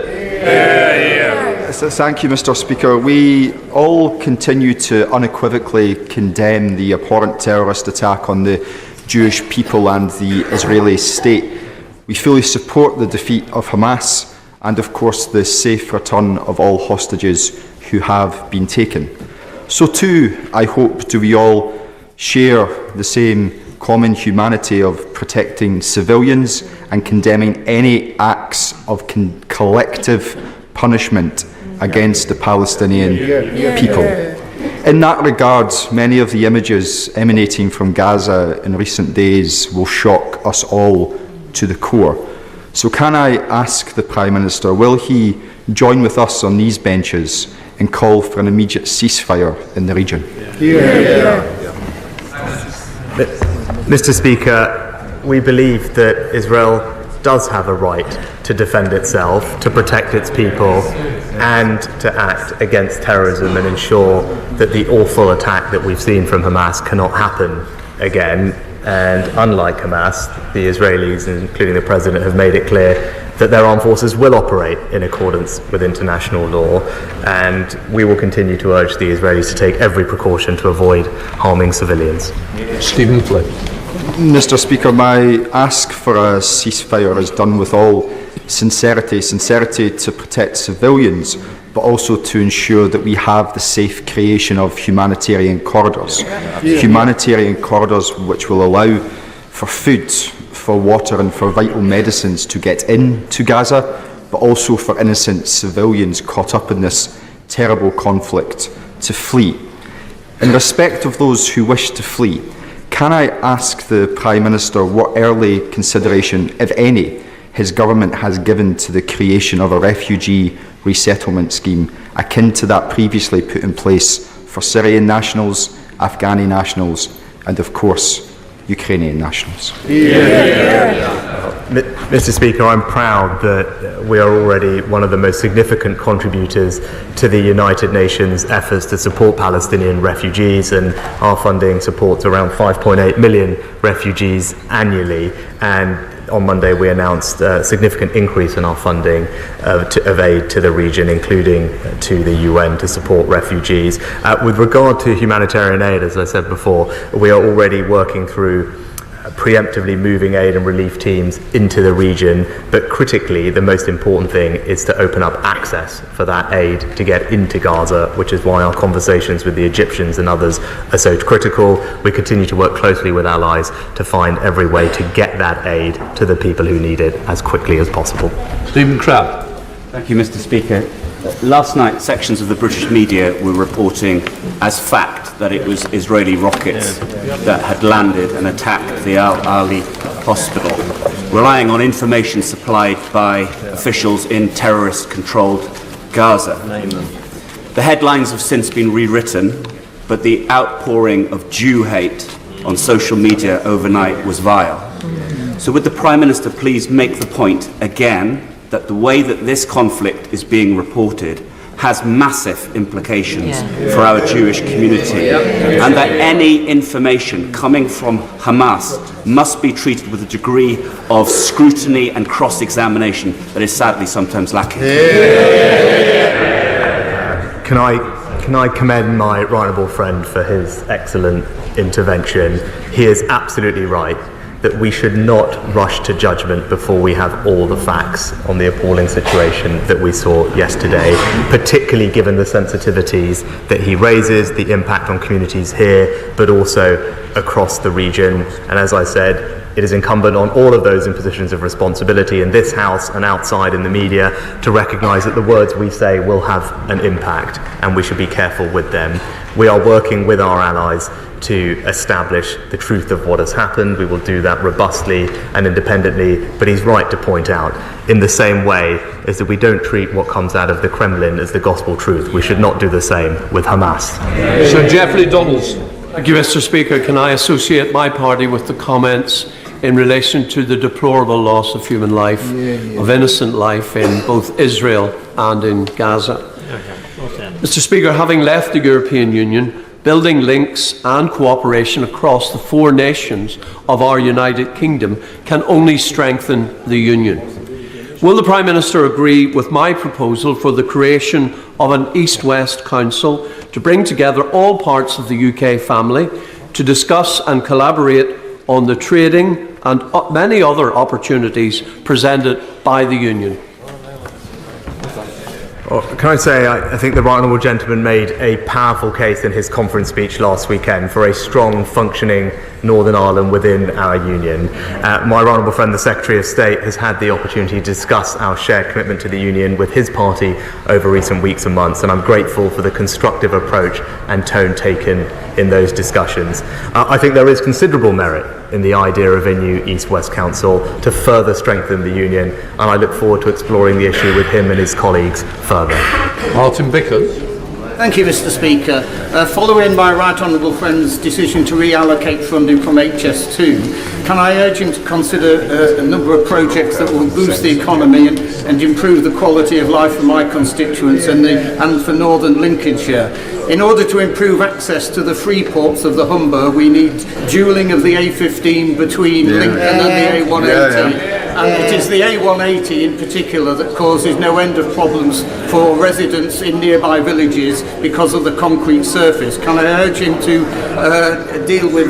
Thank you, Mr. Speaker. We all continue to unequivocally condemn the abhorrent terrorist attack on the Jewish people and the Israeli state. We fully support the defeat of Hamas and, of course, the safe return of all hostages who have been taken. So too, I hope, do we all share the same common humanity of protecting civilians and condemning any acts of collective punishment against the Palestinian people. In that regard, many of the images emanating from Gaza in recent days will shock us all to the core. So can I ask the Prime Minister, will he join with us on these benches and call for an immediate ceasefire in the region? Mr. Speaker, we believe that Israel does have a right to defend itself, to protect its people, and to act against terrorism and ensure that the awful attack that we've seen from Hamas cannot happen again. And unlike Hamas, the Israelis, including the President, have made it clear that their armed forces will operate in accordance with international law, and we will continue to urge the Israelis to take every precaution to avoid harming civilians. Stephen Flynn. Mr. Speaker, my ask for a ceasefire is done with all sincerity to protect civilians, but also to ensure that we have the safe creation of humanitarian corridors. Humanitarian corridors which will allow for food, for water and for vital medicines to get into Gaza, but also for innocent civilians caught up in this terrible conflict to flee. In respect of those who wish to flee, can I ask the Prime Minister what early consideration, if any, his government has given to the creation of a refugee resettlement scheme akin to that previously put in place for Syrian nationals, Afghani nationals, and of course, Ukrainian nationals? Mr. Speaker, I'm proud that we are already one of the most significant contributors to the United Nations efforts to support Palestinian refugees, and our funding supports around 5.8 million refugees annually. And on Monday we announced a significant increase in our funding of aid to the region, including to the UN to support refugees. With regard to humanitarian aid, as I said before, we are already working through preemptively moving aid and relief teams into the region, but critically the most important thing is to open up access for that aid to get into Gaza, which is why our conversations with the Egyptians and others are so critical. We continue to work closely with allies to find every way to get that aid to the people who need it as quickly as possible. Stephen Crabb. Thank you, Mr. Speaker. Last night, sections of the British media were reporting as fact that it was Israeli rockets that had landed and attacked the Al-Ali hospital, relying on information supplied by officials in terrorist-controlled Gaza. The headlines have since been rewritten, but the outpouring of Jew hate on social media overnight was vile. So would the Prime Minister please make the point again that the way that this conflict is being reported has massive implications for our Jewish community, and that any information coming from Hamas must be treated with a degree of scrutiny and cross-examination that is sadly sometimes lacking. Can I commend my right honourable friend for his excellent intervention? He is absolutely right that we should not rush to judgment before we have all the facts on the appalling situation that we saw yesterday, particularly given the sensitivities that he raises, the impact on communities here, but also across the region. And as I said, it is incumbent on all of those in positions of responsibility in this House and outside in the media to recognise that the words we say will have an impact, and we should be careful with them. We are working with our allies to establish the truth of what has happened. We will do that robustly and independently, but he's right to point out, in the same way as that we don't treat what comes out of the Kremlin as the gospel truth, we should not do the same with Hamas. Sir Geoffrey Donaldson. Thank you, Mr. Speaker. Can I associate my party with the comments in relation to the deplorable loss of human life, of innocent life in both Israel and in Gaza? Mr. Speaker, having left the European Union, building links and cooperation across the four nations of our United Kingdom can only strengthen the Union. Will the Prime Minister agree with my proposal for the creation of an East-West Council to bring together all parts of the UK family to discuss and collaborate on the trading and many other opportunities presented by the Union? Can I say, I think the right honourable gentleman made a powerful case in his conference speech last weekend for a strong, functioning Northern Ireland within our union. My right honourable friend, the Secretary of State, has had the opportunity to discuss our shared commitment to the union with his party over recent weeks and months, and I'm grateful for the constructive approach and tone taken in those discussions. I think there is considerable merit in the idea of a new East-West Council to further strengthen the union, and I look forward to exploring the issue with him and his colleagues further. Martin Vickers. Thank you, Mr. Speaker. Following my right honourable friend's decision to reallocate funding from HS2, can I urge him to consider a number of projects that will boost the economy and improve the quality of life for my constituents and for Northern Lincolnshire? In order to improve access to the free ports of the Humber, we need dualling of the A15 between Lincoln and the A180. And it is the A180 in particular that causes no end of problems for residents in nearby villages because of the concrete surface. Can I urge him to deal with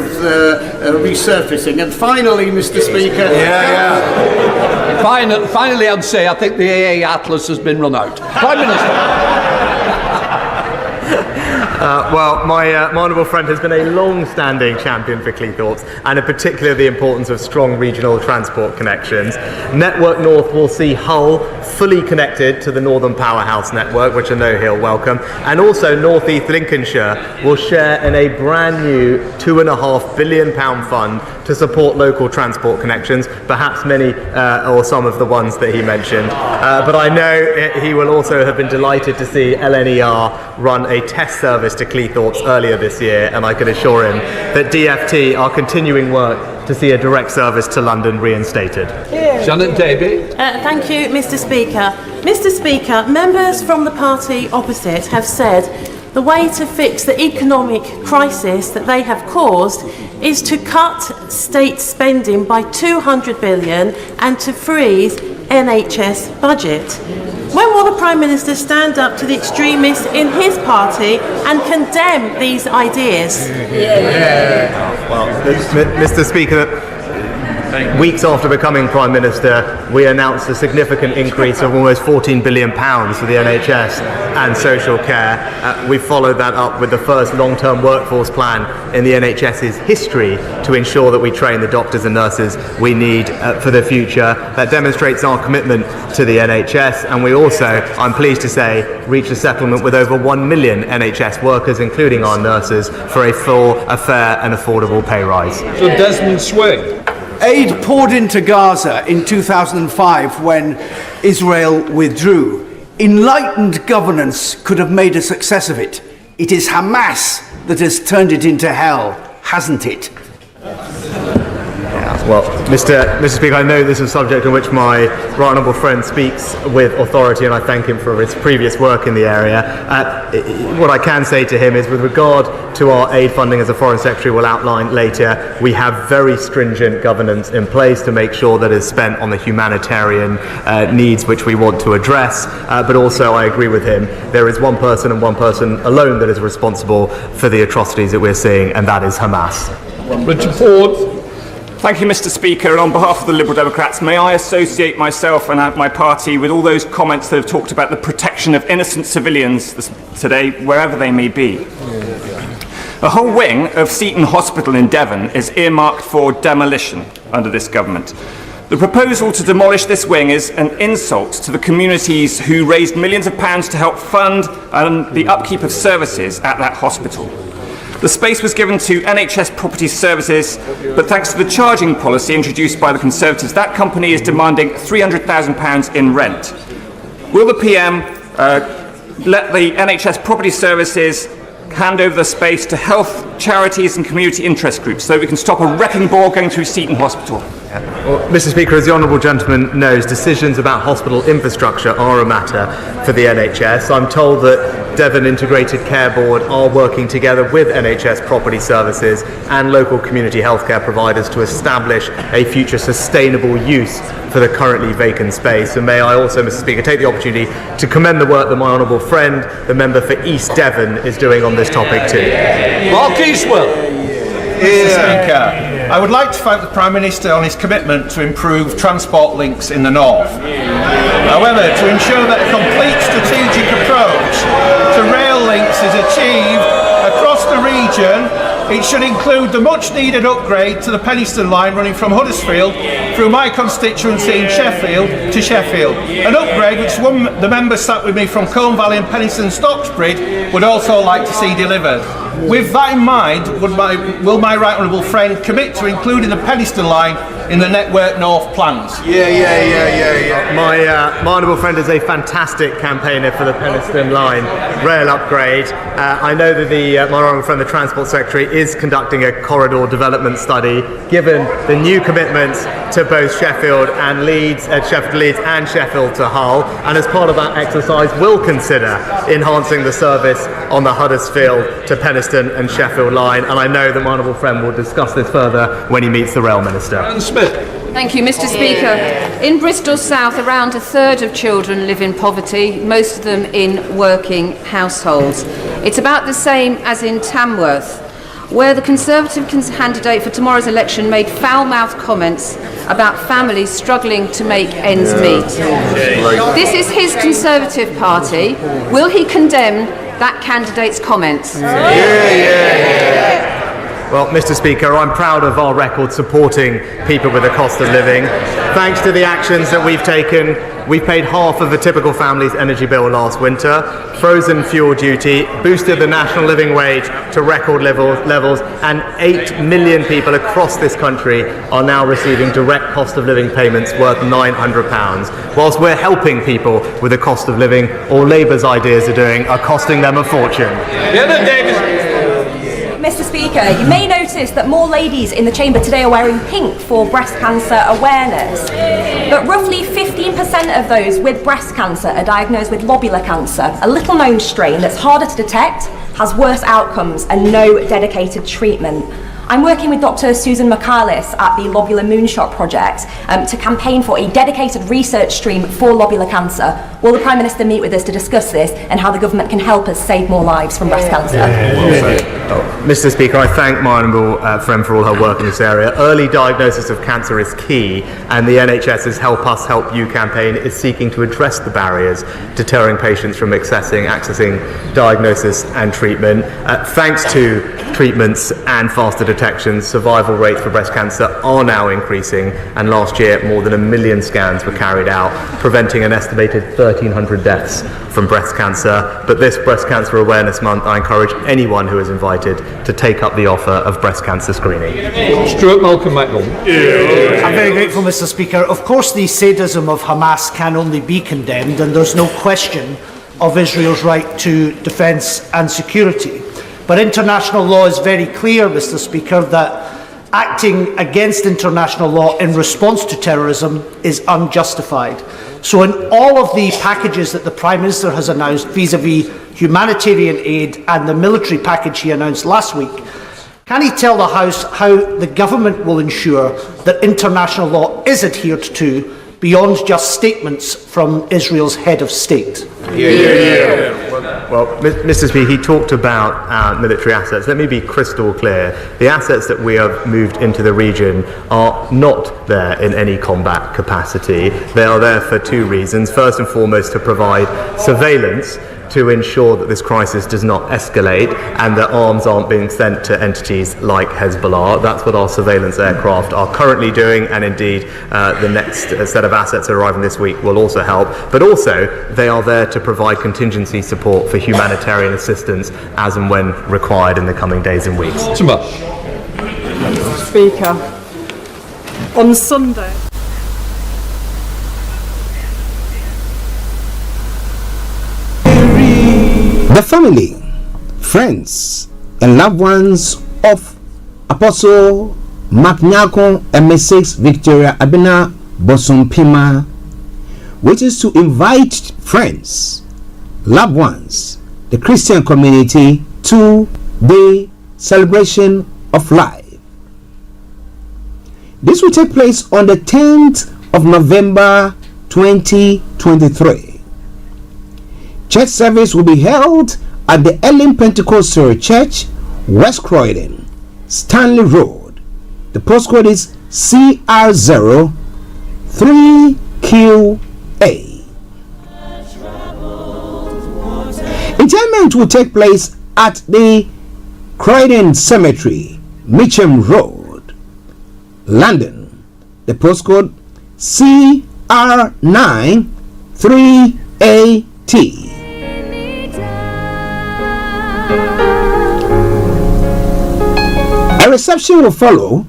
resurfacing? And finally, Mr. Speaker... Finally, I'd say I think the AA Atlas has been run out. Prime Minister. My honourable friend has been a long-standing champion for Cleethorpes, and in particular the importance of strong regional transport connections. Network North will see Hull fully connected to the Northern Powerhouse network, which I know he'll welcome, and also North East Lincolnshire will share in a brand new £2.5 billion fund to support local transport connections, perhaps many or some of the ones that he mentioned. But I know he will also have been delighted to see LNER run a test service to Cleethorpes earlier this year, and I can assure him that DFT are continuing work to see a direct service to London reinstated. Janet Davey. Thank you, Mr. Speaker. Mr. Speaker, members from the party opposite have said the way to fix the economic crisis that they have caused is to cut state spending by 200 billion and to freeze NHS budget. When will the Prime Minister stand up to the extremists in his party and condemn these ideas? Well, Mr. Speaker, weeks after becoming Prime Minister, we announced a significant increase of almost £14 billion for the NHS and social care. We followed that up with the first long-term workforce plan in the NHS's history to ensure that we train the doctors and nurses we need for the future. That demonstrates our commitment to the NHS, and we also, I'm pleased to say, reached a settlement with over 1 million NHS workers, including our nurses, for a full, a fair and affordable pay rise. So Desmond Swing. Aid poured into Gaza in 2005 when Israel withdrew. Enlightened governance could have made a success of it. It is Hamas that has turned it into hell, hasn't it? Well, Mr. Speaker, I know this is a subject on which my right honourable friend speaks with authority, and I thank him for his previous work in the area. What I can say to him is, with regard to our aid funding, as the Foreign Secretary will outline later, we have very stringent governance in place to make sure that it's spent on the humanitarian needs which we want to address. But also, I agree with him, there is one person and one person alone that is responsible for the atrocities that we're seeing, and that is Hamas. Richard Ford. Thank you, Mr. Speaker, and on behalf of the Liberal Democrats, may I associate myself and my party with all those comments that have talked about the protection of innocent civilians today, wherever they may be. A whole wing of Seton Hospital in Devon is earmarked for demolition under this government. The proposal to demolish this wing is an insult to the communities who raised millions of pounds to help fund the upkeep of services at that hospital. The space was given to NHS Property Services, but thanks to the charging policy introduced by the Conservatives, that company is demanding £300,000 in rent. Will the PM let the NHS Property Services hand over the space to health charities and community interest groups so that we can stop a wrecking ball going through Seton Hospital? Well, Mr. Speaker, as the Honourable Gentleman knows, decisions about hospital infrastructure are a matter for the NHS. I'm told that Devon Integrated Care Board are working together with NHS Property Services and local community healthcare providers to establish a future sustainable use for the currently vacant space. And may I also, Mr. Speaker, take the opportunity to commend the work that my honourable friend, the member for East Devon, is doing on this topic too. Mark Eastwell. Mr. Speaker, I would like to thank the Prime Minister on his commitment to improve transport links in the north. However, to ensure that a complete strategic approach to rail links is achieved across the region, it should include the much needed upgrade to the Penistone line running from Huddersfield through my constituency in Sheffield to Sheffield. An upgrade which the member sat with me from Colne Valley and Penistone Stocksbridge would also like to see delivered. With that in mind, will my right honourable friend commit to including the Penistone line in the Network North plans? My honourable friend is a fantastic campaigner for the Penistone line rail upgrade. I know that my honourable friend, the Transport Secretary, is conducting a corridor development study, given the new commitments to both Sheffield and Leeds and Sheffield to Hull, and as part of that exercise will consider enhancing the service on the Huddersfield to Penistone and Sheffield line, and I know that my honourable friend will discuss this further when he meets the Rail Minister. Anne Smith. Thank you, Mr. Speaker. In Bristol South, around a third of children live in poverty, most of them in working households. It's about the same as in Tamworth, where the Conservative candidate for tomorrow's election made foul-mouthed comments about families struggling to make ends meet. This is his Conservative Party. Will he condemn that candidate's comments? Well, Mr. Speaker, I'm proud of our record supporting people with the cost of living. Thanks to the actions that we've taken, we've paid half of a typical family's energy bill last winter, frozen fuel duty, boosted the national living wage to record levels, and 8 million people across this country are now receiving direct cost of living payments worth £900. Whilst we're helping people with the cost of living, all Labour's ideas are costing them a fortune. Mr. Speaker, you may notice that more ladies in the chamber today are wearing pink for breast cancer awareness. But roughly 15% of those with breast cancer are diagnosed with lobular cancer, a little known strain that's harder to detect, has worse outcomes and no dedicated treatment. I'm working with Dr. Susan McCarlis at the Lobular Moonshot Project to campaign for a dedicated research stream for lobular cancer. Will the Prime Minister meet with us to discuss this and how the government can help us save more lives from breast cancer? Mr. Speaker, I thank my honourable friend for all her work in this area. Early diagnosis of cancer is key, and the NHS's Help Us Help You campaign is seeking to address the barriers deterring patients from accessing diagnosis and treatment. Thanks to treatments and faster detection, survival rates for breast cancer are now increasing, and last year more than 1 million scans were carried out, preventing an estimated 1,300 deaths from breast cancer. But this Breast Cancer Awareness Month, I encourage anyone who is invited to take up the offer of breast cancer screening. Stuart Malcolm MacDonald. I'm very grateful, Mr. Speaker. Of course, the sadism of Hamas can only be condemned, and there's no question of Israel's right to defence and security. But international law is very clear, Mr. Speaker, that acting against international law in response to terrorism is unjustified. So in all of the packages that the Prime Minister has announced vis-à-vis humanitarian aid and the military package he announced last week, can he tell the House how the government will ensure that international law is adhered to beyond just statements from Israel's head of state? Well, Mr. Speaker, he talked about military assets. Let me be crystal clear. The assets that we have moved into the region are not there in any combat capacity. They are there for two reasons. First and foremost, to provide surveillance to ensure that this crisis does not escalate and that arms aren't being sent to entities like Hezbollah. That's what our surveillance aircraft are currently doing, and indeed the next set of assets arriving this week will also help. But also, they are there to provide contingency support for humanitarian assistance as and when required in the coming days and weeks. Speaker, on Sunday. The family, friends, and loved ones of Apostle Maknyakon and Mrs. Victoria Abina Bosumpima wishes to invite friends, loved ones, the Christian community to the celebration of life. This will take place on the 10th of November 2023. Church service will be held at the Elim Pentecostal Church, West Croydon, Stanley Road. The postcode is CR0 3QA. Interment will take place at the Croydon Cemetery, Mitcham Road, London. The postcode CR9 3AT. A reception will follow,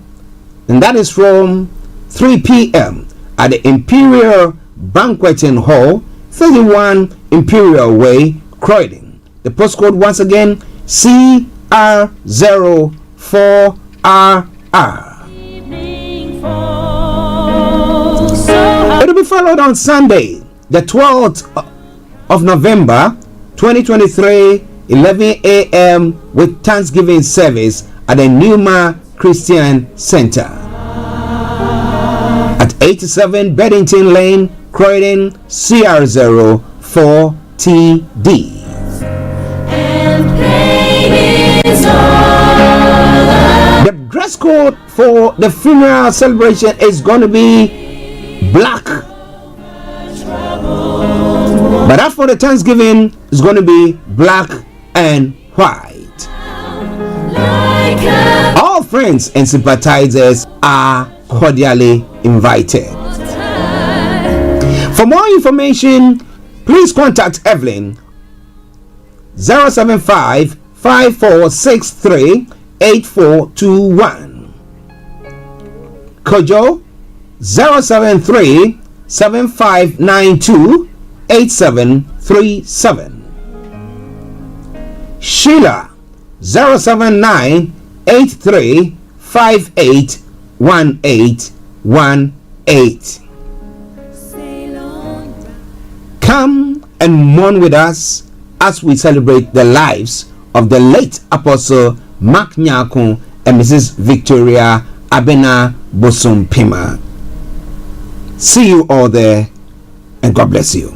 and that is from 3 p.m. at the Imperial Banqueting Hall, 31 Imperial Way, Croydon. The postcode once again CR04RR. It will be followed on Sunday, the 12th of November 2023, 11 a.m. with Thanksgiving service at the Numa Christian Center at 87 Beddington Lane, Croydon, CR04TD. The dress code for the funeral celebration is going to be black, but after the Thanksgiving is going to be black and white. All friends and sympathizers are cordially invited. For more information, please contact Evelyn 075 5463 8421. Kojo 073 7592 8737. Sheila 079 8358 1818. Come and mourn with us as we celebrate the lives of the late Apostle Mark Nyakun and Mrs. Victoria Abena Bosumpima. See you all there, and God bless you.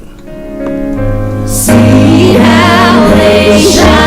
See how they shine.